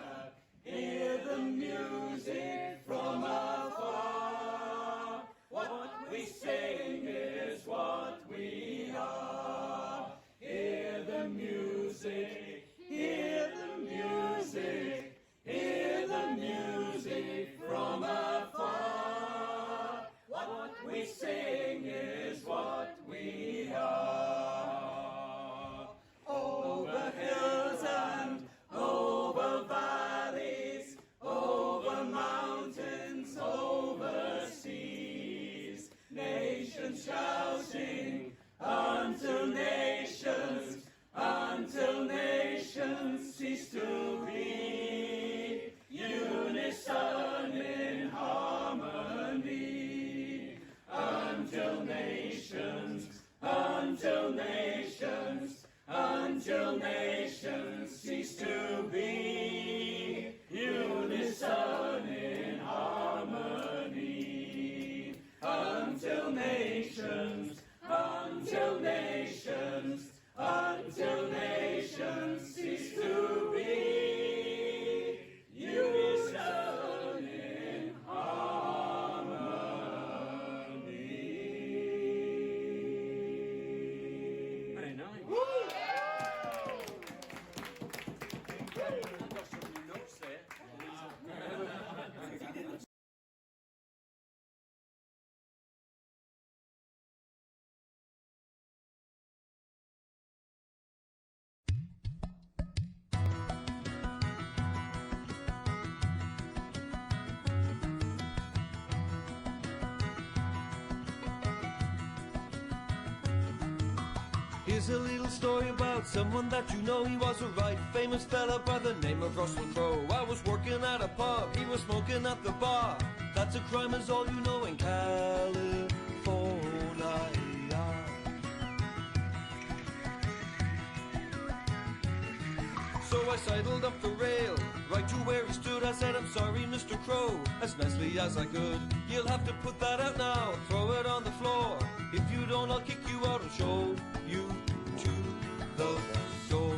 Speaker 4: Hear the music from afar. What we sing is what we are. Hear the music, hear the music, hear the music from afar. What we sing is what we are. Over hills and over valleys, over mountains, over seas, nations shouting until nations cease to be. Unison in harmony until nations cease to be. Unison in harmony until nations cease to be. Unison in harmony. Very nice.
Speaker 15: Here's a little story about someone that you know. He was a right famous fella by the name of Russell Crowe. I was working at a pub, he was smoking at the bar. That's a crime is all you know in California. So I sidled up the rail, right to where he stood. I said, I'm sorry, Mr. Crow, as nicely as I could. You'll have to put that out now, throw it on the floor. If you don't, I'll kick you out and show you to the door.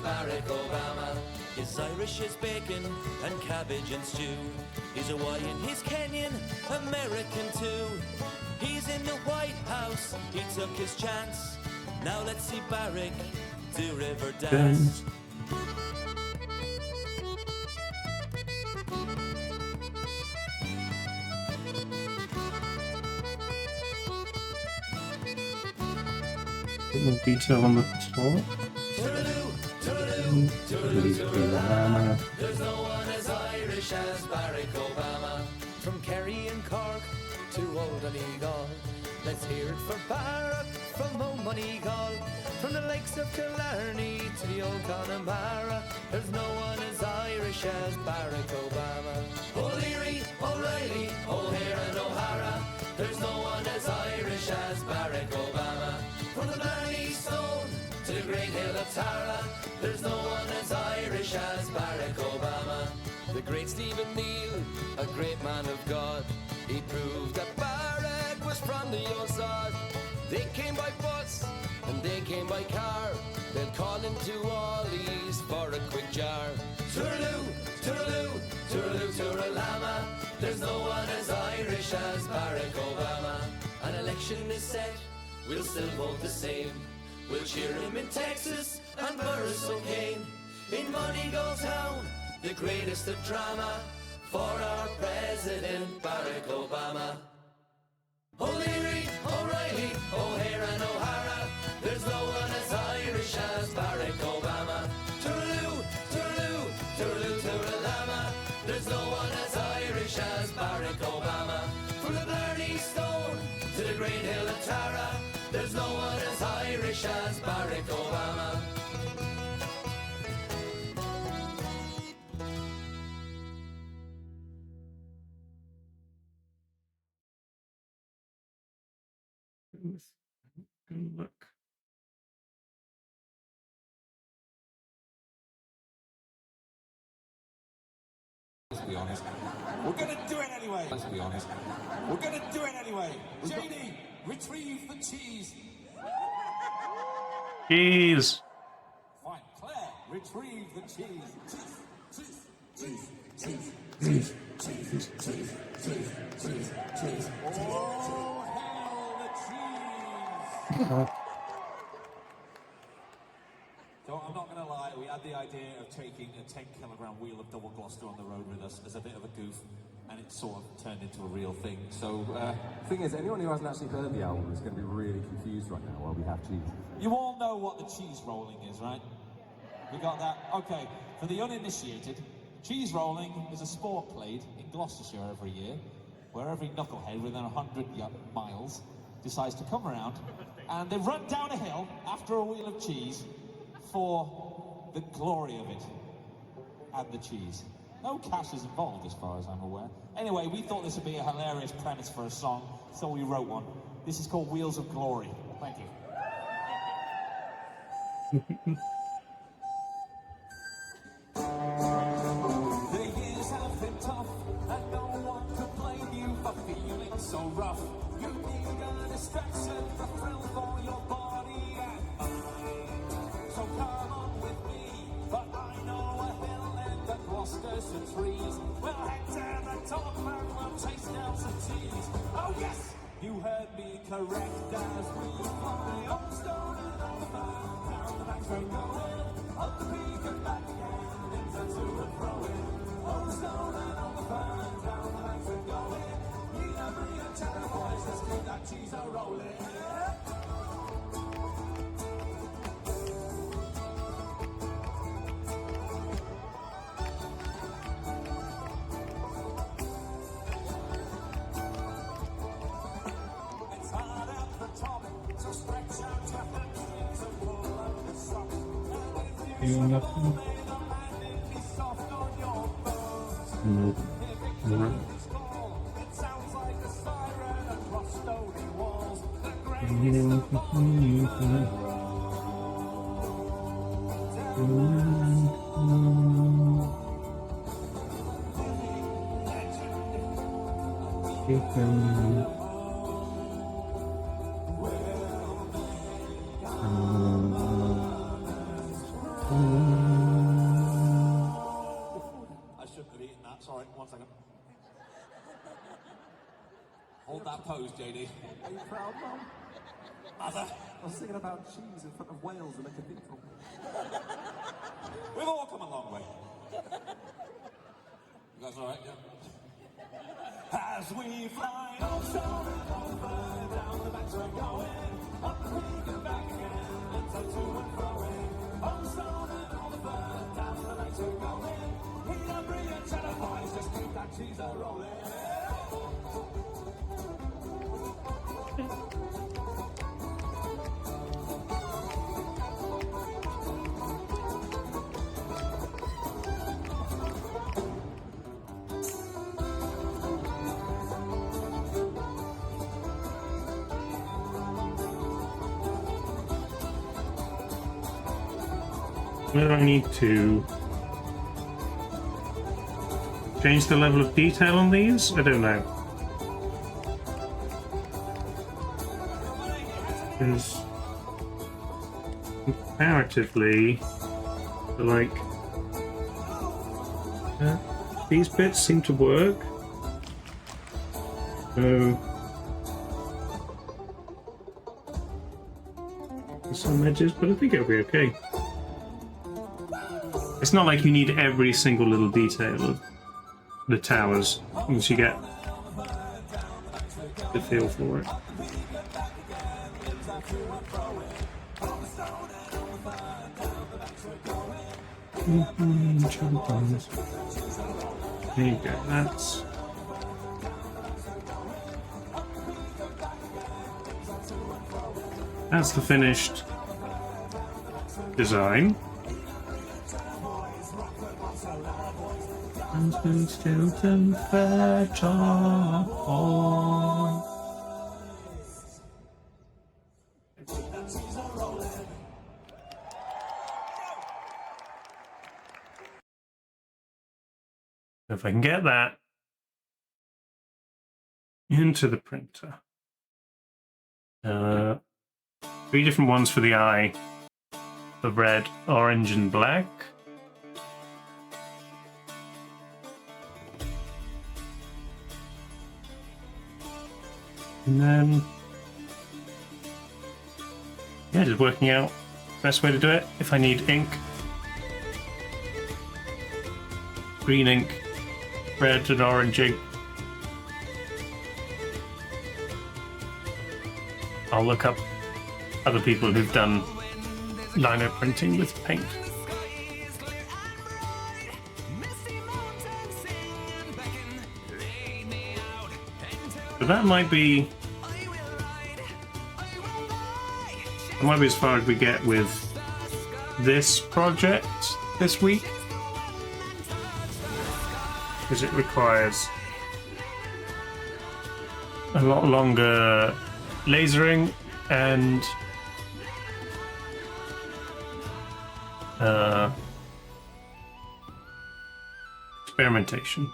Speaker 7: Barack Obama. He's Irish as bacon and cabbage and stew. He's Hawaiian, he's Kenyan, American too. He's in the White House, he took his chance. Now let's see Barack do river dance.
Speaker 1: Bit more detail on the top.
Speaker 7: There's no one as Irish as Barack Obama. From Kerry and Cork to Old Donegal, let's hear it for Barack from Old Moneygall. From the lakes of Killarney to the old Connemara, there's no one as Irish as Barack Obama. O'Leary, O'Reilly, O'Hare and O'Hara, there's no one as Irish as Barack Obama. From the Blarney Stone to the great hill of Tara, there's no one as Irish as Barack Obama. The great Stephen Neal, a great man of God, he proved that Barack was from the old sod. They came by bus and they came by car, they'll call into Wally's for a quick jar. Tooraloo, tooraloo, tooraloo, tooralama, there's no one as Irish as Barack Obama. An election is set, we'll still vote the same. We'll cheer him in Texas and Burris O'Kane. In Moneygall Town, the greatest of drama, for our President Barack Obama. O'Leary, O'Reilly, O'Hare and O'Hara, there's no one as Irish as Barack Obama. Tooraloo, tooraloo, tooraloo, tooralama, there's no one as Irish as Barack Obama. From the Blarney Stone to the great hill of Tara, there's no one as Irish as Barack Obama.
Speaker 1: Good look.
Speaker 16: Let's be honest. We're gonna do it anyway. Let's be honest. We're gonna do it anyway. JD, retrieve the cheese.
Speaker 1: Cheese.
Speaker 16: Fine, Claire, retrieve the cheese. Cheese, cheese, cheese, cheese, cheese, cheese, cheese, cheese, cheese. Oh, hell, the cheese. So I'm not going to lie, we had the idea of taking a 10-kilogram wheel of double Gloucester on the road with us as a bit of a goof, and it sort of turned into a real thing. So,
Speaker 17: the thing is, anyone who hasn't actually heard the album is going to be really confused right now while we have cheese.
Speaker 16: you all know what the cheese rolling is, right? We got that? Okay, for the uninitiated, cheese rolling is a sport played in Gloucestershire every year, where every knucklehead within 100 miles decides to come around, and they run down a hill after a wheel of cheese for the glory of it and the cheese. No cash is involved as far as I'm aware. Anyway, we thought this would be a hilarious premise for a song, so we wrote one. This is called Wheels of Glory. Thank you. The years have been tough, and no one could blame you for feeling so rough. You need a distraction, a thrill for your body and mind. So come on with me, but I know a hill and the clusters of trees. We'll head to the top and we'll chase down some cheese. Oh yes, you heard me correct as we fly on stone and over down the back straight going, up the peak and back again, into to and fro in. Oh stone and over down the back straight going. You know me and Cheddar boys, let's keep that cheese a rolling. It's hard at the top, so stretch out your hamstrings and pull up the socks. And if you
Speaker 1: Nothing.
Speaker 16: fall, may the landing be soft on your bones. If it closes call, it sounds like a siren across stony walls. The greatest of all
Speaker 1: Legend.
Speaker 16: Sorry, 1 second. Hold that pose, JD.
Speaker 17: Are you proud, Mum?
Speaker 16: Mother.
Speaker 17: I was singing about cheese in front of whales in a cathedral.
Speaker 16: We've all come a long way. You guys alright, yeah? As we fly over down the banks we're going, up the creek and back again, and so to and froing. Stone and over down the banks we're going. We are brilliant cheddar boys, just keep that cheese a-rolling.
Speaker 1: Where do I need to change the level of detail on these? I don't know. Because comparatively, like, these bits seem to work. So some edges, but I think it'll be okay. It's not like you need every single little detail of the towers once you get the feel for it. There you go, that's the finished design. And Stilton fetch on. If I can get that into the printer. 3 different ones for the eye. The red, orange, and black. And then, yeah, just working out the best way to do it. If I need ink, green ink, red and orange ink, I'll look up other people who've done lino printing with paint. But that might be as far as we get with this project this week, because it requires a lot longer lasering and experimentation.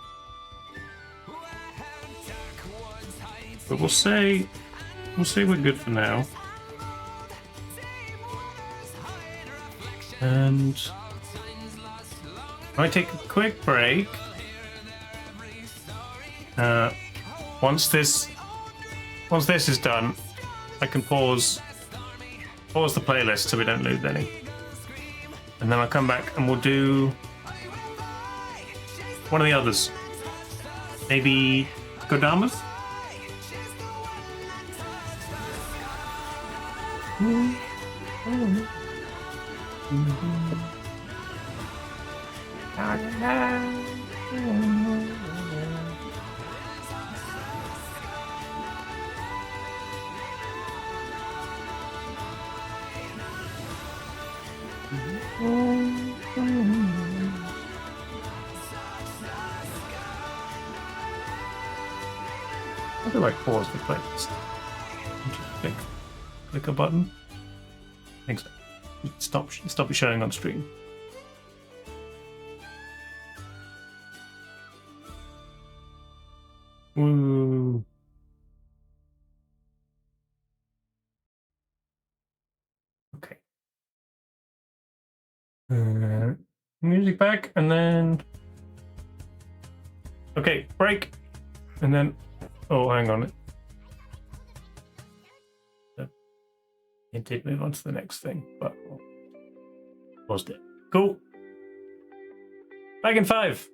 Speaker 1: But we'll say we're good for now. And I might take a quick break. Once this is done, I can pause the playlist so we don't lose any. And then I'll come back and we'll do one of the others. Maybe Godamath? How do I pause the playlist? Just click a button. I think so. Stop it showing on stream. Woo. Okay. Music back, and then Okay, break. And then, oh, hang on. It did move on to the next thing, but paused it. Cool. Back in 5.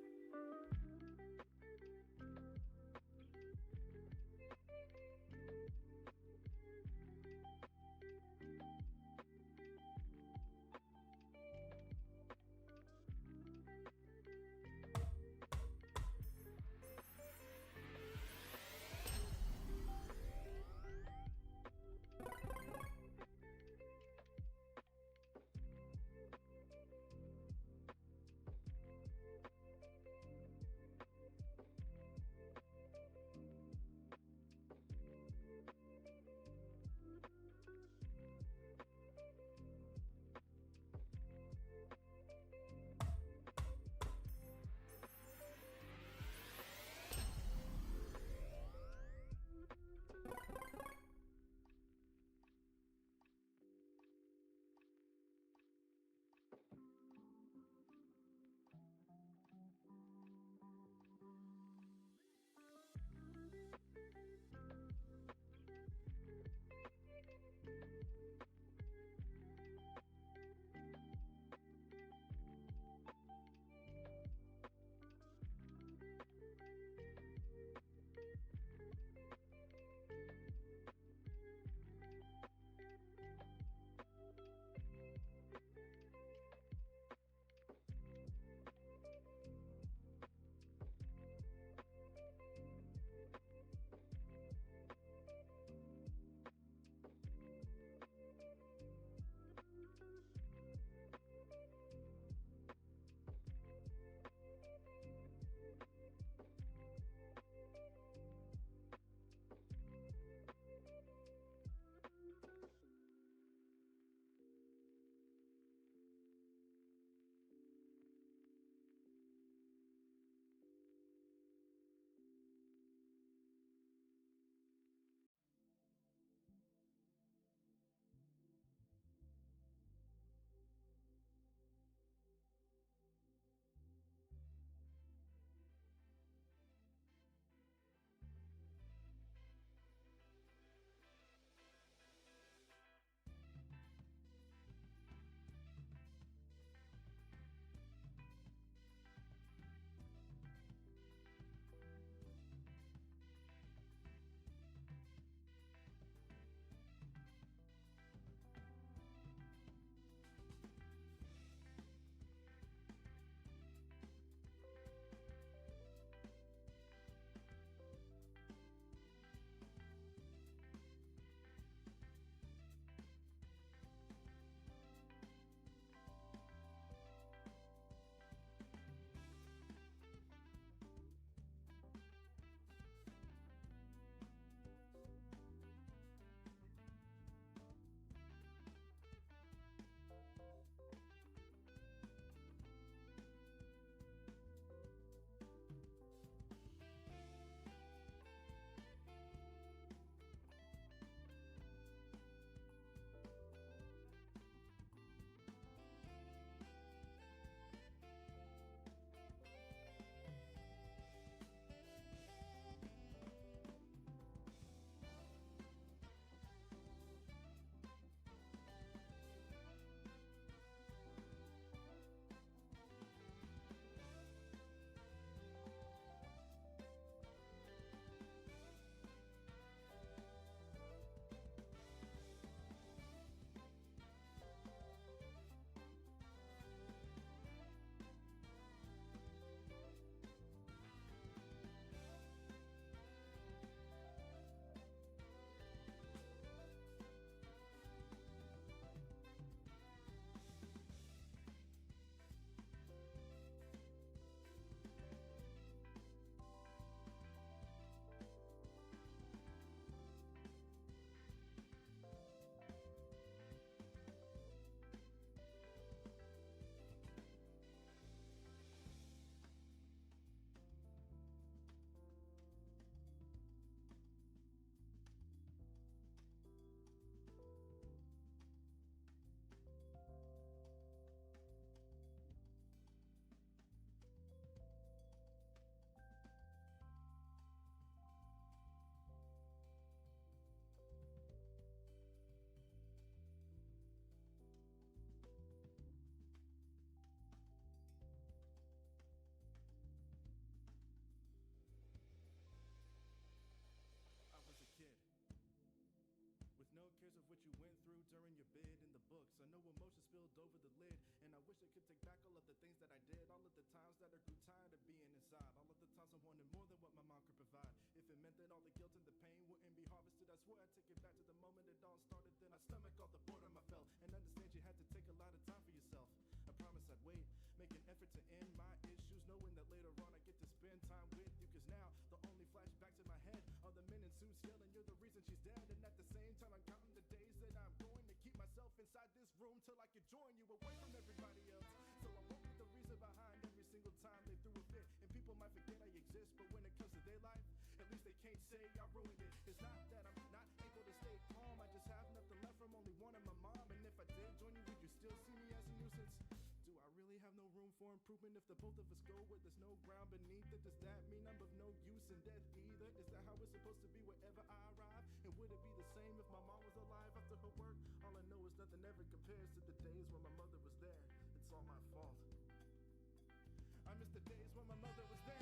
Speaker 3: over the lid. And I wish I could take back all of the things that I did, all of the times that I grew tired of being inside, all of the times I wanted more than what my mom could provide. If it meant that all the guilt and the pain wouldn't be harvested, I swear I'd take it back to the moment it all started. Then I stomach all the boredom I felt, and understand you had to take a lot of time for yourself. I promise I'd wait, make an effort to end my issues, knowing that later on I get to spend time with you. Cause now the only flashbacks in my head are the men in suits yelling, you're the reason she's dead. And at the same time I'm counting the days that I'm going to keep myself inside this room till I can join you away from everybody else. So I won't be the reason behind every single time they threw a fit. And people might forget I exist, but when it comes to their life, at least they can't say I ruined it. It's not that I'm not able to stay calm, I just have nothing left from only wanting my mom. And if I did join you, would you still see me as a nuisance? Do I really have no room for improvement if the both of us go where there's no ground beneath it? Does that mean I'm of no use in death either? Is that how it's supposed to be wherever I arrive? And would it be the same if my mom was alive after her work? All I know is nothing ever compares to the days when my mother was there. It's all my fault. I miss the days when my mother was there.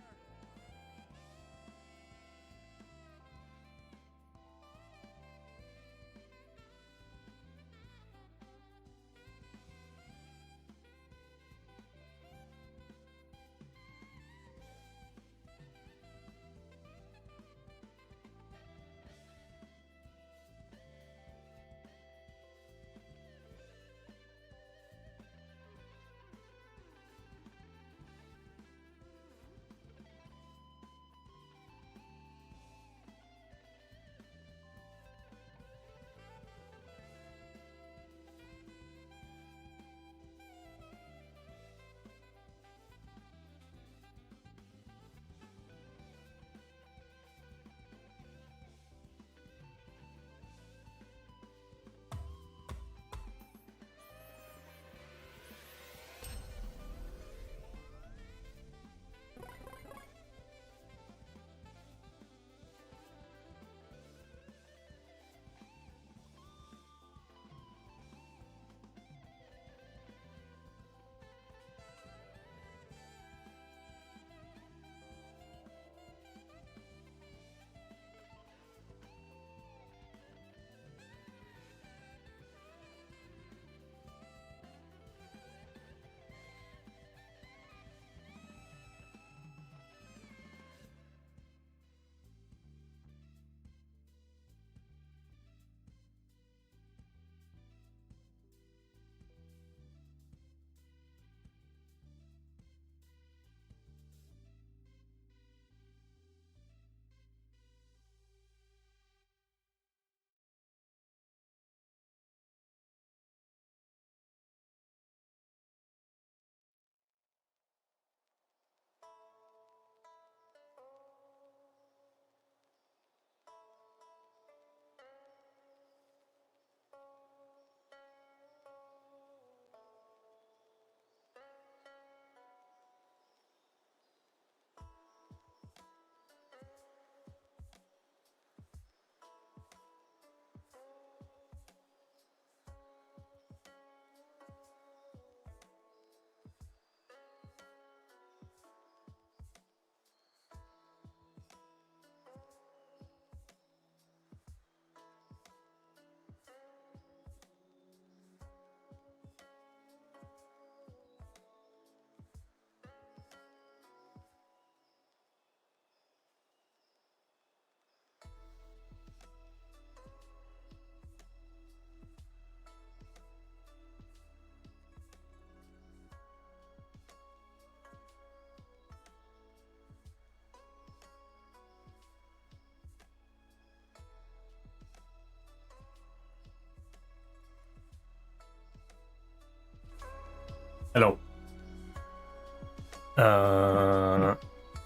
Speaker 1: Hello.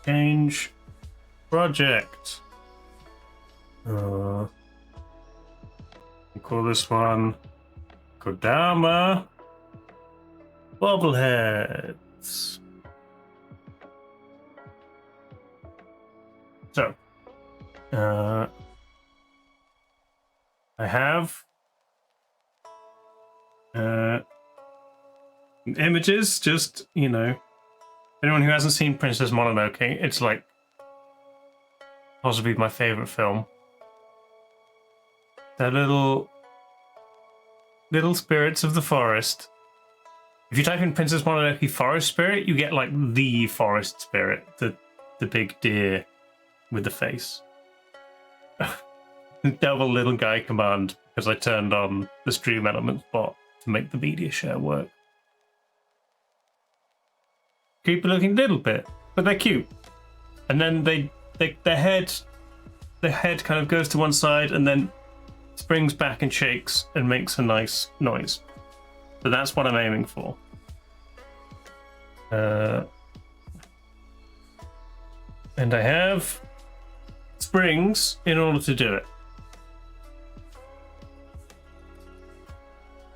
Speaker 1: Change project. We'll call this one Kodama Bobbleheads. So, I have images, just, you know, anyone who hasn't seen Princess Mononoke, it's like possibly my favorite film. They're little spirits of the forest If you type in Princess Mononoke Forest Spirit, you get like the forest spirit, the big deer with the face. Double little guy command because I turned on the stream elements bot to make the media share work. Creepy looking little bit, but they're cute. And then their head kind of goes to one side and then springs back and shakes and makes a nice noise. So that's what I'm aiming for. And I have springs in order to do it.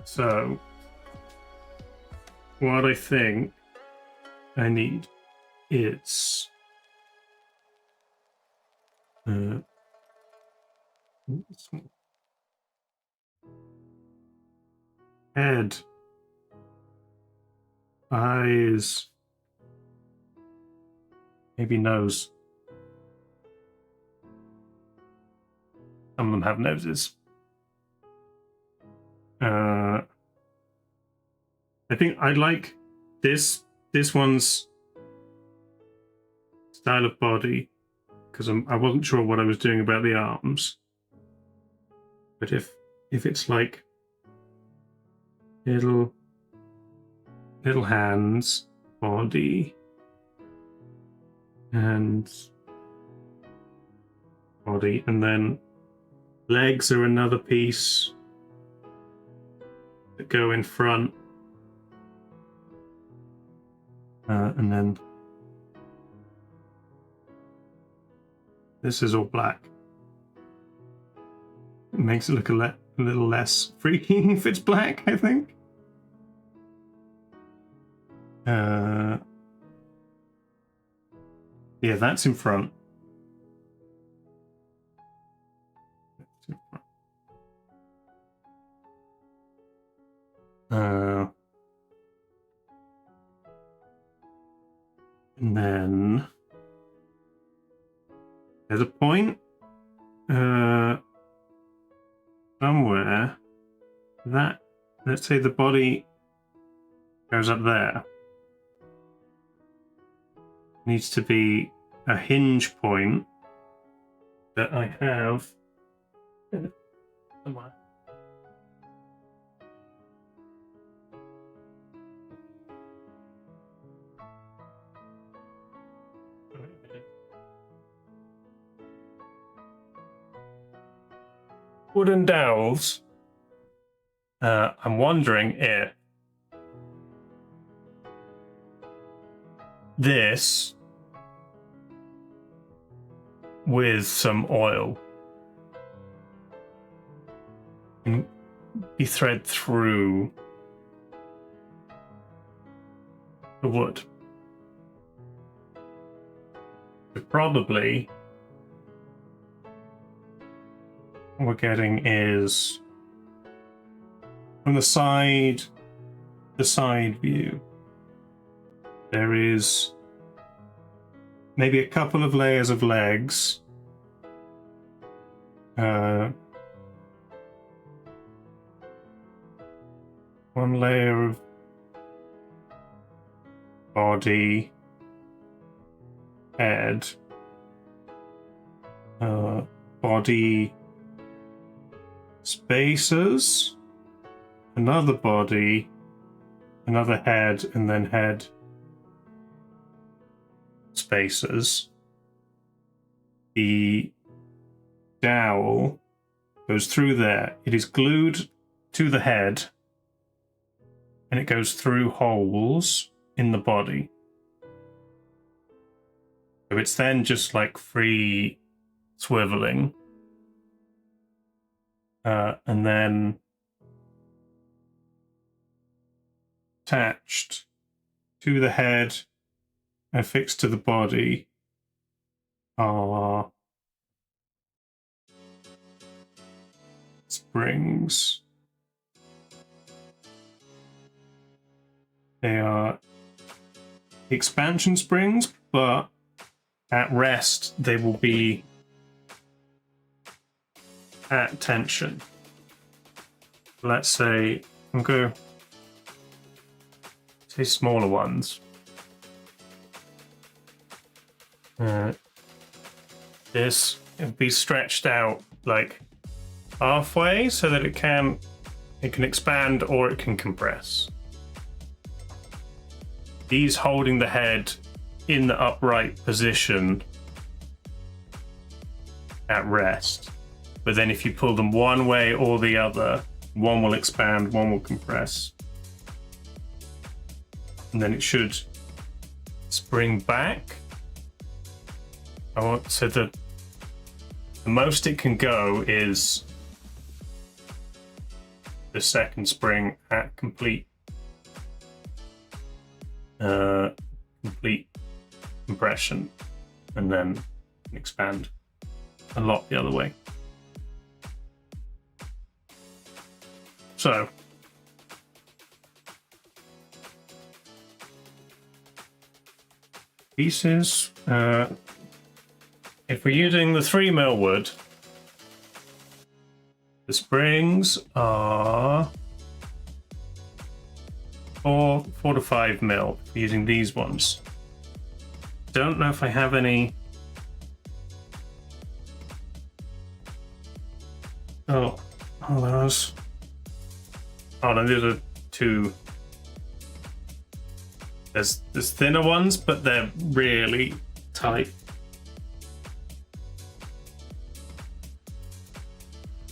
Speaker 1: So what I think I need is head, eyes, maybe nose. Some of them have noses. I think I like this one's style of body because I wasn't sure what I was doing about the arms. But if it's like little hands, body, and body, and then legs are another piece that go in front, and then this is all black. It makes it look a little less freaky if it's black, I think. Yeah, that's in front. And then there's a point somewhere that, let's say the body goes up there. Needs to be a hinge point that I have somewhere. Wooden dowels. I'm wondering if this with some oil can be thread through the wood. So probably what we're getting is from the side view, there is maybe a couple of layers of legs, one layer of body, head, body spacers, another body, another head, and then head spacers. The dowel goes through there. It is glued to the head and it goes through holes in the body. So it's then just like free swiveling. And then attached to the head and fixed to the body are springs. They are expansion springs, but at rest they will be at tension. Let's say I'm going to say smaller ones. This will be stretched out like halfway so that it can expand or it can compress. These holding the head in the upright position at rest. But then if you pull them one way or the other, one will expand, one will compress. And then it should spring back. So the most it can go is the second spring at complete compression, and then expand a lot the other way. So pieces, if we're using the 3mm wood, the springs are 4 to 5mm using these ones. Don't know if I have any. Oh, those. Oh no, these are two. There's thinner ones, but they're really tight.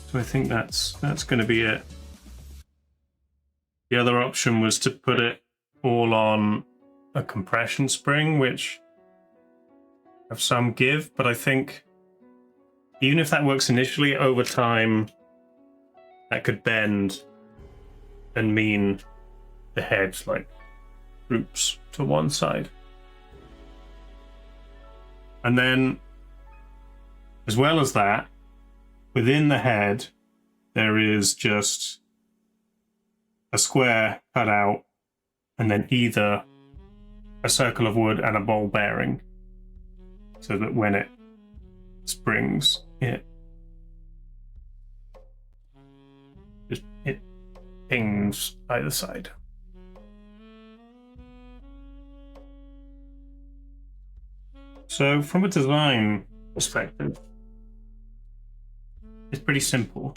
Speaker 1: So I think that's going to be it. The other option was to put it all on a compression spring, which have some give, but I think even if that works initially, over time that could bend and mean the head like droops to one side. And then, as well as that, within the head there is just a square cut out and then either a circle of wood and a ball bearing, so that when it springs, it pings either side. So from a design perspective, it's pretty simple.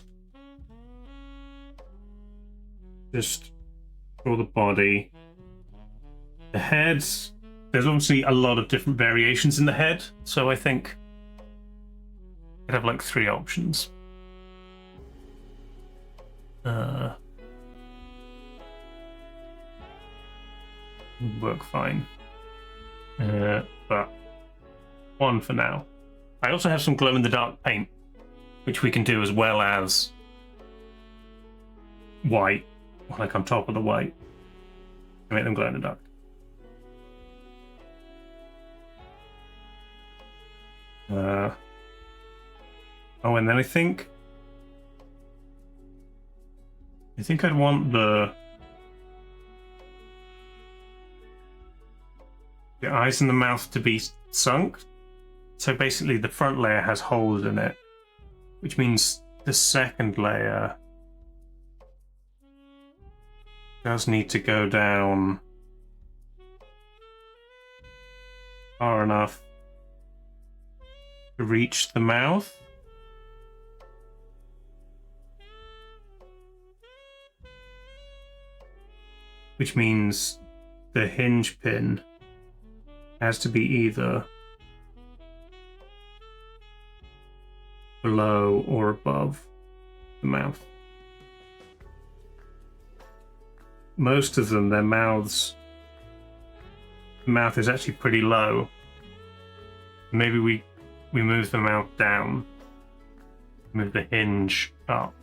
Speaker 1: Just draw the body. The head, there's obviously a lot of different variations in the head, so I think I'd have like 3 options. Work fine. But 1 for now. I also have some glow-in-the-dark paint, which we can do as well as white, like on top of the white, to make them glow in the dark. Oh, and then I think I'd want the eyes and the mouth to be sunk. So basically the front layer has holes in it, which means the second layer does need to go down far enough to reach the mouth. Which means the hinge pin has to be either below or above the mouth. Most of them, their mouths, the mouth is actually pretty low. Maybe we move the mouth down, move the hinge up.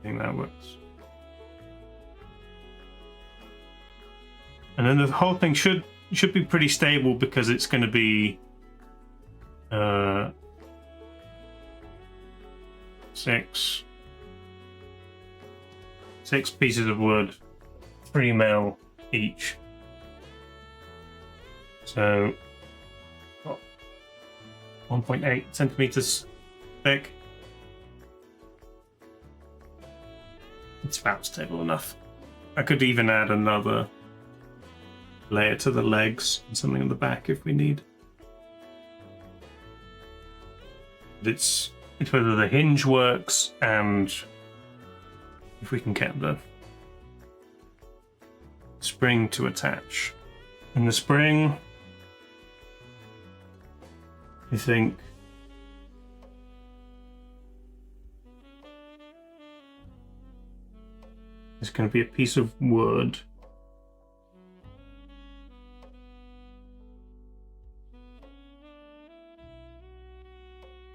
Speaker 1: I think that works. And then the whole thing should be pretty stable because it's going to be six pieces of wood, 3mm each. So 1.8 centimeters thick. It's about stable enough. I could even add another layer to the legs and something on the back if we need. It's whether the hinge works and if we can get the spring to attach. And the spring, I think it's going to be a piece of wood.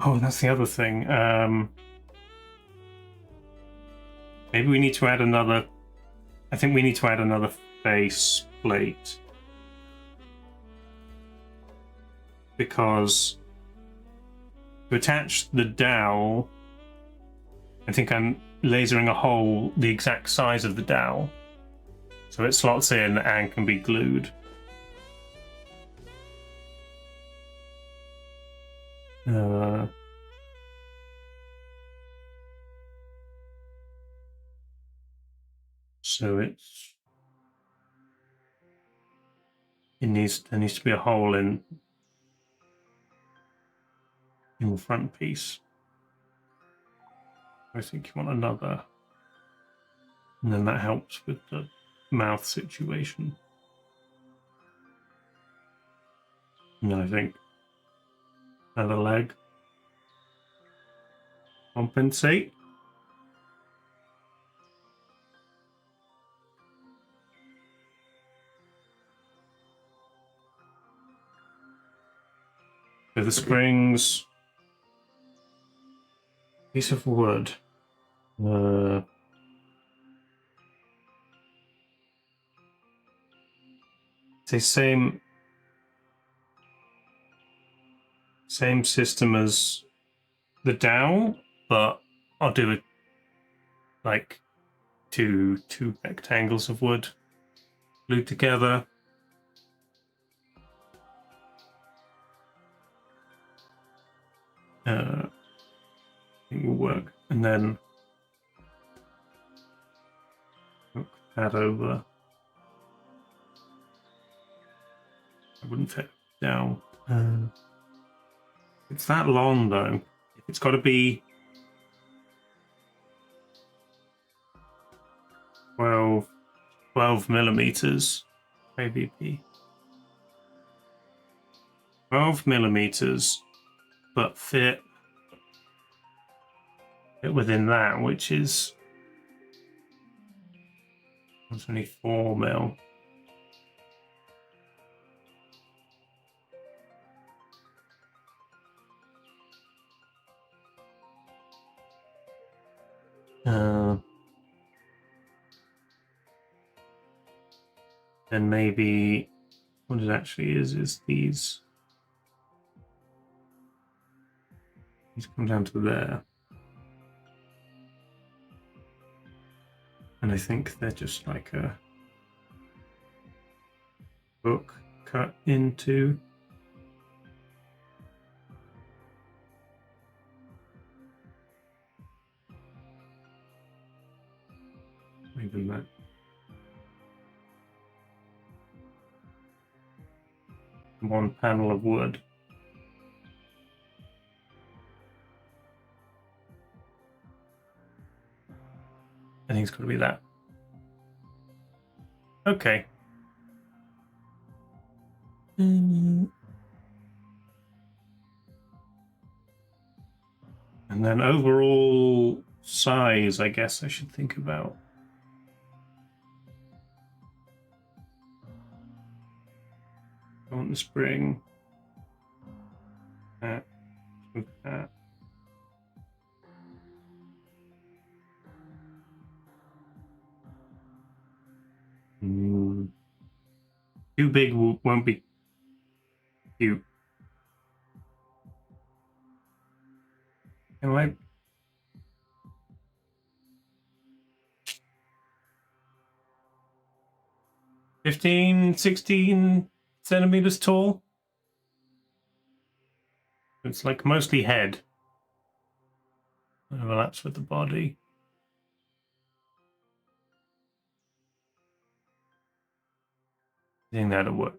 Speaker 1: Oh, that's the other thing. Maybe we need to add another. I think we need to add another face plate. Because to attach the dowel, I think I'm lasering a hole the exact size of the dowel. So it slots in and can be glued. So there needs to be a hole in the front piece. I think you want another, and then that helps with the mouth situation. And then I think another leg. Compensate. So the springs, piece of wood. It's the same system as the dowel, but I'll do it like two rectangles of wood glued together. I think will work, and then hook that over. I wouldn't fit down. It's that long though. It's got to be 12 millimeters, maybe 12 millimeters, but fit within that, which is it's only 4 mil. Then maybe what it actually is these come down to there. And I think they're just like a hook cut into. Even that. One panel of wood. I think it's going to be that. Okay. And then overall size, I guess I should think about. I want the spring. That. That. Too big won't be cute. Am I? $15, 16 centimeters tall. It's like mostly head. Overlaps with the body. I think that'll work.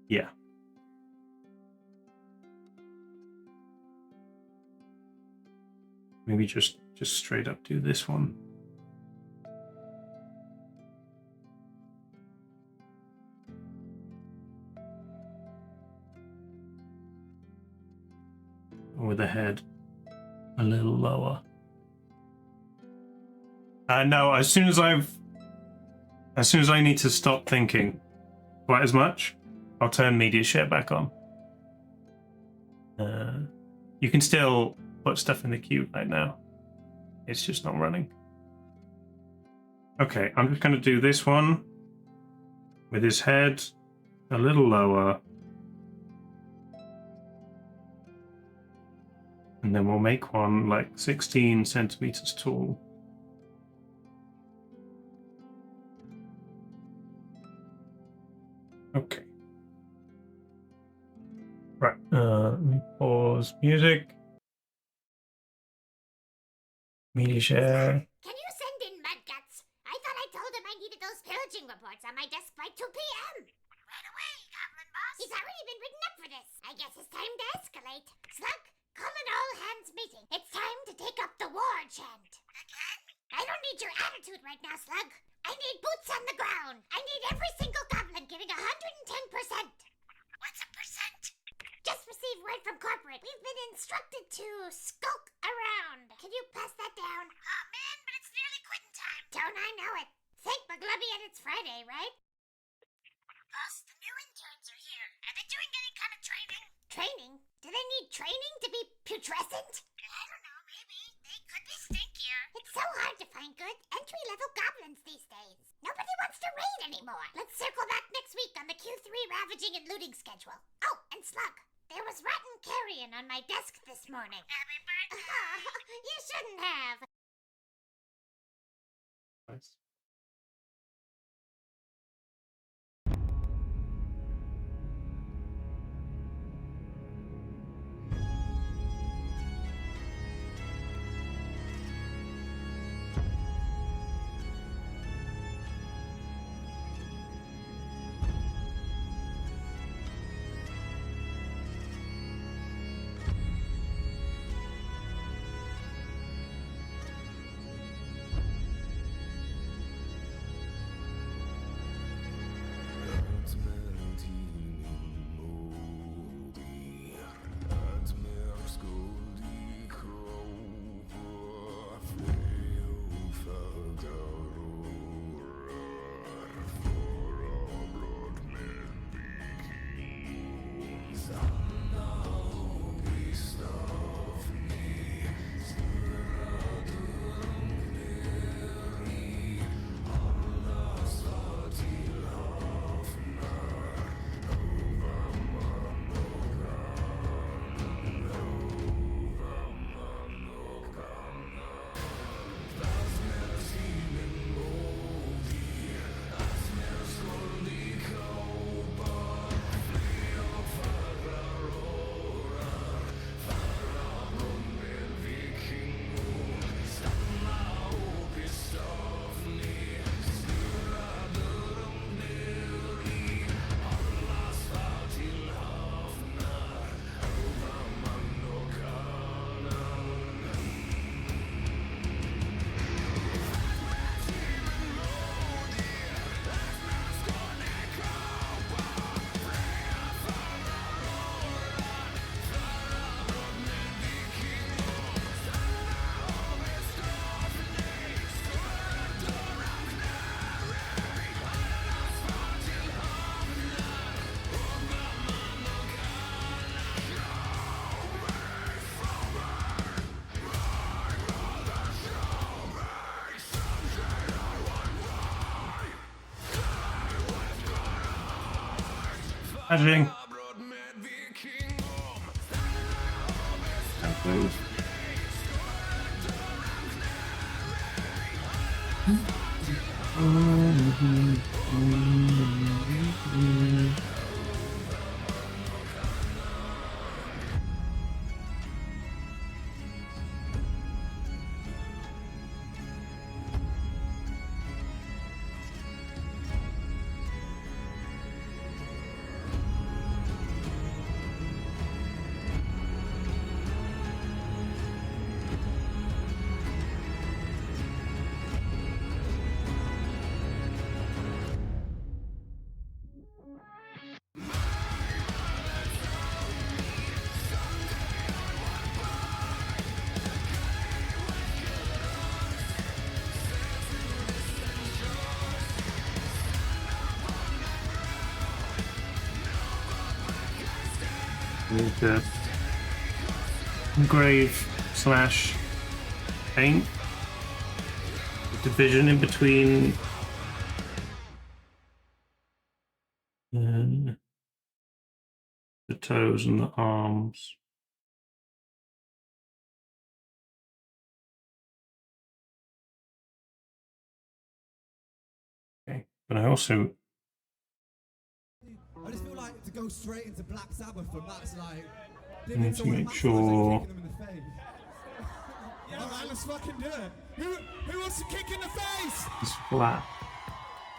Speaker 1: Yeah. Maybe just straight up do this one. With the head a little lower. No, as soon as I need to stop thinking quite as much, I'll turn media share back on. You can still put stuff in the queue right now. It's just not running. Okay, I'm just going to do this one with his head a little lower. And then we'll make one like 16 centimeters tall. Okay. Right, let me pause music. Media share.
Speaker 5: Can you send in Mudguts? I thought I told him I needed those pillaging reports on my desk by 2 p.m. Right away, Goblin Boss. He's already been written up for this. I guess it's time to escalate. Slug, call an all-hands meeting. It's time to take up the war chant. Again? I don't need your attitude right now, Slug. I need boots on the ground. I need every single goblin giving 110%. What's a percent? Just received word from corporate. We've been instructed to skulk around. Can you pass that down? Oh man, but it's nearly quitting time. Don't I know it? Thank McGlubby and it's Friday, right? Boss, the new interns are here. Are they doing any kind of training? Training? Do they need training to be putrescent? I don't know, maybe. They could be stinkier. It's so hard to find good entry-level goblins these days. Nobody wants to raid anymore. Let's circle back next week on the Q3 ravaging and looting schedule. Oh, and Slug. There was rotten carrion on my desk this morning. Happy birthday! You shouldn't have.
Speaker 1: Nice. Magic. Need to engrave slash paint the division in between the toes and the arms. Okay, but I also
Speaker 6: just feel like to go straight into Black Sabbath from that's like
Speaker 1: need to make sure.
Speaker 6: Yeah, alright, let's fucking do it. Who wants to kick in the face?
Speaker 1: It's flat.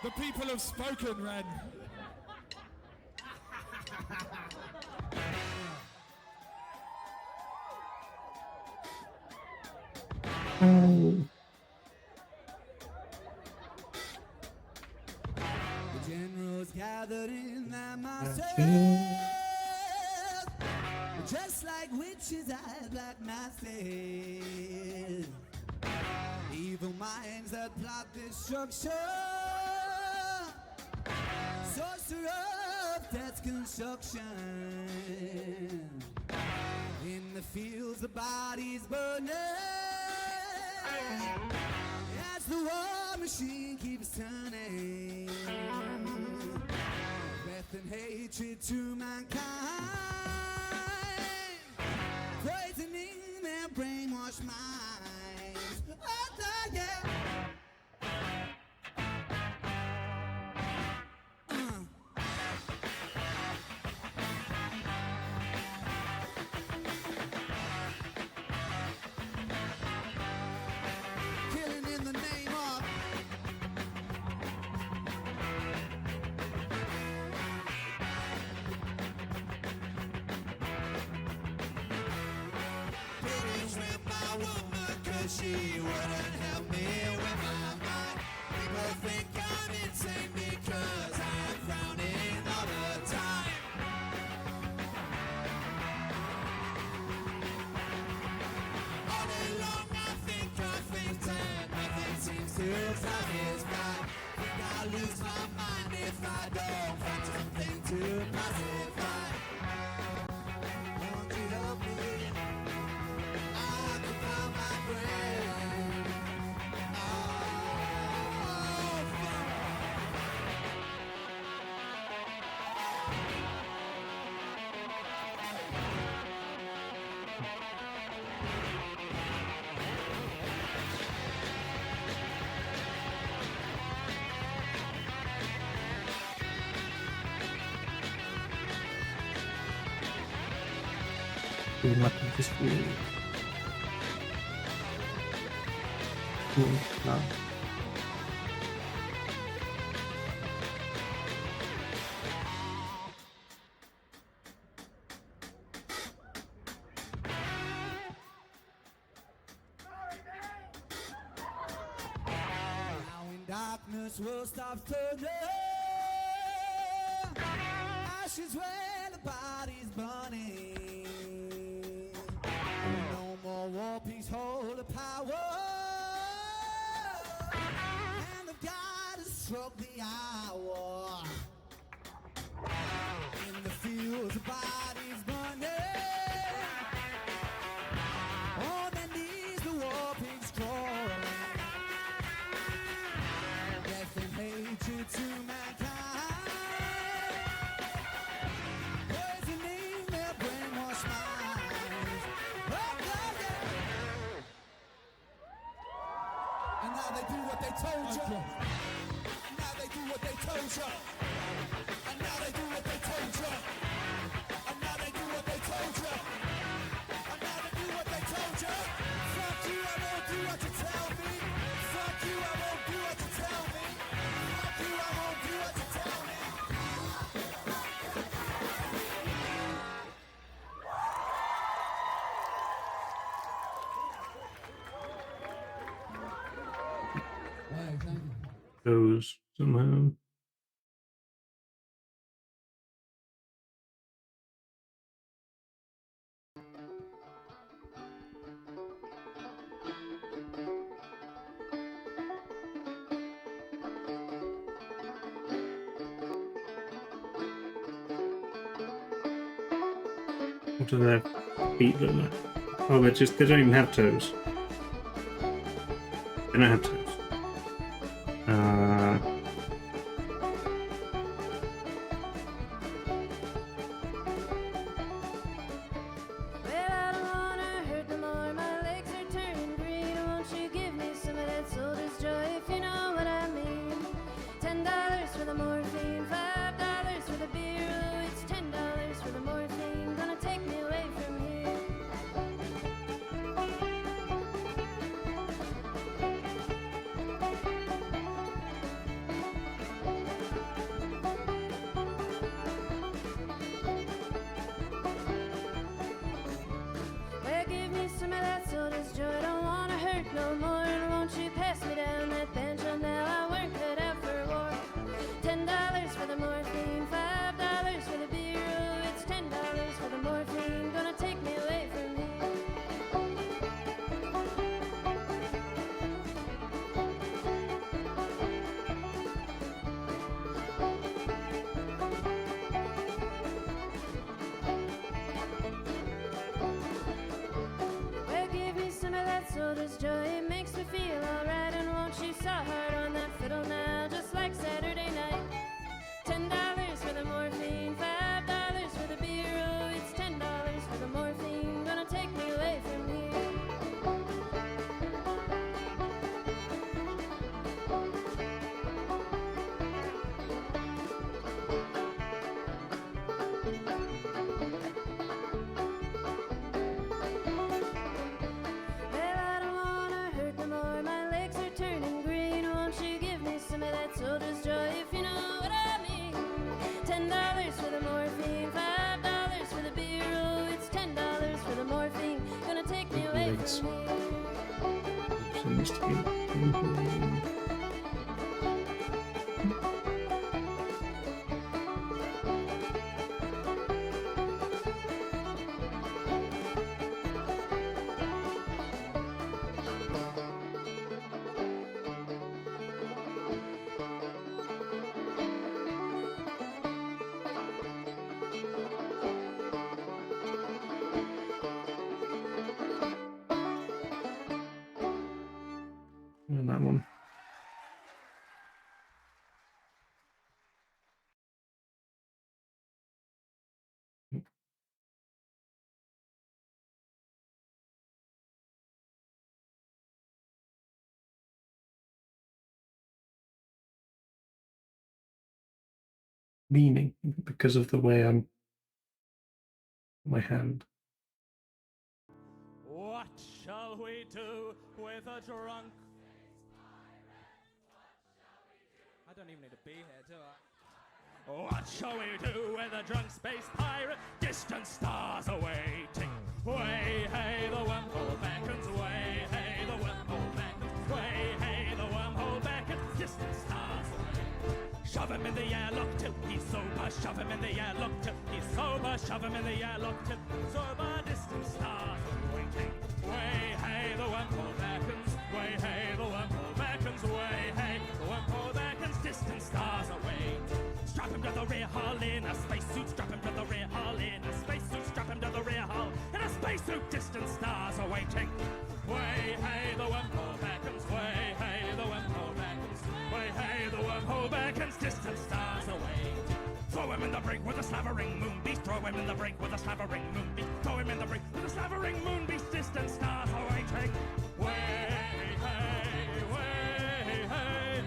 Speaker 6: The people have spoken, Ren.
Speaker 7: The generals gathered in their masses, just like witches at black masses. Evil minds that plot destruction, sorcerer of death's construction. In the fields, the bodies burning, as the war machine keeps turning. Death and hatred to mankind, poisoning their brainwashed minds. Oh, yeah. Killing in the name of British with my woman, cause she wouldn't help me with my mind. People think I'm insane because I'm frowning all the time. All day long I think of things and nothing seems to satisfy. Think I'll lose my mind if I don't find something to pacify. Won't you help me? Occupy my brain. Oh, fuck.
Speaker 1: Like this really. No.
Speaker 7: Now when darkness will stop turning, ashes where the body's burning. No more war, peace, holy power. Hand of God has struck the hour. In the fields, the body's burning. On their knees, the war pigs crawling. Death and hatred to mankind, poisoning their brainwashed minds. Oh, yeah. And now they do what they told you.
Speaker 6: told you. And now they do what they told you. And now they do what they told you. And now they do what they told you. Fuck you, I won't do what you tell me. Fuck you, I won't do what you tell me. Fuck you, I won't do what you tell me.
Speaker 1: Goes somehow. What do their feet look like? Oh, they don't even have toes. They don't have toes. And that one. Leaning because of the way I'm my hand.
Speaker 4: What shall we do with a drunk? I don't even need to be here, do I? What shall we do with a drunk space pirate? Distant stars awaiting. Way hey, the wormhole beckons. Way hey, the wormhole beckons. Way hey, the wormhole beckons. Distant stars awaiting. Shove him in the airlock till he's sober. Shove him in the airlock till he's sober. Shove him in the airlock till sober. Distant stars awaiting. Way hey, the wormhole beckons. Way hey, the wormhole beckons. Way hey, the wormhole beckons. Distant stars awaiting. Strap him to the rear hull in a spacesuit. Strap him to the rear hull in a spacesuit. Strap him to the rear hull in a spacesuit. Distant stars awaiting. Way hey, the wormhole beckons. Way hey, the wormhole beckons. Way hey, the wormhole beckons. Distant stars awaiting. Throw him in the brig with a slavering moon beast. Throw him in the brig with a slavering moon beast. Throw him in the brig with a slavering moon beast. Distant stars awaiting. Way hey, way hey, way hey, hey.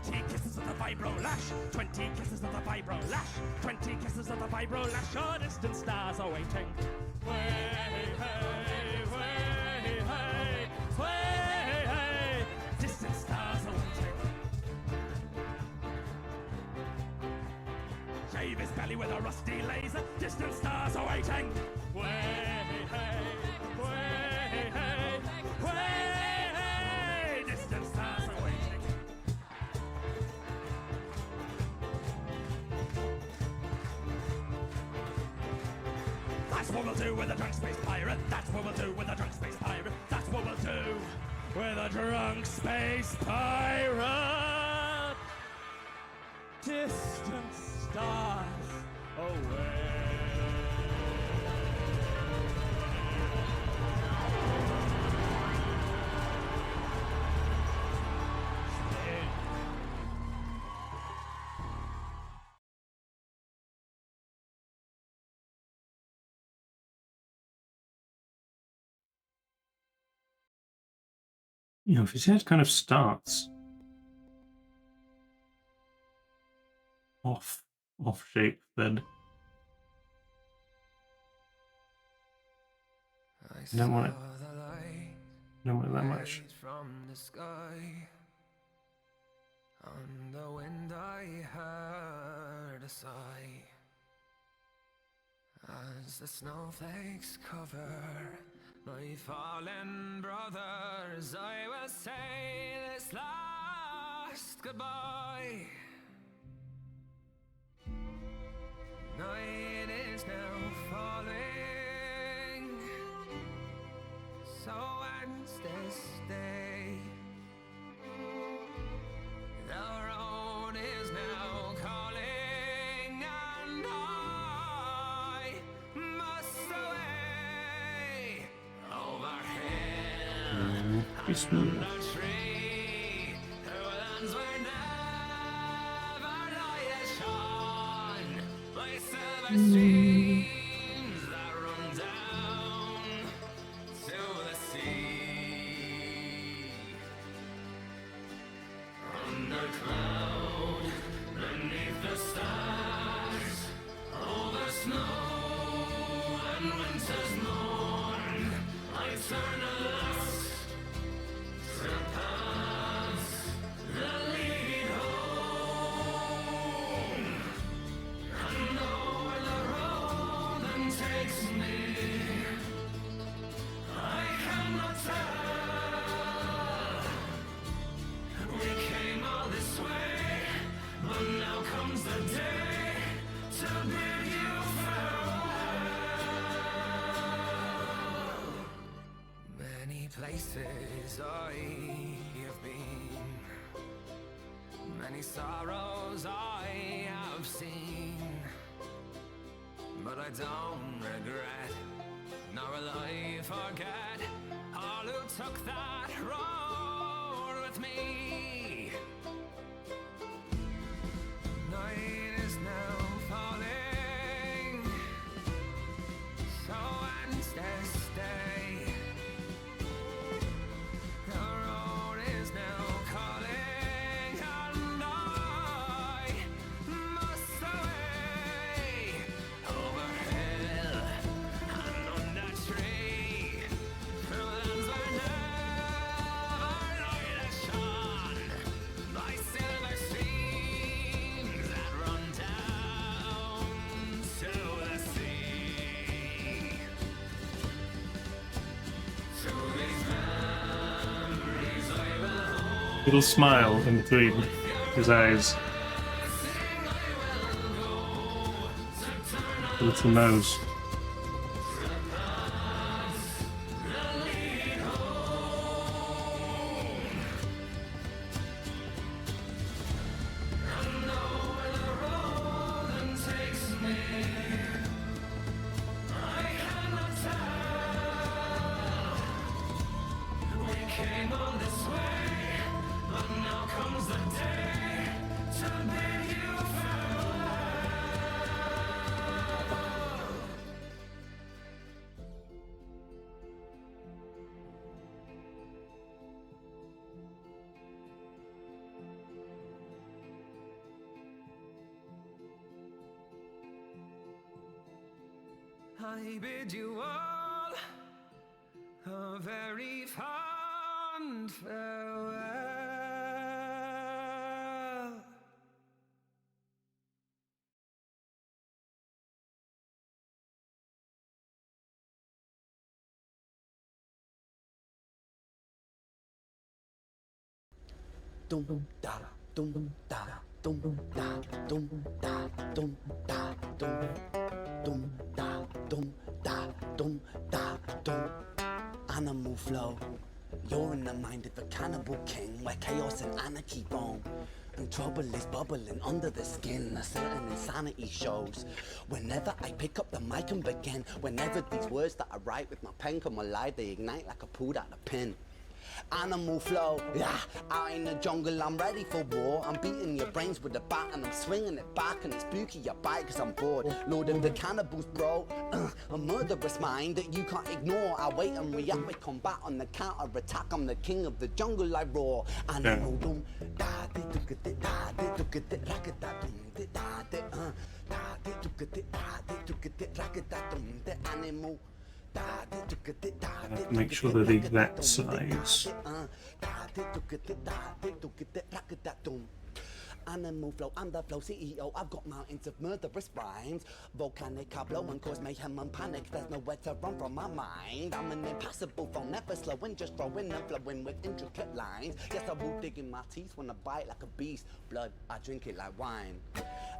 Speaker 11: 20 kisses of the vibro lash, 20 kisses of the vibro lash, 20 kisses of the vibro lash. Your distant stars are waiting. Way, hey, way, hey, way, hey. Distant stars are waiting. Shave his belly with a rusty laser. Distant stars are waiting. Way, hey, way, hey, way, hey. Distant stars are waiting. That's what we'll do with a drunk space pirate. That's what we'll do with a drunk space pirate. That's what we'll do with a drunk space pirate. Distant stars away.
Speaker 1: You know, if his head kind of starts off shape, then I don't want it that much.
Speaker 12: From the sky, on the wind I heard a sigh, as the snowflakes cover my fallen brothers. I will say this last goodbye. Night is now falling, so ends this day. The road is now calling, and I must away over hill
Speaker 1: Be smooth.
Speaker 12: and tree, lands where never light shone, by silver streams that run down to the sea. Under cloud, beneath the stars, over snow and winter's morn, I turn at last to paths that lead home. And know where the road then takes me, I cannot tell. We came all this way, but now comes the day to bid you farewell. Many places I have been, many sorrows I have seen, but I don't regret, nor will I forget all who took that road with me. Night is now falling, so ends this day. The road is now calling, and I must away over hill and under tree, through lands where never light has shone, by silver streams that run down to the sea. To these memories I will hold.
Speaker 1: Little smile in between his eyes. A little nose.
Speaker 12: I bid you all a very fond farewell.
Speaker 18: Dum da dum da dum da dum da dum da dum da dum da dum da dum. Animal flow. You're in the mind of a cannibal king, where chaos and anarchy roam, and trouble is bubbling under the skin. A certain insanity shows whenever I pick up the mic and begin. Whenever these words that I write with my pen come alive, they ignite like I pulled out a pin. Animal flow, yeah, out in the jungle, I'm ready for war. I'm beating your brains with a bat and I'm swinging it back, and it's spooky, you bite cause I'm bored. Lord of the cannibals, bro, a murderous mind that you can't ignore. I wait and react with combat on the counter attack. I'm the king of the jungle, I roar. Animal dum, da de duka de da de duka de raka da dum de da de da de duka de da de duka de raka da dum de animal.
Speaker 1: Make sure they're the exact size.
Speaker 18: Animal flow, I'm the flow CEO. I've got mountains of murderous rhymes. Volcanic, I blow and cause mayhem and panic. There's nowhere to run from my mind. I'm an impassable foe, never slowing, just throwing and flowing with intricate lines. Yes, I will dig in my teeth when I bite like a beast. Blood, I drink it like wine.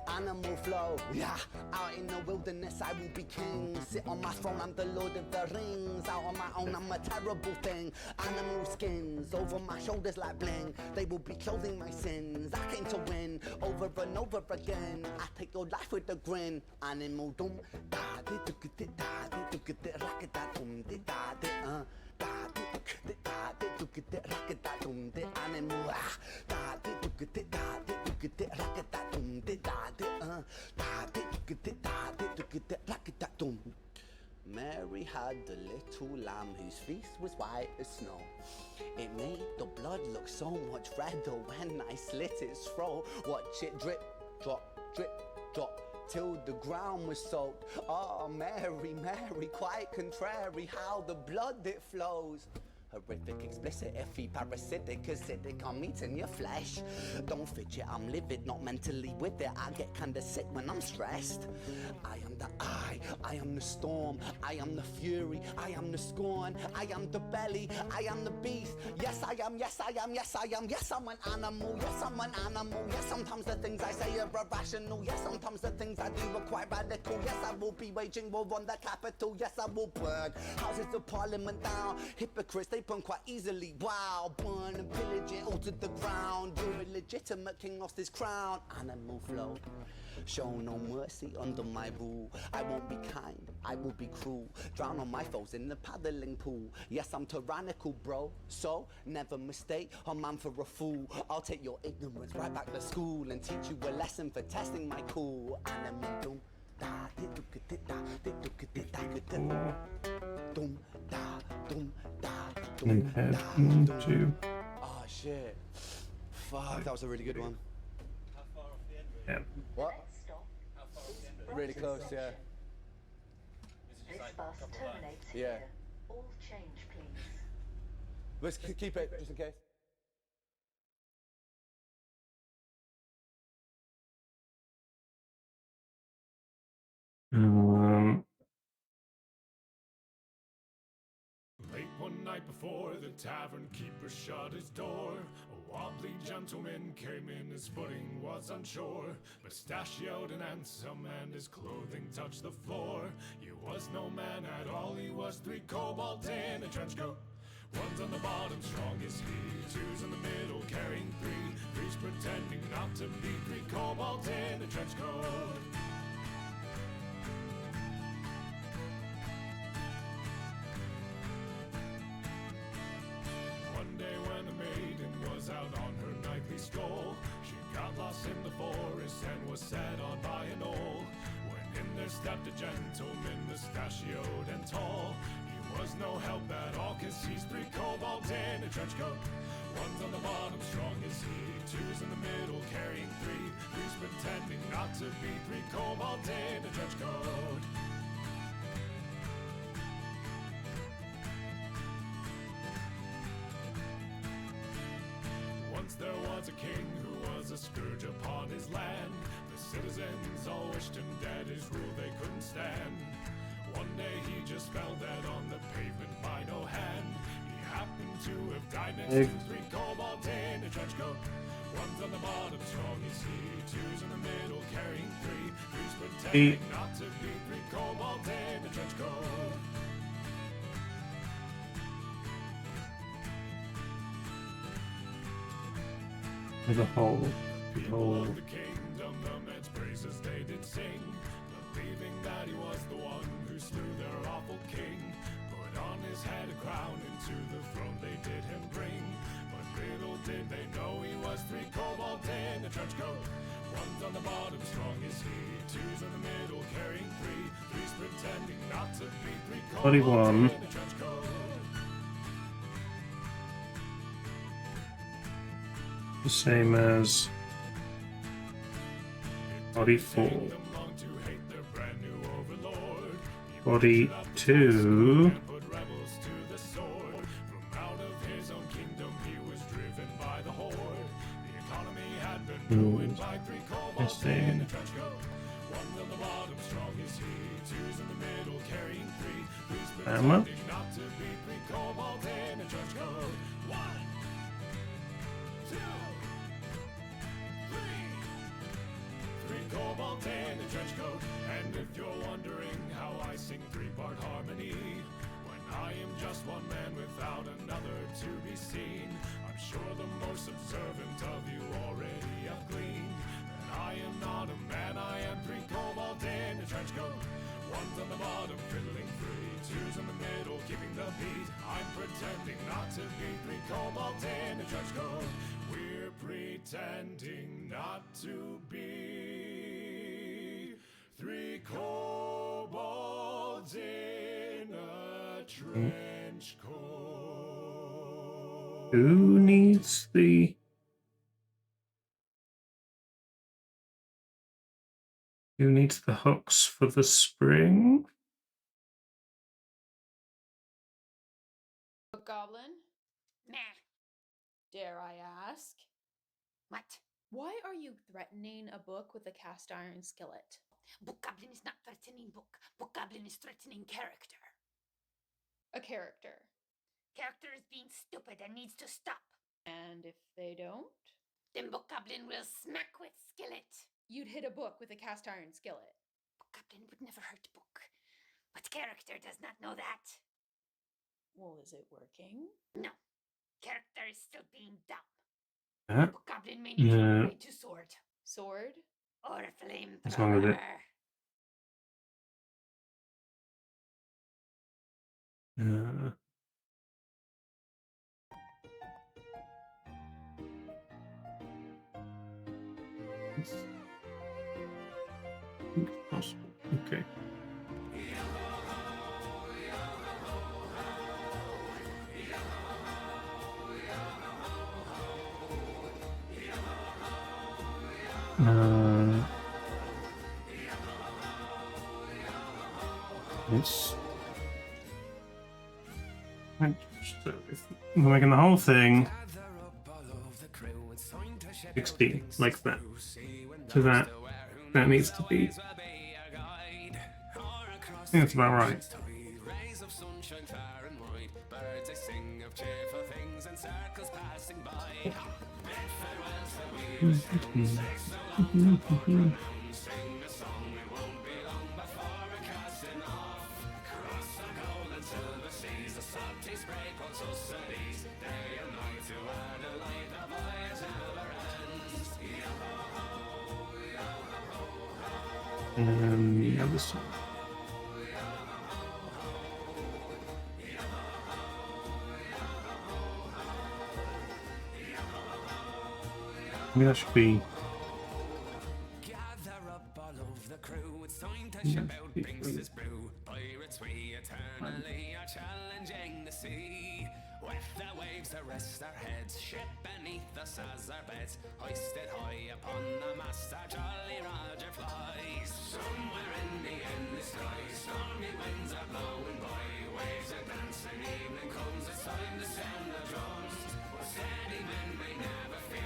Speaker 18: Animal flow, yeah. Out in the wilderness, I will be king. Sit on my throne, I'm the Lord of the Rings. Out on my own, I'm a terrible thing. Animal skins over my shoulders like bling. They will be clothing my sins. I came to win over and over again. I take your life with a grin. Animal dum da de duk de da de duk de rock da dum de da de da de duk de da de duk de rock da dum de animal da de duk de da de duk de rock da dum de da de da de duk de da de duk de rock da dum. Mary had a little lamb whose fleece was white as snow. It made the blood look so much redder when I slit its throat. Watch it drip, drop, till the ground was soaked. Oh, Mary, Mary, quite contrary how the blood it flows. Horrific, explicit, iffy, parasitic, acidic, I'm eating your flesh. Don't fidget, I'm livid, not mentally with it. I get kinda sick when I'm stressed. I am the I am the storm, I am the fury, I am the scorn, I am the belly, I am the beast. Yes, I am, yes, I am, yes, I am, yes, I'm an animal, yes, I'm an animal. Yes, sometimes the things I say are irrational. Yes, sometimes the things I do are quite radical. Yes, I will be waging war on the capital. Yes, I will burn houses of parliament down. Hypocrites, they burn quite easily. Wow, burn and pillage it all to the ground. Your illegitimate king lost his crown. Animal flow, show no mercy under my rule. I won't be kind, I will be cruel. Drown all my foes in the paddling pool. Yes, I'm tyrannical, bro, so never mistake a man for a fool. I'll take your ignorance right back to school and teach you a lesson for testing my cool. Animal doom, da di do da di do da dum da dum da
Speaker 1: And head into.
Speaker 18: Oh shit. Fuck, that was a really good one.
Speaker 1: Yeah.
Speaker 18: What? Really close, yeah.
Speaker 14: This bus terminates
Speaker 18: Yeah.
Speaker 14: here. All change, please.
Speaker 18: Let's keep it, just in case.
Speaker 11: Late one night before the tavern keeper shut his door, a wobbly gentleman came in, his footing was unsure, mustachioed and handsome and his clothing touched the floor. He was no man at all, he was 3 kobolds in a trench coat. One's on the bottom, strong as he, 2's in the middle, carrying 3, 3's pretending not to be 3 kobolds in a trench coat. One day when the maiden was out on her nightly stroll, she got lost in the forest and was set on by an owl. When in there stepped a gentleman, mustachioed and tall. He was no help at all, cause he's 3 kobolds in a trench coat. One's on the bottom, strong as he, 2's in the middle, carrying 3, 3's pretending not to be 3 kobolds in a trench coat. Once there was a king who was a scourge upon his land. The citizens all wished him dead, his rule they couldn't stand. One day he just fell dead on the pavement by no hand. He happened to have died next to 3 kobolds in a trench coat. One's on the bottom, strong as he. 2's in the middle, carrying 3. 3's pretending not to be 3 kobolds in a trench coat.
Speaker 1: With a hole.
Speaker 11: People of the kingdom, the men's praises they did sing, believing that he was the one who slew their awful king. Put on his head a crown, into the throne they did him bring. But little did they know he was 3 kobolds in a trench coat. One's on the bottom, strong as he. 2's in the middle, carrying 3. 3's pretending not to be 3 kobolds in a trench coat.
Speaker 1: The same as body 4. Body 2. I see. Emma?
Speaker 11: Kobolds in a trench coat. And if you're wondering how I sing 3-part harmony, when I am just one man without another to be seen, I'm sure the most observant of you already have gleaned that I am not a man, I am 3 kobolds in a trench coat. One's on the bottom, fiddling 3. 2's in the middle, keeping the beat. I'm pretending not to be 3 kobolds in a trench coat. We're pretending not to be 3 kobolds in a trench coat.
Speaker 1: Who needs the... Who needs the hooks for the spring?
Speaker 9: Goblin?
Speaker 5: Meh.
Speaker 9: Dare I ask?
Speaker 5: What?
Speaker 9: Why are you threatening a book with a cast iron skillet?
Speaker 5: Book Goblin is not threatening book. Book Goblin is threatening character.
Speaker 9: A character.
Speaker 5: Character is being stupid and needs to stop.
Speaker 9: And if they don't?
Speaker 5: Then Book Goblin will smack with skillet.
Speaker 9: You'd hit a book with a cast iron skillet.
Speaker 5: Book Goblin would never hurt book. But character does not know that.
Speaker 9: Well, is it working?
Speaker 5: No. Character is still being dumb.
Speaker 1: Book
Speaker 5: Goblin may need to upgrade to sword.
Speaker 9: Sword?
Speaker 5: Or flamethrower.
Speaker 1: What's wrong with it? Possible. Okay. Yes. So if we're making the whole thing 16, like that. So that needs to be. I think that's about right. And the other side. Maybe that should be.
Speaker 16: Gather up all of the crew, it's time to ship out Binks's brew. Pirates we eternally are challenging the sea. With the waves arrest our heads, ship beneath us as our beds. Hoisted high upon the mast, our jolly Roger flies. Somewhere in the endless sky, stormy winds are blowing by. Waves are dancing, evening comes, it's time to sound the drums. But steady men may never fear.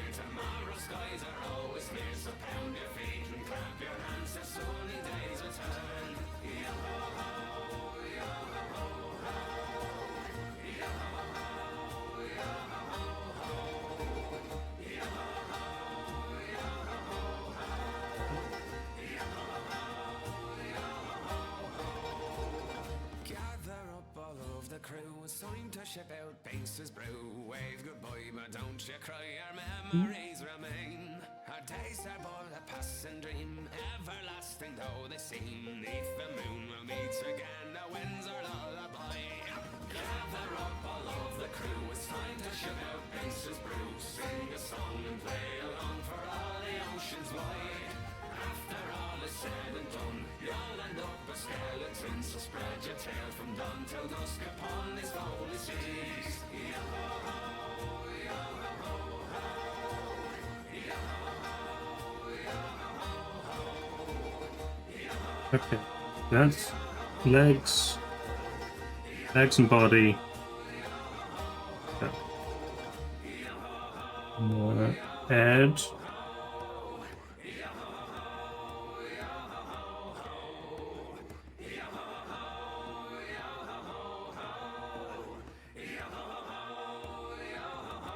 Speaker 16: to ship out Base's brew. Wave goodbye, but don't you cry, our memories remain. Our days are but a passing dream, everlasting though they seem. Neath the moon we'll meet again, the winds are lullaby. Gather up all of the crew, it's time to ship out Base's brew. Sing a song and play along for all the oceans wide. After all is said and done, you'll end up a skeleton, so spread your tail from dawn till dusk upon these holy seas. Yo-ho-ho, yo-ho-ho-ho, yo-ho-ho-ho,
Speaker 1: Okay, that's legs and body. Head.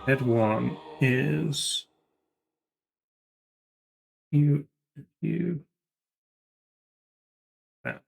Speaker 1: Head 1 is you. That.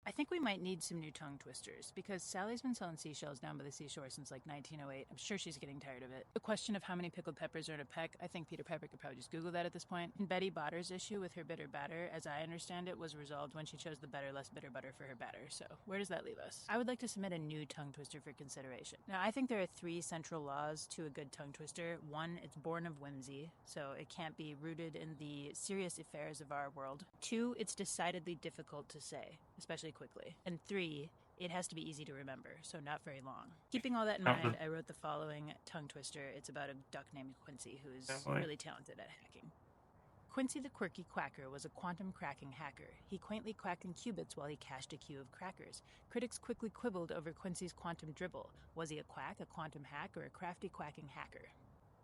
Speaker 19: I think we might need some new tongue twisters, because Sally's been selling seashells down by the seashore since like 1908. I'm sure she's getting tired of it. The question of how many pickled peppers are in a peck, I think Peter Pepper could probably just Google that at this point. And Betty Botter's issue with her bitter batter, as I understand it, was resolved when she chose the better, less bitter butter for her batter. So where does that leave us? I would like to submit a new tongue twister for consideration. Now, I think there are 3 central laws to a good tongue twister. 1, it's born of whimsy, so it can't be rooted in the serious affairs of our world. 2, it's decidedly difficult to say, especially quickly. And 3, it has to be easy to remember, so not very long. Keeping all that in mind, I wrote the following tongue twister. It's about a duck named Quincy who's really talented at hacking. Quincy the quirky quacker was a quantum cracking hacker. He quaintly quacked in qubits while he cached a queue of crackers. Critics quickly quibbled over Quincy's quantum dribble. Was he a quack, a quantum hack, or a crafty quacking hacker?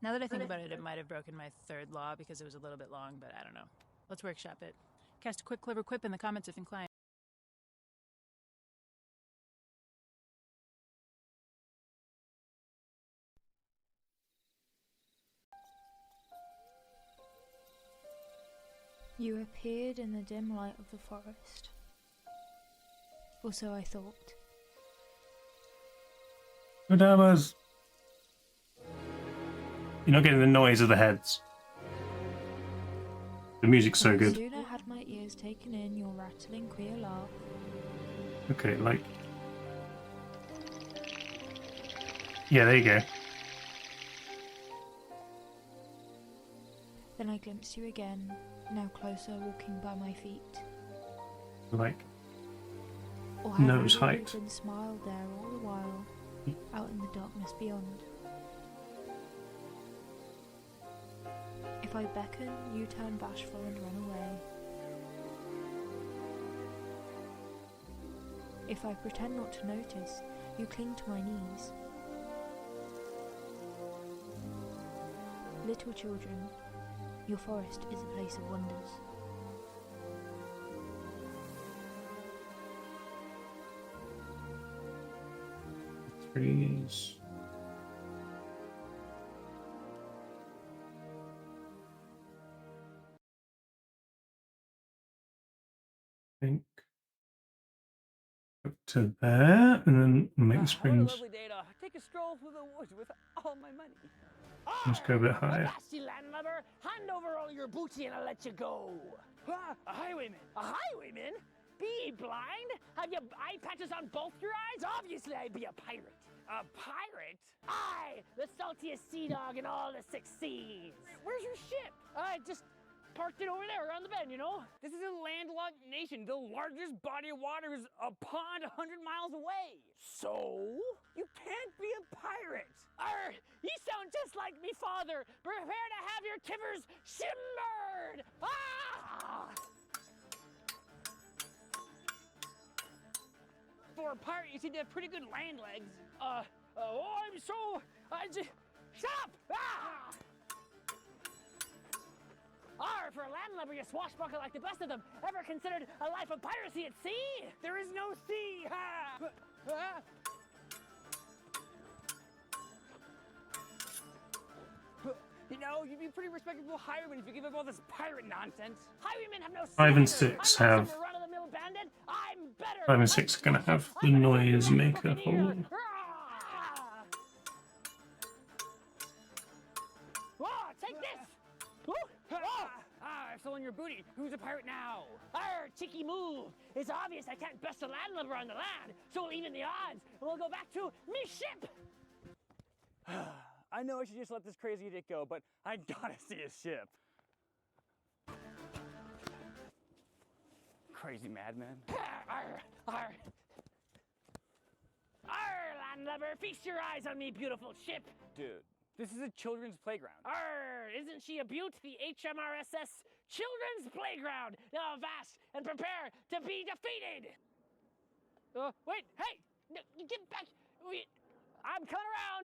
Speaker 19: Now that I think about it, it might have broken my 3rd law because it was a little bit long, but I don't know. Let's workshop it. Cast a quick, clever quip in the comments if inclined.
Speaker 20: You appeared in the dim light of the forest. Or so I thought.
Speaker 1: Pajamas. You're not getting the noise of the heads. The music's so good.
Speaker 20: Soon I had my ears taken in your rattling queer laugh.
Speaker 1: Okay, like... Yeah, there you go.
Speaker 20: Then I glimpsed you again, now closer, walking by my feet.
Speaker 1: Like...
Speaker 20: Or had
Speaker 1: nose
Speaker 20: you
Speaker 1: height.
Speaker 20: been smiled there all the while, out in the darkness beyond? If I beckon, you turn bashful and run away. If I pretend not to notice, you cling to my knees. Little children, your forest is a place of wonders.
Speaker 1: Trees. Think up to there, and then make the springs.
Speaker 23: What a lovely day to take a stroll through the woods with all my money.
Speaker 1: Let's go a bit higher.
Speaker 23: Nasty landlubber, hand over all your booty and I'll let you go. Ah, a highwayman. A highwayman? Be blind? Have you eye patches on both your eyes? Obviously I'd be a pirate. A pirate? I, the saltiest sea dog in all the 6 seas. Where's your ship? Just parked it over there around the bend, you know? This is a landlocked nation. The largest body of water is a pond 100 miles away. So? You can't be a pirate. You sound just like me father. Prepare to have your timbers shimmered. Ah! For a pirate, you seem to have pretty good land legs. Shut up! Ah! For a landlubber, you swashbuckle like the best of them. Ever considered a life of piracy at sea? There is no sea! Ha! You know, you'd be a pretty respectable highwayman if you give up all this pirate nonsense. Highwaymen have no
Speaker 1: 5 and
Speaker 23: standards.
Speaker 1: 6
Speaker 23: I'm not
Speaker 1: have.
Speaker 23: some run-of-the-mill bandit. I'm better.
Speaker 1: 5 and 6 are gonna have the noise maker hole.
Speaker 23: Oh, take this! I've stolen your booty. Who's a pirate now? Arr, cheeky move. It's obvious I can't best a landlubber on the land, so we'll even the odds, and we'll go back to me ship. I know I should just let this crazy idiot go, but I gotta see his ship. Crazy madman. Arr, arr. Arr, landlubber, feast your eyes on me, beautiful ship. Dude, this is a children's playground. Arr, isn't she a beaut? The HMRSS Children's Playground. Now avast and prepare to be defeated. Wait, hey, no, you get back. I'm coming around.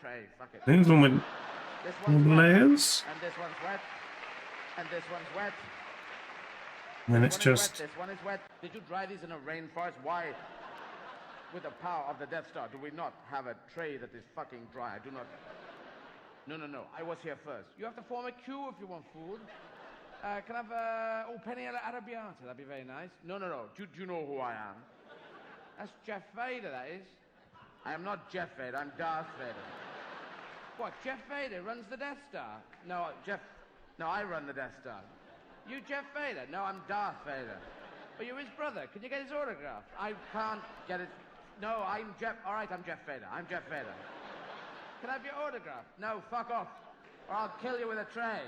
Speaker 2: Trey, fuck it.
Speaker 1: Things on with
Speaker 2: This one's wet,
Speaker 1: layers.
Speaker 2: and this one's wet, and this one's wet.
Speaker 1: And then
Speaker 2: This
Speaker 1: it's
Speaker 2: one is
Speaker 1: just.
Speaker 2: wet, this one is wet. Did you dry these in a rainforest? Why, with the power of the Death Star, do we not have a tray that is fucking dry? I do not. No. I was here first. You have to form a queue if you want food. Can I have penny alla arrabbiata? That'd be very nice. No. Do you know who I am? That's Jeff Vader, that is. I am not Jeff Vader. I'm Darth Vader. What? Jeff Vader runs the Death Star? No, No, I run the Death Star. You Jeff Vader? No, I'm Darth Vader. Are you his brother? Can you get his autograph? I can't get it. No, I'm Jeff. All right, I'm Jeff Vader. I'm Jeff Vader. Can I have your autograph? No, fuck off, or I'll kill you with a tray.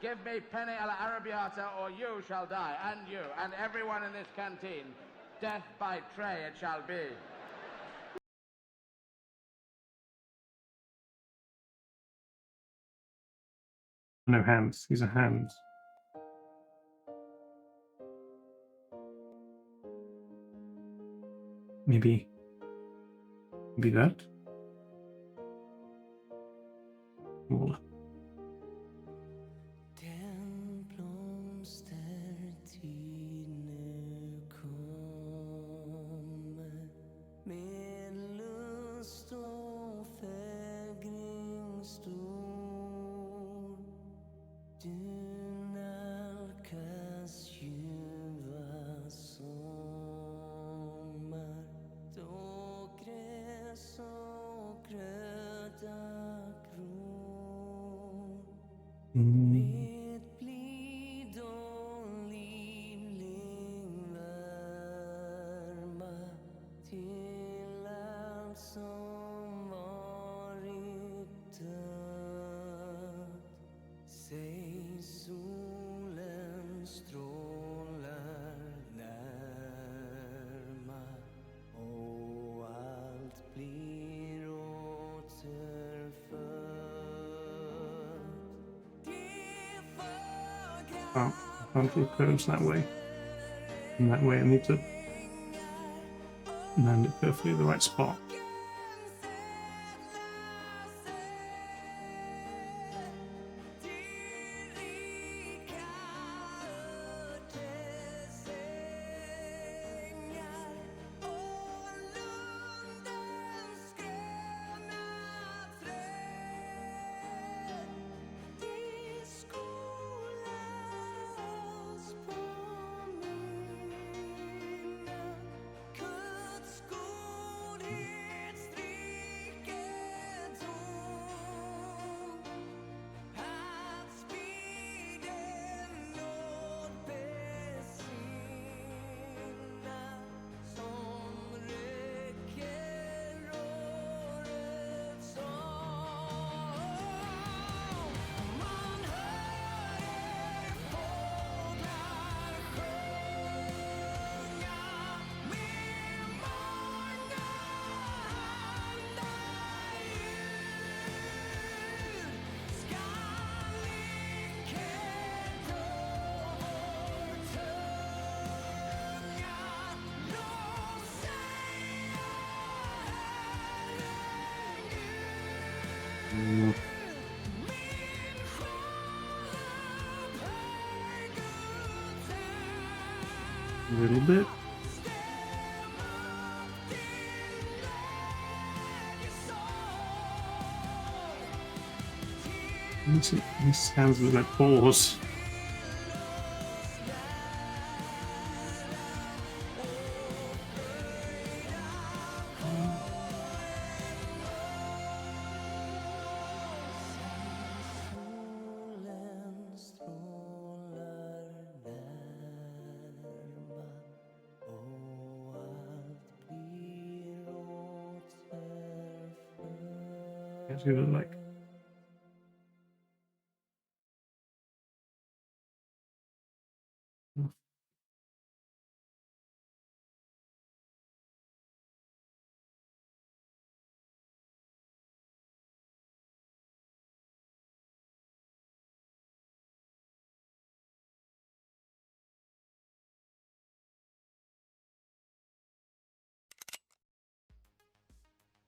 Speaker 2: Give me penny alla arrabbiata, or you shall die, and you, and everyone in this canteen. Death by tray it shall be.
Speaker 1: No hands. These are hands. Maybe that. Cool. Oh, I can't do curves that way. And that way I need to land it perfectly at the right spot. A little bit. This sounds like paws. It's gonna like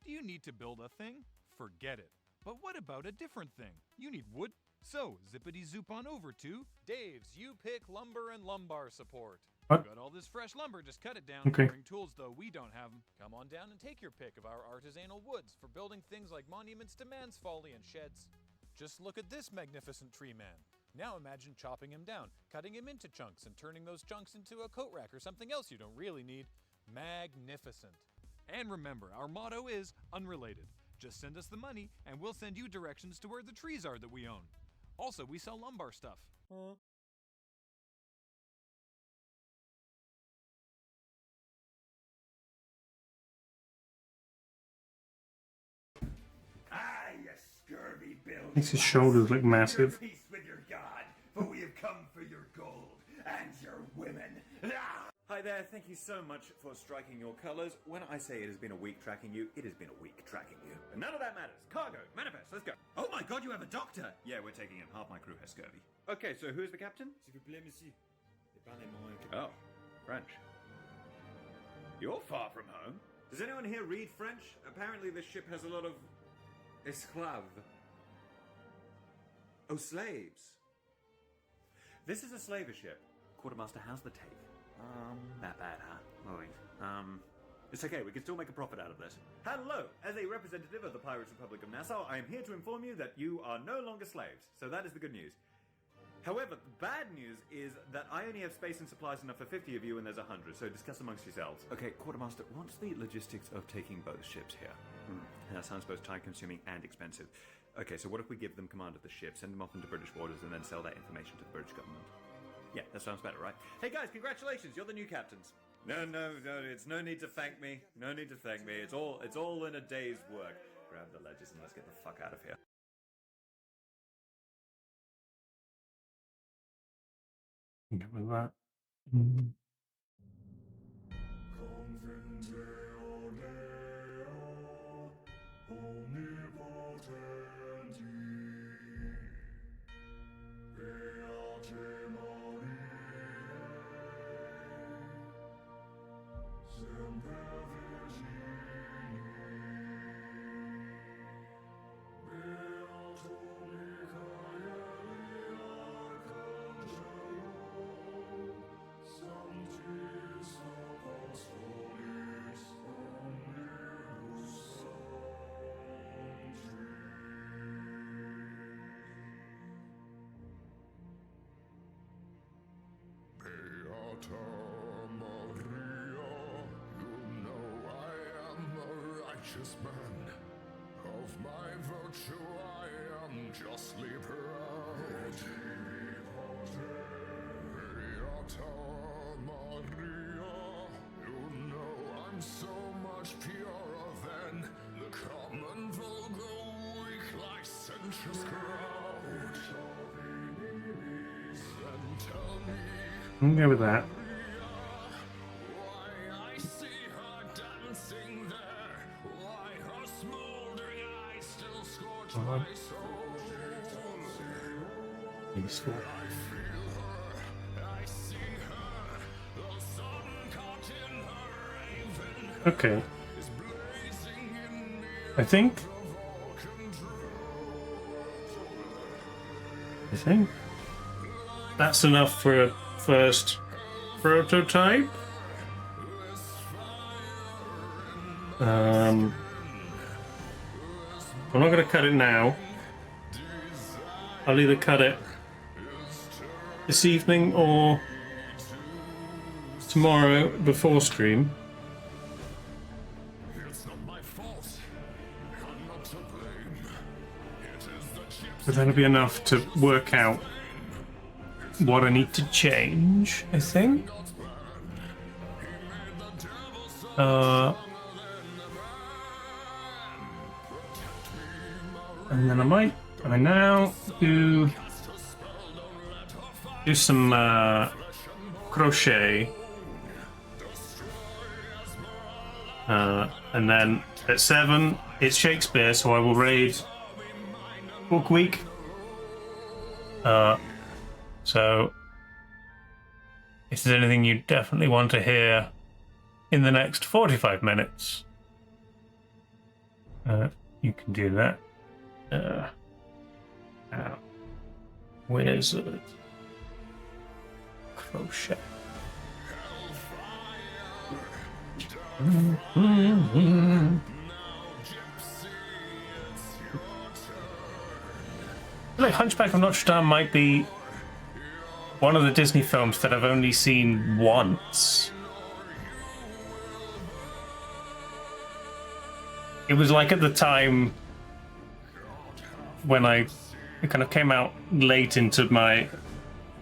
Speaker 8: Do you need to build a thing? Forget it. But what about a different thing? You need wood? So, zippity zoop on over to Dave's You Pick Lumber and Lumbar Support.
Speaker 1: What?
Speaker 8: Got all this fresh lumber, just cut it down.
Speaker 1: Okay.
Speaker 8: Bring tools, though we don't have them. Come on down and take your pick of our artisanal woods for building things like monuments to man's folly and sheds. Just look at this magnificent tree man. Now imagine chopping him down, cutting him into chunks, and turning those chunks into a coat rack or something else you don't really need. Magnificent. And remember, our motto is unrelated. Just send us the money, and we'll send you directions to where the trees are that we own. Also, we sell lumbar stuff.
Speaker 13: Scurvy build.
Speaker 1: makes his shoulders look massive.
Speaker 13: Peace with your god, for we have come for your gold and your women.
Speaker 10: Hi there, thank you so much for striking your colors. When I say it has been a week tracking you, it has been a week tracking you. But none of that matters. Cargo, manifest, let's go. Oh my god, you have a doctor! Yeah, we're taking him. Half my crew has scurvy. Okay, so who's the captain?
Speaker 21: S'il vous plaît, monsieur.
Speaker 10: Oh, French. You're far from home. Does anyone here read French? Apparently this ship has a lot of esclaves. Oh, slaves. This is a slaver ship. Quartermaster, how's the take? That bad, huh? Lloyd. It's okay, we can still make a profit out of this. Hello! As a representative of the Pirates Republic of Nassau, I am here to inform you that you are no longer slaves. So that is the good news. However, the bad news is that I only have space and supplies enough for 50 of you and there's 100, so discuss amongst yourselves. Okay, Quartermaster, what's the logistics of taking both ships here? That sounds both time-consuming and expensive. Okay, so what if we give them command of the ship, send them off into British waters, and then sell that information to the British government? Yeah, that sounds better, right? Hey guys, congratulations, you're the new captains. No, it's no need to thank me. No need to thank me. It's all in a day's work. Grab the ledgers and let's get the fuck out of here.
Speaker 1: Go with that.
Speaker 22: Righteous man, of my virtue I am justly proud. Beata Maria, you know I'm so much purer than the common vulgar weak licentious crowd. Then tell me,
Speaker 1: I'm go with that.
Speaker 22: I see her dancing there. Why her smoldering eyes still scorch my soul?
Speaker 1: Useful.
Speaker 22: I feel her, I see her, the sun caught in her raven
Speaker 1: Okay.
Speaker 22: is blazing in me.
Speaker 1: I think that's enough for a first prototype. I'm not going to cut it now. I'll either cut it this evening or tomorrow before stream.
Speaker 22: It's not my fault. I'm not to blame. It is the chips.
Speaker 1: But that'll be enough to work out what I need to change, I think. And then I now do some crochet, and then at 7 it's Shakespeare, so I will raid Book Week. So if there's anything you definitely want to hear in the next 45 minutes, you can do that. Wizard crochet. Like Hunchback of Notre Dame might be one of the Disney films that I've only seen once. It was like at the time when it kind of came out late into my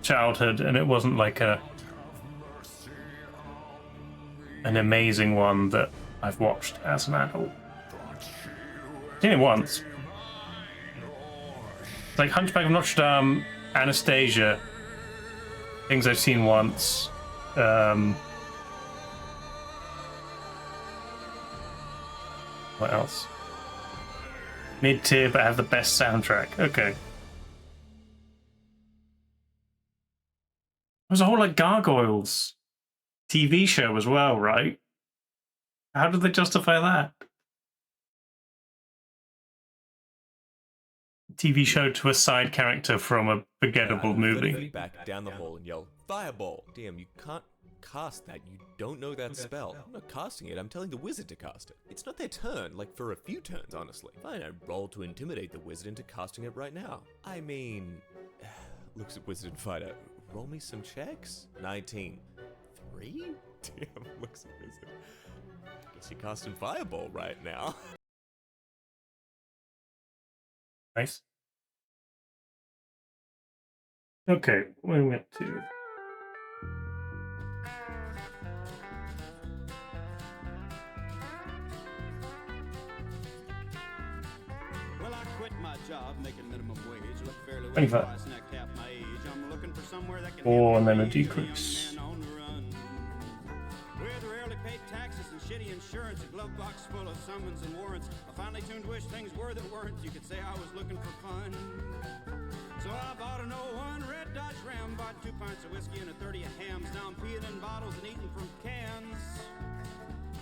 Speaker 1: childhood, and it wasn't like an amazing one that I've watched as an adult. Seen it once. Like Hunchback of Notre Dame, Anastasia, things I've seen once. What else? Mid-tier, but have the best soundtrack. Okay. There's a whole like Gargoyles TV show as well, right? How did they justify that? TV show to a side character from a forgettable movie.
Speaker 15: Back down the hall and yell, "Fireball!" Damn, you can't cast that. You don't know that spell. I'm not casting it. I'm telling the wizard to cast it. It's not their turn, like for a few turns, honestly. Fine, I roll to intimidate the wizard into casting it right now. I mean, looks at wizard and fighter. Roll me some checks. 19. 3? Damn, looks at wizard. Guess you're casting fireball right now.
Speaker 1: Nice. Okay, we went to.
Speaker 17: Well, I quit my job making minimum wage. Look fairly well
Speaker 1: 25.
Speaker 17: twice and I capped my age. I'm looking for somewhere that can
Speaker 1: Or and
Speaker 17: handle
Speaker 1: then a
Speaker 17: me, a young
Speaker 1: decrease.
Speaker 17: man on the run. With rarely paid taxes and shitty insurance, a glove box full of summons and warrants. I finally tuned wish things were that weren't. You could say I was looking for fun. So I bought an 01 Red Dodge Ram, bought 2 pints of whiskey and a 30 of hams. Now I'm peeing in bottles and eating from cans.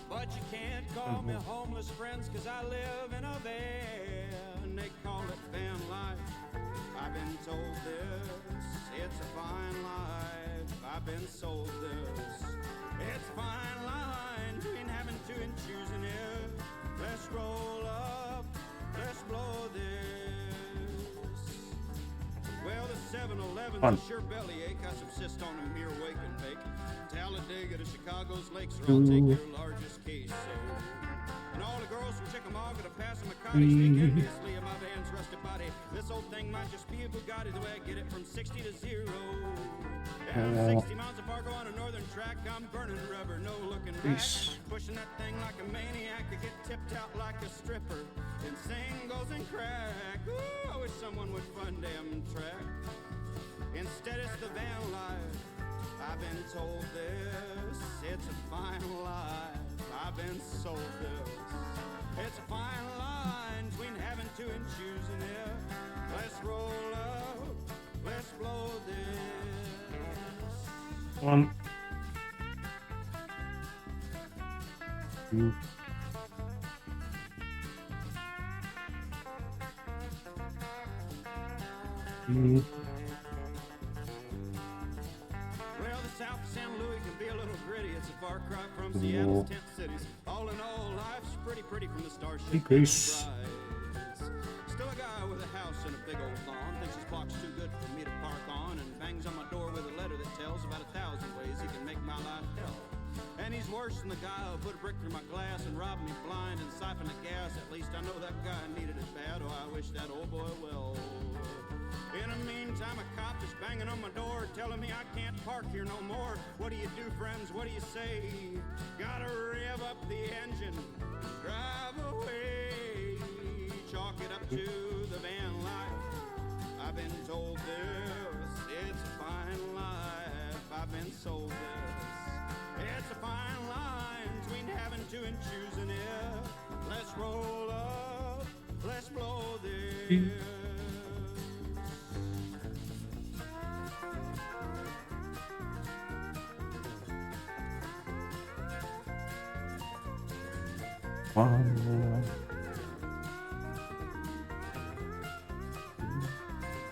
Speaker 17: But you can't call me homeless, friends, cause I live in a van. They call it van life. I've been told this. It's a fine life. I've been sold this. It's a fine line between having to and choosing it. Let's roll up. Let's blow this. Well, the 7-Eleven's a sure bellyache. I subsist on a mere wake and bake. Talladega to Chicago's lakes, or I'll take your largest case. So, and all the girls from Chickamauga to Passamaquoddy speak enviously of my van's rusted body. This old thing might just be a Bugatti, the way I get it from 60 to 0. And 60 miles of Fargo on a northern track, I'm burning rubber, no looking back. Pushing that thing like a maniac, I get tipped out like a stripper. And singles and crack. Ooh, I wish someone would fund them track. Instead it's the van life. I've been told this. It's a fine life. I've been sold this. It's a fine line between having to and choosing it. Let's roll up. Let's blow this.
Speaker 1: 1, 2.
Speaker 17: Well, the south of San Luis can be a little gritty. It's a far cry from Seattle's tent cities. All in all, life's pretty from the Starship
Speaker 1: Decrease.
Speaker 17: Enterprise. Still a guy with a house and a big old lawn. Thinks his block's too good for me to park on. And bangs on my door with a letter that tells about 1,000 ways he can make my life hell. And he's worse than the guy who put a brick through my glass and robbed me blind and siphoned the gas. At least I know that guy needed it bad. Oh, I wish that old boy well. In the meantime, a cop is banging on my door, telling me I can't park here no more. What do you do, friends? What do you say? Gotta rev up the engine, drive away. Chalk it up to the van life. I've been told this. It's a fine life. I've been sold this. It's a fine line between having to and choosing it. Let's roll up. Let's blow this.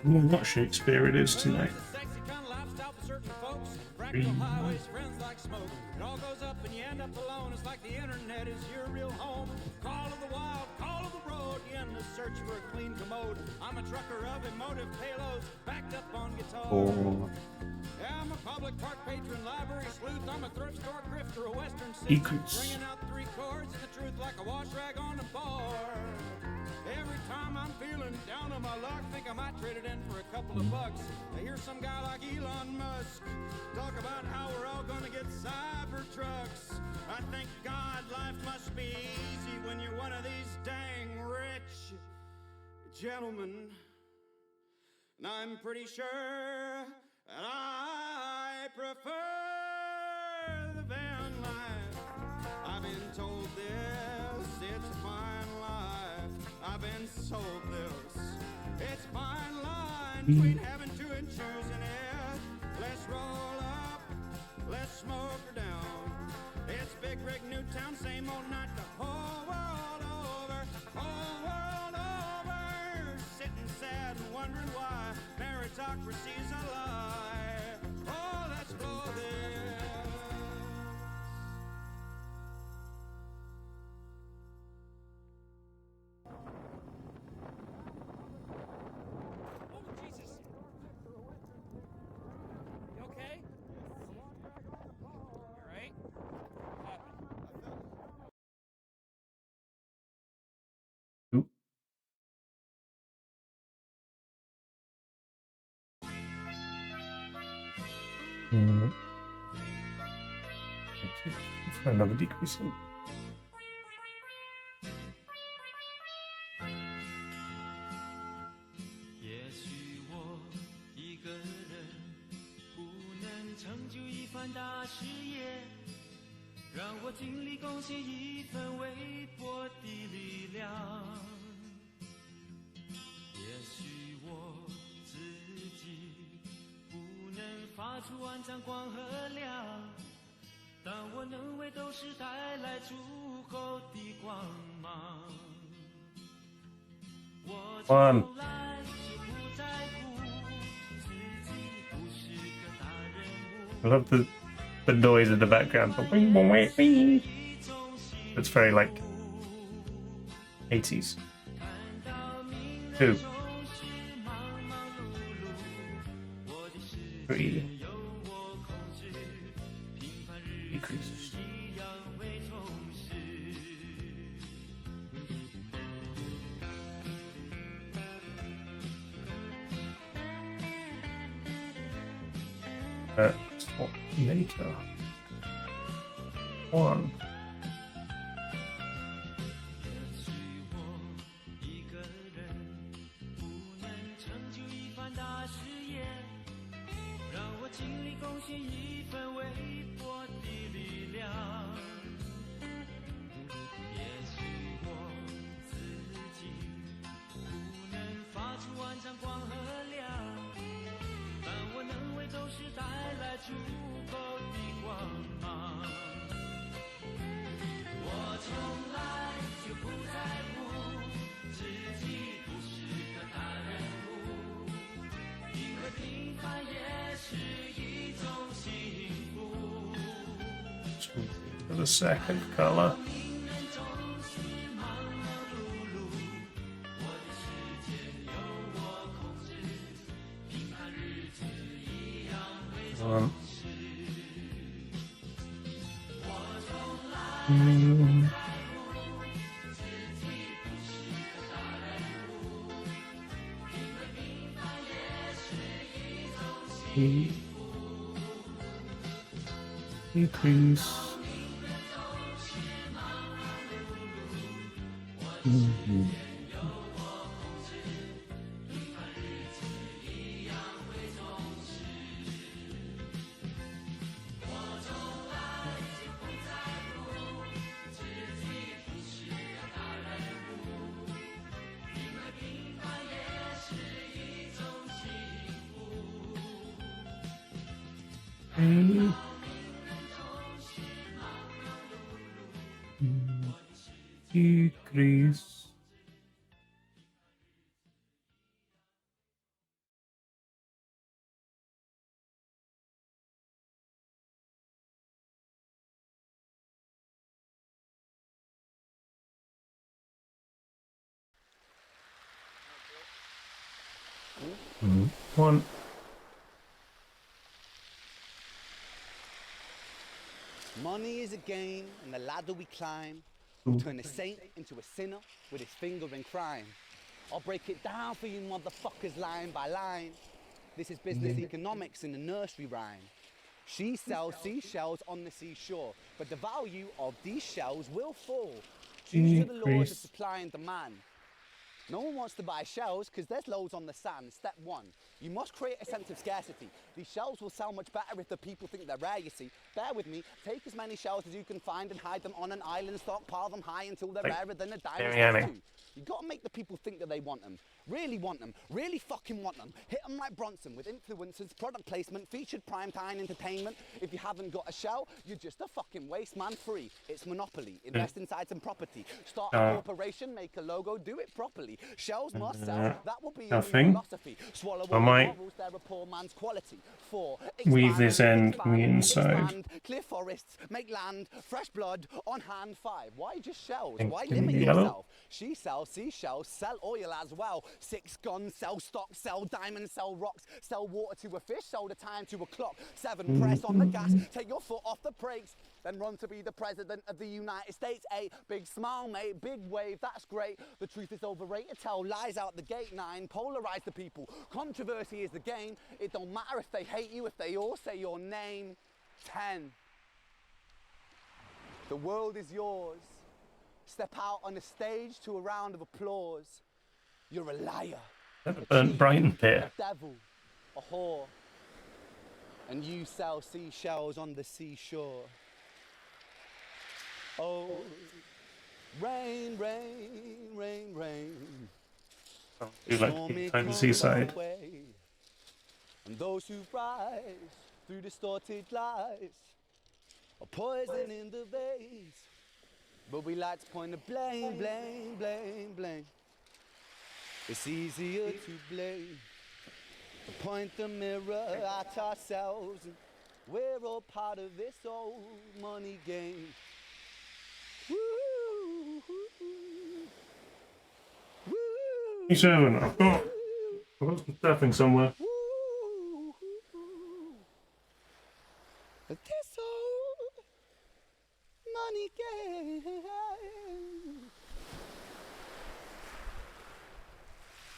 Speaker 1: What Shakespeare it is tonight.
Speaker 17: Sexy kind of lifestyle for certain folks. Practical highways, friends like smoke. It all goes up and you end up alone. It's like the internet is your real home. Call of the wild, call of the road. You end the search for a clean commode. I'm a trucker of emotive payloads, backed up on guitar. Yeah, I'm a public park patron, library sleuth. I'm a thrift store grifter, a western sister, bringing out 3 chords and the truth like a wash rag on a bar. Every time I'm feeling down on my luck, think I might trade it in for a couple of bucks. I hear some guy like Elon Musk talk about how we're all gonna get cyber trucks. I think, God, life must be easy when you're one of these dang rich gentlemen. And I'm pretty sure that I prefer the van life. I've been told this, it's a fine been so close. It's fine line between having to and choosing it. Let's roll up, let's smoke her down. It's Big Rig Newtown, same old night the whole world over, whole world over. Sitting sad and wondering why meritocracy's a lie. Oh, let's blow this.
Speaker 11: Oh, Jesus! You okay? You alright? What happened?
Speaker 1: For another decrease.
Speaker 16: 也许我一个人不能成就一番大事业，让我尽力贡献一份微薄的力量。也许我自己不能发出万丈光和亮，但我能为斗士带来足够的光芒。我从来就不在乎自己不是个大人物。
Speaker 1: I love the noise in the background. It's very like 80s. 2, 3, decrease. Stop later. 1.
Speaker 16: 尽力贡献一份微薄的力量。也许我自己不能发出万丈光和亮，但我能为斗士带来足够的光芒。我从来就不在乎自己不是个大人物，因为平凡也是一种幸福。
Speaker 1: For the second color. Decrease. Decrease. One.
Speaker 18: Money is a game, and the ladder we climb will turn a saint into a sinner with his finger in crime. I'll break it down for you motherfuckers line by line. This is business economics in the nursery rhyme. She sells seashells on the seashore, but the value of these shells will fall due to the laws of supply and demand. No one wants to buy shells because there's loads on the sand. Step one, you must create a sense of scarcity. These shells will sell much better if the people think they're rare, you see. Bear with me, take as many shells as you can find and hide them on an island, stockpile them high until they're rarer than a diamond. Step two, you gotta make the people think that they want them. Really want them, really fucking want them. Hit them like Bronson with influencers, product placement, featured primetime entertainment. If you haven't got a shell, you're just a fucking waste man. Free. It's monopoly. Invest inside some property. Start a corporation, make a logo, do it properly. Shells must sell. That will be your new philosophy. Swallow all the morals, they're a poor man's quality. 4.
Speaker 1: Weave this end from the inside.
Speaker 18: Expand, clear forests, make land, fresh blood on hand. 5. Why just shells? Why limit yourself? She sells seashells, sell oil as well. 6 guns, sell stock, sell diamonds, sell rocks, sell water to a fish, sell the time to a clock. 7. Press on the gas, take your foot off the brakes, then run to be the president of the United States. 8. Big smile, mate, big wave, that's great. The truth is overrated, tell lies out the gate. 9. Polarize the people, controversy is the game. It don't matter if they hate you, if they all say your name. 10. The world is yours. Step out on the stage to a round of applause. You're a liar,
Speaker 1: Burnt Brighton pit.
Speaker 18: a devil, a whore, and you sell seashells on the seashore. Oh, rain, rain, rain, rain.
Speaker 1: Do like by the seaside.
Speaker 18: And those who rise through distorted lies are poison in the veins. But we like to point the blame, blame, blame, blame. It's easier to blame, to point the mirror at ourselves. And we're all part of this old money game. Woo, woo, woo,
Speaker 1: 7. I've got some stuffing somewhere.
Speaker 18: this old money game.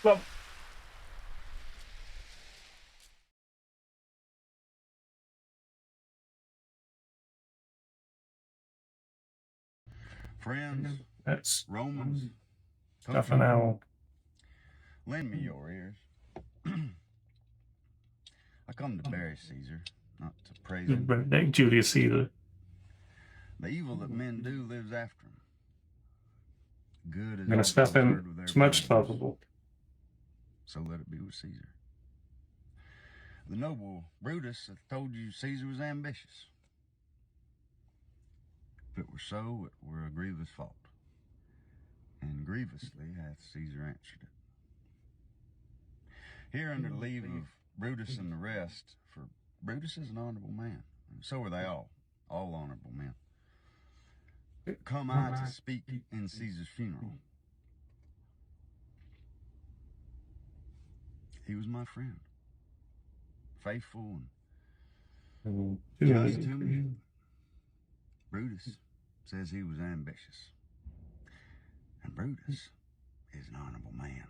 Speaker 1: Well,
Speaker 17: Friends,
Speaker 1: that's
Speaker 17: Romans,
Speaker 1: stuff an owl.
Speaker 17: lend me your ears. I come to bury Caesar, not to praise him.
Speaker 1: Julius Caesar.
Speaker 17: The evil that men do lives after him. Good is
Speaker 1: I'm gonna
Speaker 17: also
Speaker 1: stuff him
Speaker 17: heard with their
Speaker 1: as much as
Speaker 17: bones.
Speaker 1: possible.
Speaker 17: So let it be with Caesar. The noble Brutus hath told you Caesar was ambitious. If it were so, it were a grievous fault. And grievously hath Caesar answered it. Here under the leave of Brutus and the rest, for Brutus is an honorable man, and so are they all honorable men. Come I to speak in Caesar's funeral. He was my friend, faithful and just to me. Brutus says he was ambitious, and Brutus is an honorable man.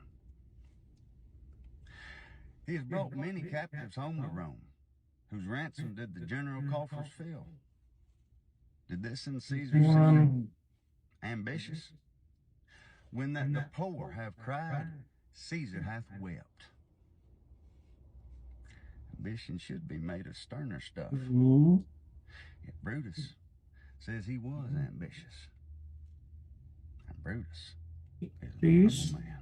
Speaker 17: He has brought many captives home to Rome, whose ransom did the general coffers fill. Did this in Caesar's Caesar ambitious? When that the poor have cried, Caesar hath wept. Ambition should be made of sterner stuff. Yet Brutus says he was ambitious. And Brutus is an honorable man.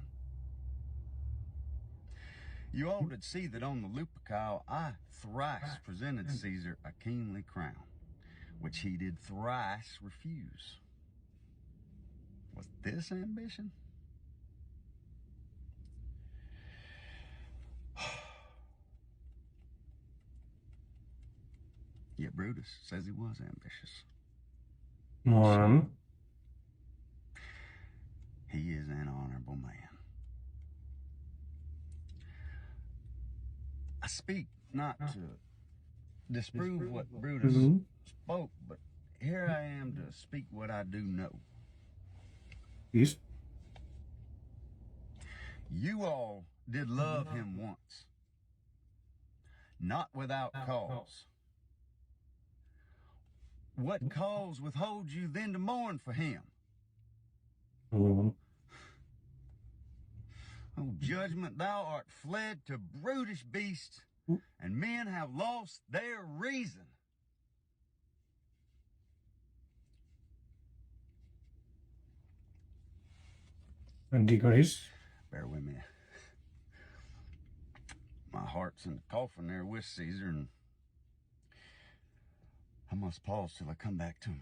Speaker 17: You all did see that on the Lupercal I thrice presented Caesar a kingly crown, which he did thrice refuse. Was this ambition? Yet Brutus says he was ambitious.
Speaker 1: 1.
Speaker 17: He is an honorable man. I speak not to disprove what Brutus spoke, but here I am to speak what I do know.
Speaker 1: Yes.
Speaker 17: You all did love him once, not without cause. What cause withholds you then to mourn for him? O judgment, thou art fled to brutish beasts, and men have lost their reason.
Speaker 1: And he got his.
Speaker 17: Bear with me. My heart's in the coffin there with Caesar, and I must pause till I come back to me.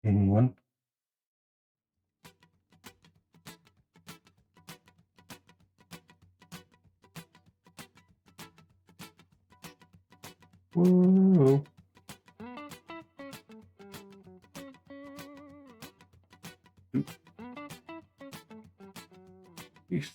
Speaker 1: One. Whoa. Yes.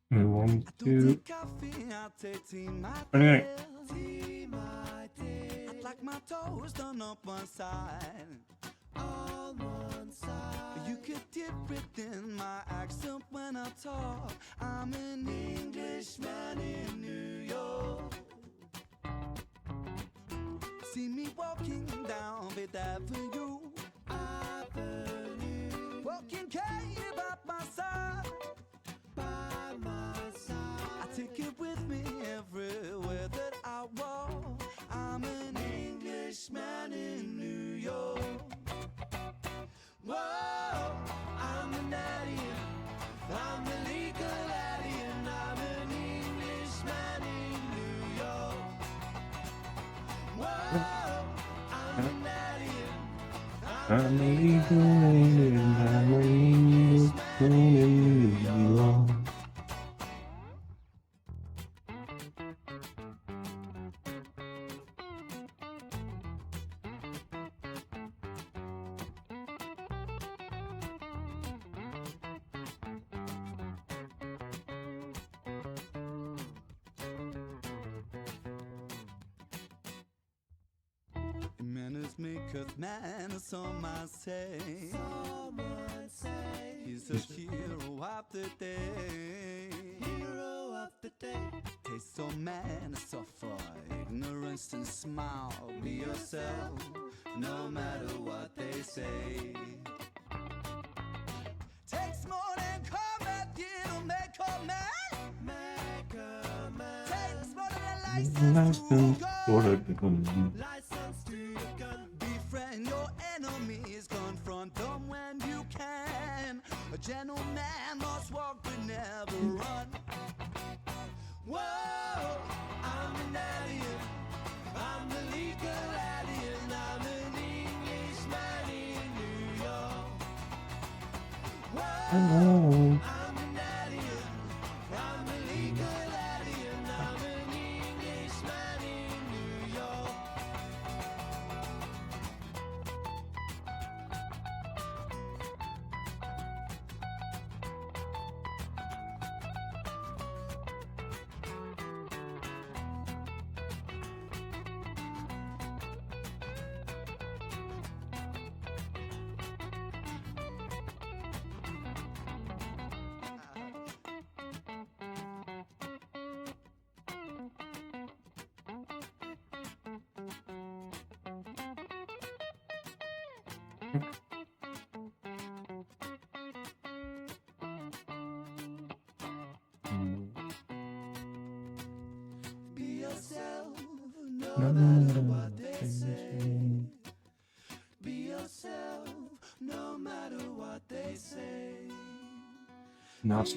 Speaker 1: One, two. Okay.
Speaker 6: I'd like my toes done up one side. On one side. You could dip it in my accent when I talk. I'm an Englishman in New York. See me walking down Fifth Avenue. Walking cave at my side. By my side. I take it with me everywhere that I walk. I'm an Englishman in New York. Whoa, I'm an alien. I'm a legal alien. I'm an Englishman in New York. Whoa, I'm an alien.
Speaker 1: I'm a legal alien. I'm an Englishman in New York.
Speaker 6: Manners maketh man, some might say. He's the hero of the day. Hero of the day. Taste of man, suffer ignorance and smile. Be yourself, no matter what they say. Takes more than combat gear to make a man. Make a man. Takes more than a license to go. License to the gun. Befriend your enemies, confront them when you can. A gentleman must walk but never run. Whoa, I'm an alien. I'm the legal alien. I'm an Englishman in New York. Whoa,
Speaker 1: Hello.
Speaker 6: I'm an alien. I'm a legal alien. I'm an Englishman in New York. Be yourself, no matter what they say. Be yourself, no matter what they say.
Speaker 1: Nasty.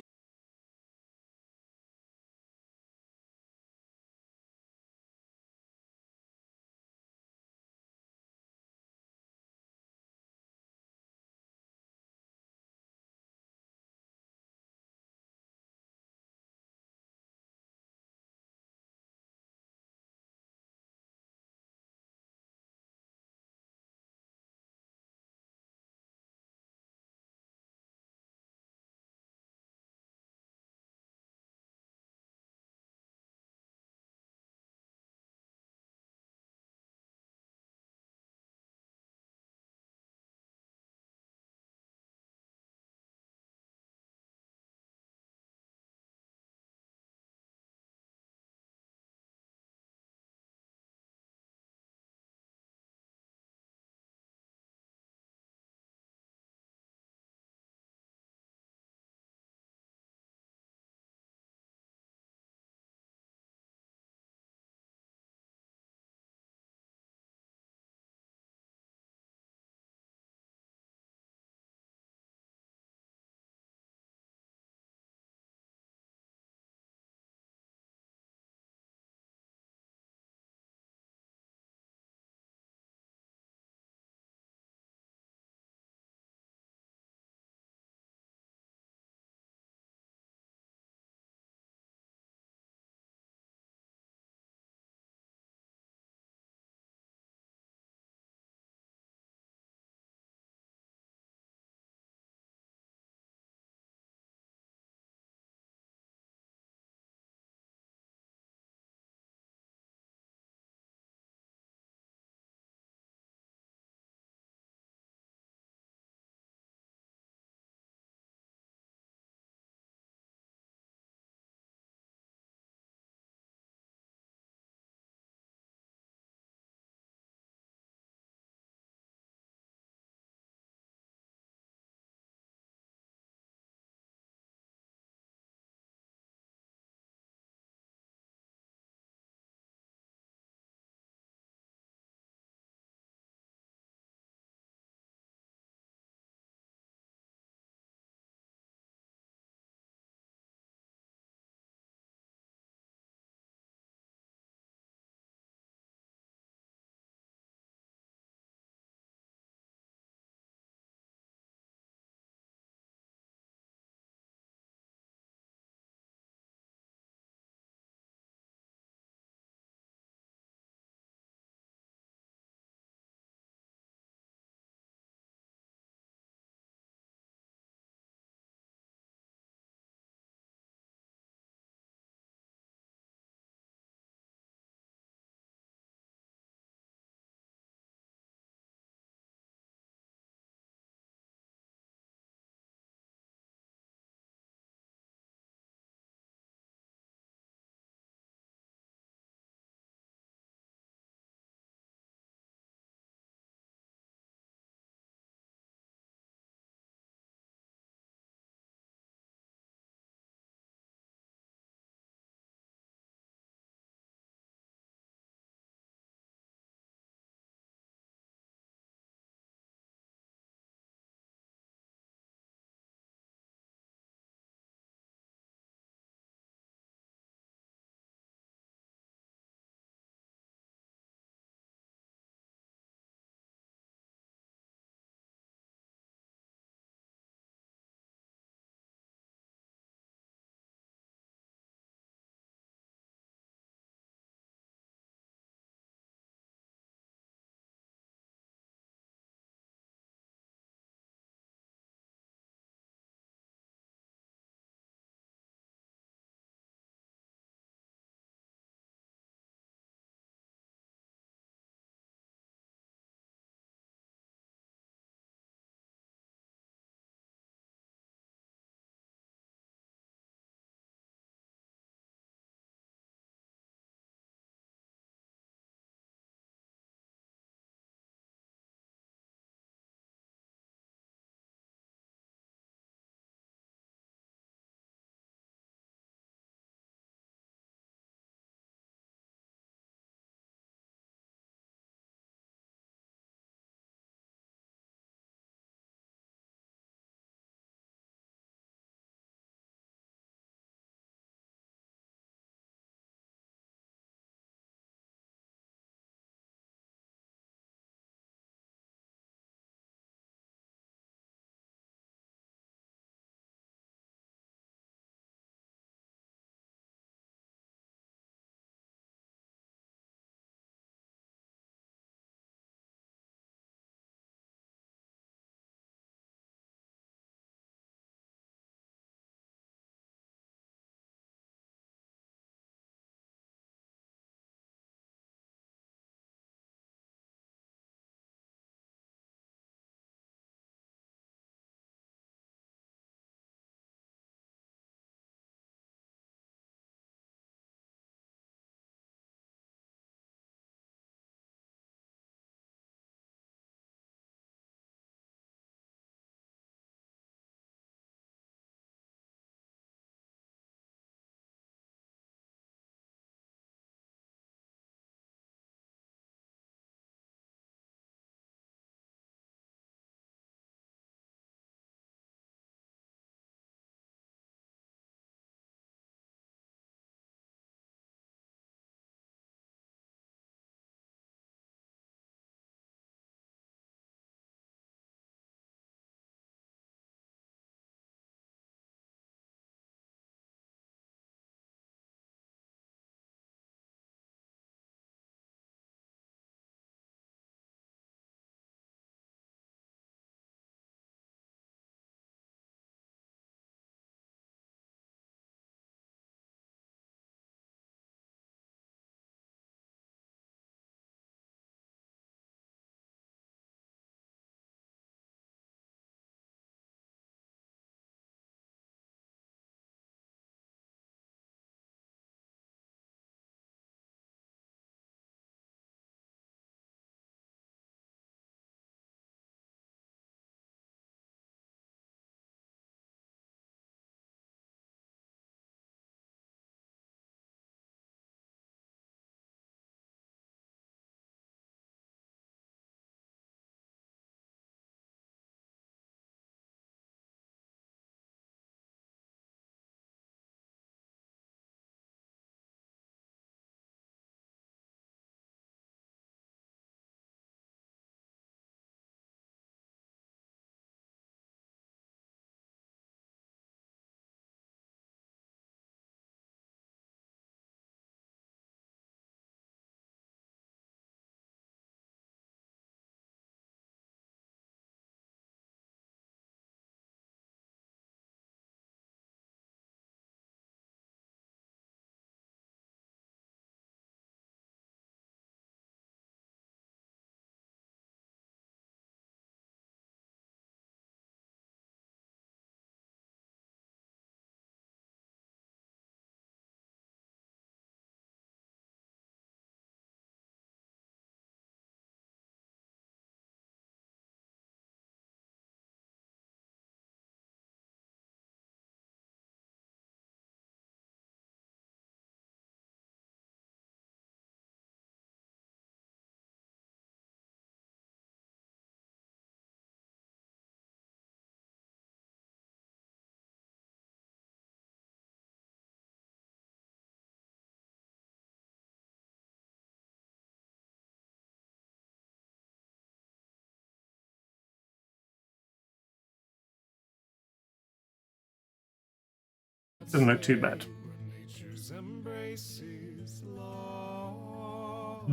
Speaker 1: Doesn't look too bad.
Speaker 6: Nature's embrace is lost.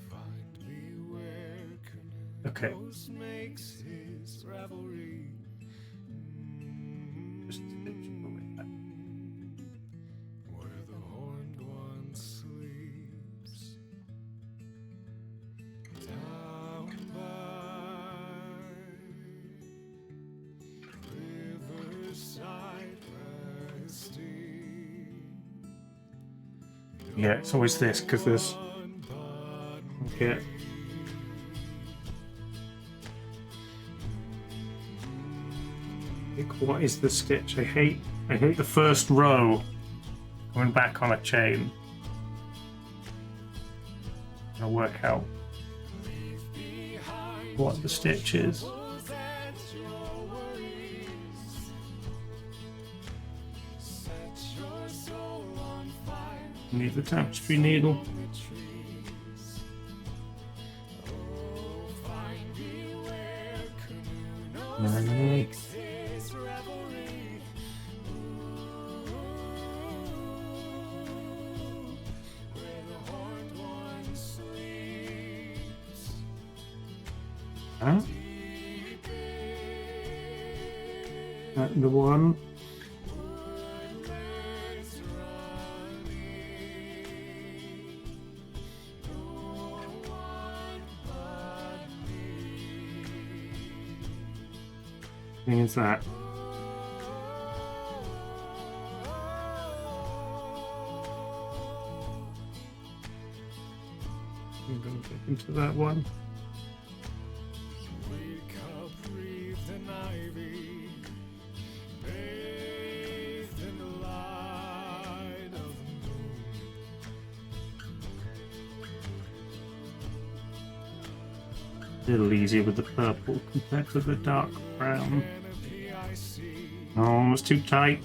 Speaker 6: Find me where
Speaker 1: Okay.
Speaker 6: Canoes makes his revelry.
Speaker 1: Just
Speaker 6: Where the horned one sleeps. Down by Riverside resting.
Speaker 1: Yeah, it's always this because there's. Okay. What is the stitch? I hate the first row going back on a chain. I'll work out what the stitch is. Need the tapestry needle. No. Huh? The one. Is that? I'm going to get into that one.
Speaker 6: Wake up, breathed in ivy, bathed in the light of the moon.
Speaker 1: A little easier with the purple compared to the dark brown. Oh, it's too tight.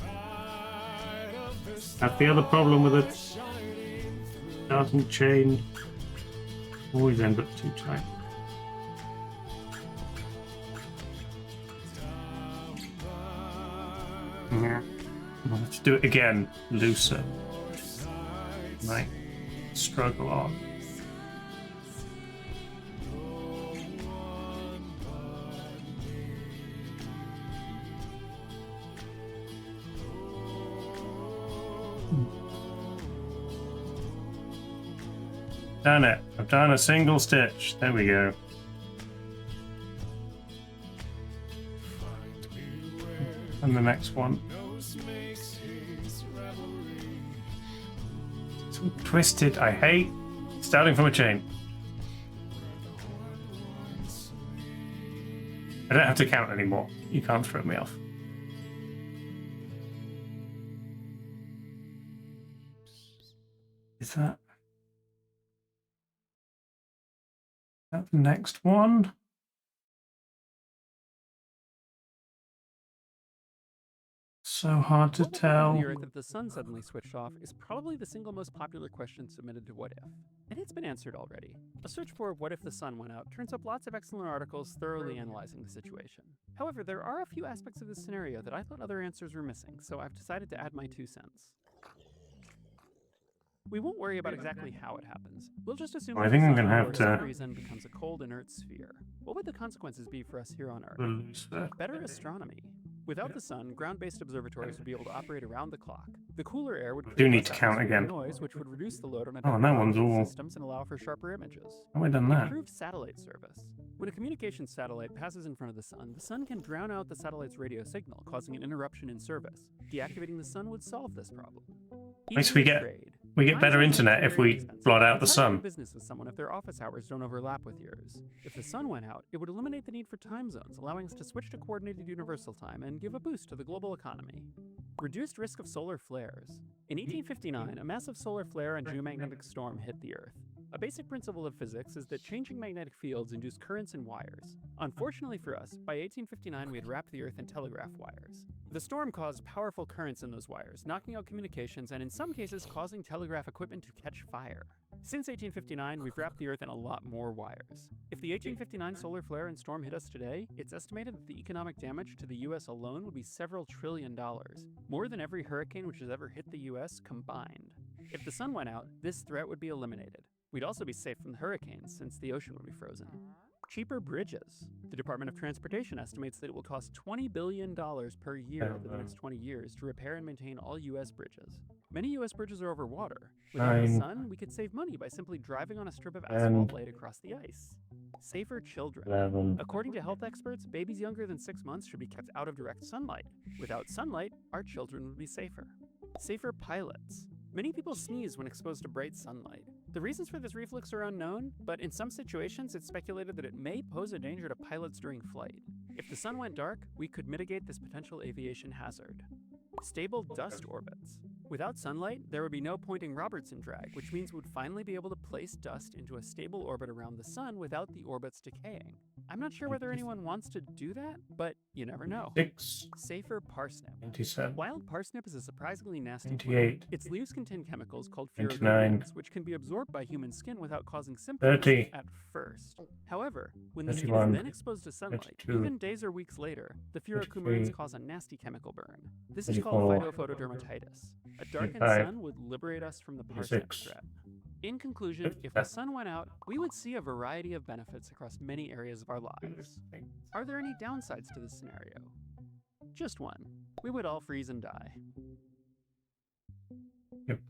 Speaker 1: That's the other problem with it. Doesn't chain. Always end up too tight. Yeah. Well, let's do it again. Looser. Right. Struggle on. Done it. I've done a single stitch. There we go. And the next one. It's all twisted. I hate starting from a chain. I don't have to count anymore. You can't throw me off. Is that the next one? So hard to
Speaker 3: What would happen
Speaker 1: tell.
Speaker 3: to the Earth if the sun suddenly switched off is probably the single most popular question submitted to What If. And it's been answered already. A search for What If the Sun Went Out turns up lots of excellent articles thoroughly analyzing the situation. However, there are a few aspects of this scenario that I thought other answers were missing, so I've decided to add my 2 cents. We won't worry about exactly how it happens. We'll just assume
Speaker 1: I
Speaker 3: that
Speaker 1: think
Speaker 3: the
Speaker 1: I'm
Speaker 3: sun
Speaker 1: gonna have
Speaker 3: for some
Speaker 1: to-
Speaker 3: reason becomes a cold, inert sphere. What would the consequences be for us here on Earth?
Speaker 1: Lose that.
Speaker 3: Better astronomy. Without the sun, ground-based observatories would be able to operate around the clock. The cooler air would
Speaker 1: I do
Speaker 3: create
Speaker 1: need
Speaker 3: less
Speaker 1: to count
Speaker 3: atmospheric
Speaker 1: again.
Speaker 3: noise, which would reduce the load on
Speaker 1: Oh, and that one's all-
Speaker 3: systems and allow for sharper images.
Speaker 1: How have I done that?
Speaker 3: Improved satellite service. When a communications satellite passes in front of the sun can drown out the satellite's radio signal, causing an interruption in service. Deactivating the sun would solve this problem.
Speaker 1: At least we
Speaker 3: Easier
Speaker 1: get
Speaker 3: trade.
Speaker 1: better
Speaker 3: Time zones
Speaker 1: internet
Speaker 3: are
Speaker 1: if
Speaker 3: very
Speaker 1: we
Speaker 3: expensive.
Speaker 1: blot out the
Speaker 3: It's hard to do
Speaker 1: sun.
Speaker 3: business with someone if their office hours don't overlap with yours. If the sun went out, it would eliminate the need for time zones, allowing us to switch to coordinated universal time and give a boost to the global economy. Reduced risk of solar flares. In 1859, a massive solar flare and geomagnetic storm hit the Earth. A basic principle of physics is that changing magnetic fields induce currents in wires. Unfortunately for us, by 1859 we had wrapped the Earth in telegraph wires. The storm caused powerful currents in those wires, knocking out communications and in some cases causing telegraph equipment to catch fire. Since 1859, we've wrapped the Earth in a lot more wires. If the 1859 solar flare and storm hit us today, it's estimated that the economic damage to the US alone would be several $1 trillion, more than every hurricane which has ever hit the US combined. If the sun went out, this threat would be eliminated. We'd also be safe from the hurricanes, since the ocean would be frozen. Cheaper bridges. The Department of Transportation estimates that it will cost $20 billion per year over the next 20 years to repair and maintain all US bridges. Many US bridges are over water. Without the sun, we could save money by simply driving on a strip of asphalt laid across the ice. Safer children. According to health experts, babies younger than 6 months should be kept out of direct sunlight. Without sunlight, our children would be safer. Safer pilots. Many people sneeze when exposed to bright sunlight. The reasons for this reflex are unknown, but in some situations it's speculated that it may pose a danger to pilots during flight. If the sun went dark, we could mitigate this potential aviation hazard. Stable dust orbits. Without sunlight, there would be no Poynting-Robertson drag, which means we'd finally be able to place dust into a stable orbit around the sun without the orbits decaying. I'm not sure whether anyone wants to do that, but you never know.
Speaker 1: 6.
Speaker 3: Safer parsnip.
Speaker 1: 27.
Speaker 3: Wild parsnip is a surprisingly nasty
Speaker 1: 28.
Speaker 3: plant. Its leaves contain chemicals called
Speaker 1: 29.
Speaker 3: pheromones, which can be absorbed by human skin without causing symptoms
Speaker 1: 30.
Speaker 3: at first. However, when the skin
Speaker 1: 31.
Speaker 3: is then exposed to sunlight,
Speaker 1: 32.
Speaker 3: even days or weeks later, the pheromones cause a nasty chemical burn. This is
Speaker 1: 34.
Speaker 3: called phytophotodermatitis. A darkened
Speaker 1: 35.
Speaker 3: sun would liberate us from the parsnip
Speaker 1: 36.
Speaker 3: threat. In conclusion, if the sun went out, we would see a variety of benefits across many areas of our lives. Are there any downsides to this scenario? Just one. We would all freeze and die.
Speaker 1: Yep.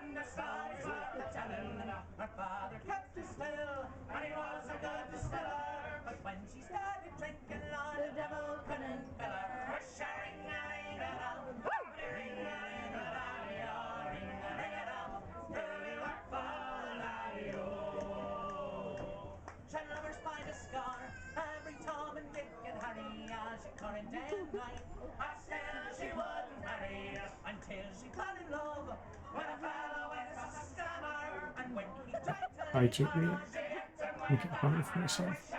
Speaker 6: And the stars were telling her father kept her still, and he was a good distiller. But when she started drinking, Lord, the devil couldn't fill her. Ring-a-ring-a-dong, ring-a-ring-a-dong, ring-a-ring-a-dong, till we work for Laddie-o. She lovers by the score, every Tom and Dick and Harry, as she couldn't day and night. But still she wouldn't marry until she fell in love with a fellow with a stammer, and when he tried to
Speaker 1: I do agree. Make it harder for myself.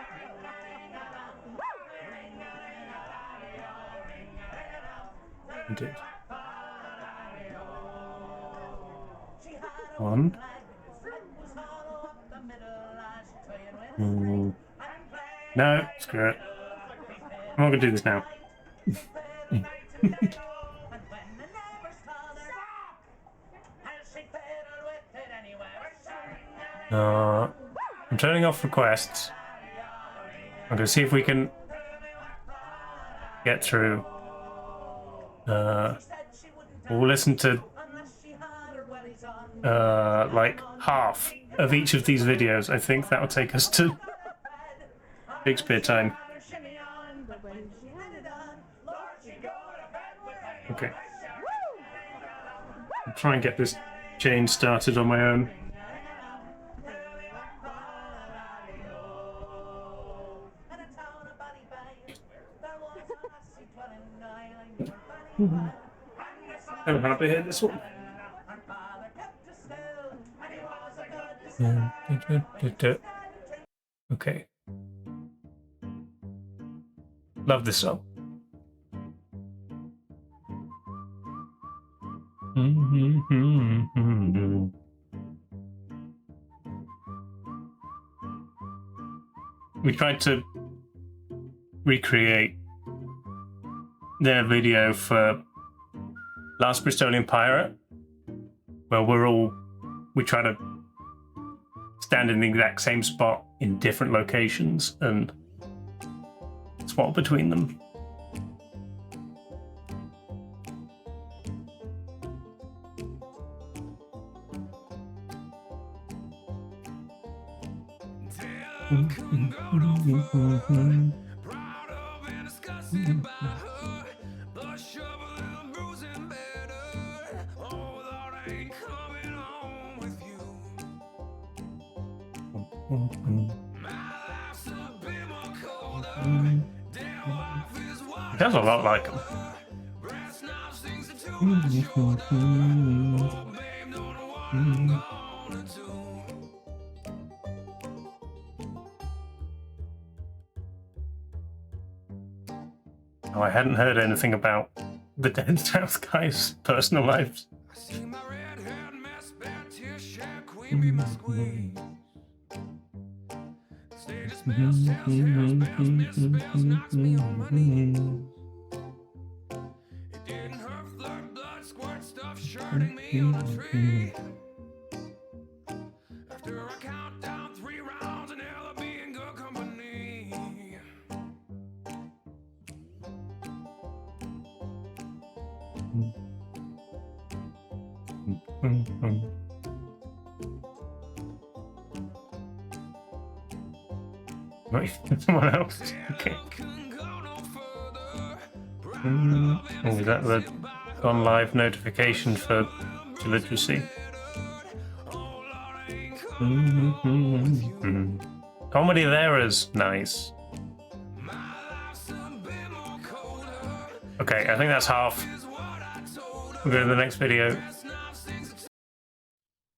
Speaker 1: I did. 1. No, screw it. I'm not gonna do this now. I'm turning off requests. I'm gonna see if we can get through. We'll listen to like half of each of these videos. I think that will take us to Shakespeare time. Okay. I'll try and get this change started on my own. I'm happy to hit this one. Okay. Love this song. We tried to recreate their video for Last Bristolian Pirate, where we try to stand in the exact same spot in different locations and swap between them. It does a lot like him. Oh, I hadn't heard anything about the Dead South guy's personal lives.
Speaker 22: Sharding me on the tree. After I count down 3 rounds and Ella be in good company.
Speaker 1: Wait, someone else. Okay. Oh, is that the gone live notification for literacy? Comedy there is nice. Okay, I think that's half. We'll go to the next video.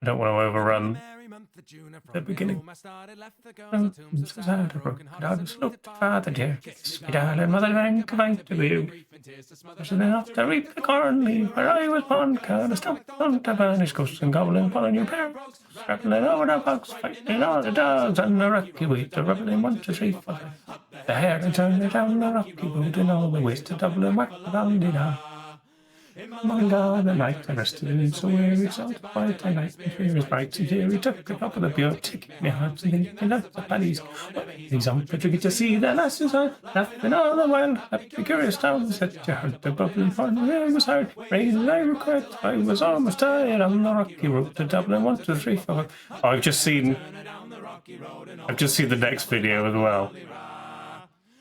Speaker 1: I don't want to overrun the beginning. Father dear, sweet darling mother rank fight to you. There's enough to reap the corn leaf where I was born. Kind of stump on to vanish ghosts and goblins following your pair. Rattling over the box, fighting all the dogs on the rocky way to Dublin 1, 2, 3, 4. The hare and turn it down the rocky road and all the ways to Dublin, whack the boundy down. My God, the night I rested in so weary, so quiet I night, and fear is bright and dear. He took the top of the pure, taking me heart and thinking out the paddies. He's on the trigger to see the lasses on, laughing all the while. Up the curious town, set your heart to bubbling fun. It was hard, rain I regret. I was almost tired on the rocky road to Dublin 1, 2, 3, 4. Oh, I've just seen the next video as well.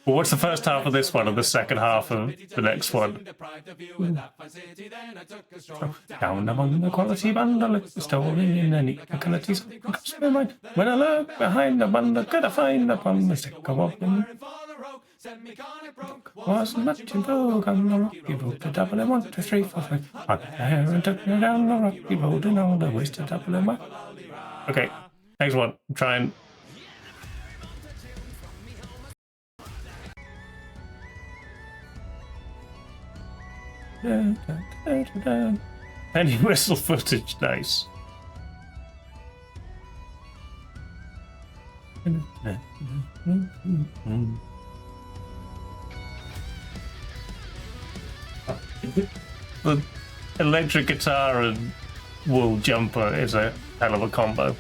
Speaker 1: Well, what's the first half of this one and the second half of the next one? Down among the quality bundle, it's stolen in any localities. When I look behind the bundle, could I find upon the stick of wobbling? Wasn't much in vogue on the rocky road to Dublin 1, 2, 3, 4, 5. I got there and took me down the rocky road and all the ways to Dublin 1. Okay, next one. I'm trying. Any whistle footage, nice. The electric guitar and wool jumper is a hell of a combo.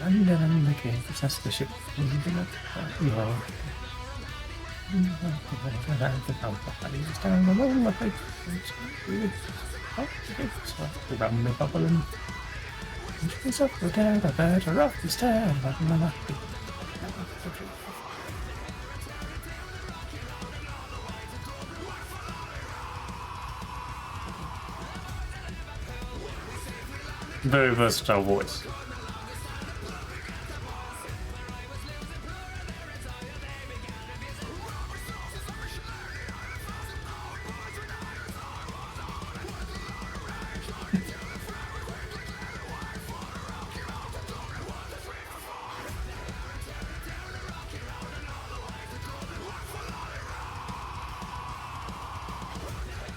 Speaker 1: And the game, that's the ship. Around the bubble and it's up the dead, the better off instead. Very versatile voice.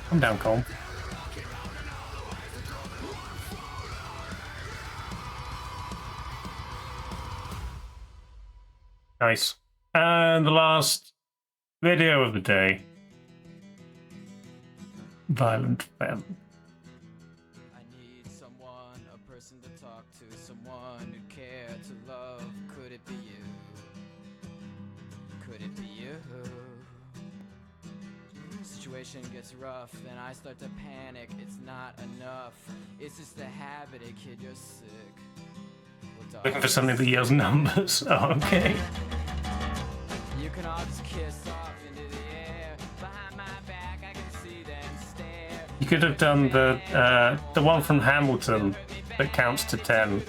Speaker 1: Calm down, Cole. Nice. And the last video of the day. Violent Femme.
Speaker 4: I need someone, a person to talk to, someone who care to love. Could it be you? Could it be you? Situation gets rough and I start to panic. It's not enough. It's just a habit, kid, you're sick.
Speaker 1: Looking for something that yells numbers. Oh, okay.
Speaker 4: You can all just kiss off into the air. Behind my back, I can see them stare.
Speaker 1: You could have done the one from Hamilton that counts to 10.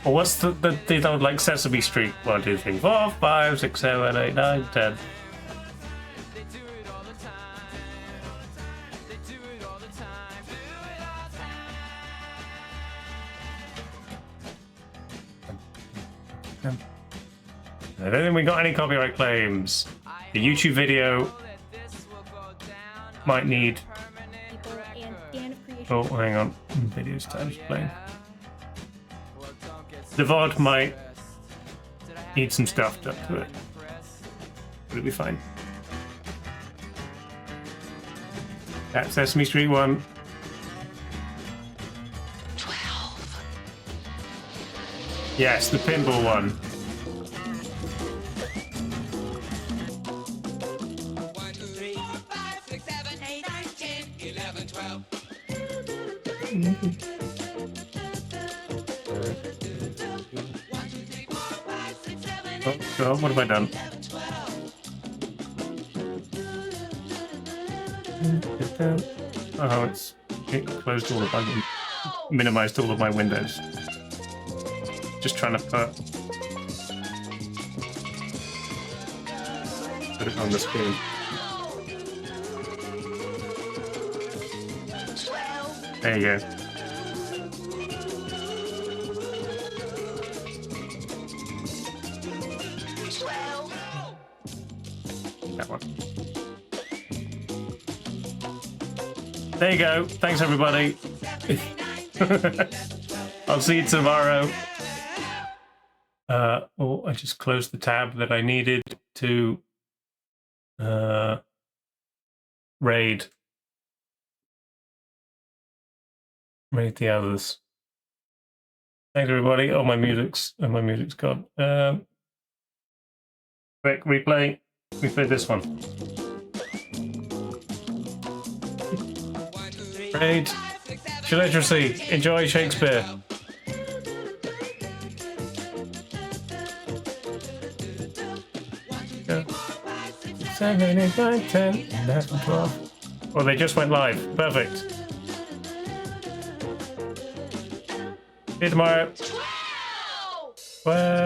Speaker 1: Or what's the old like Sesame Street 1, 2, 3, 4, 5, 6, 7, 8, 9, 10. I don't think we got any copyright claims. The YouTube video might need. Oh, hang on. Video's time's playing. The VOD might need some stuff done to it. It'll be fine. That's Sesame Street 1.
Speaker 6: 12.
Speaker 1: Yes, the pinball one. Oh, God, what have I done? Oh, it closed all of my, minimized all of my windows. Just trying to put it on the screen. There you go. That one. There you go. Thanks, everybody. I'll see you tomorrow. Oh, I just closed the tab that I needed to raid the others. Thanks, everybody. Oh, my music's gone. Quick replay. Replay this one. Raid. Literacy. Enjoy Shakespeare. Go. 7, 8, 9, 10, 11, 12. Oh, they just went live. Perfect. See you tomorrow. 12.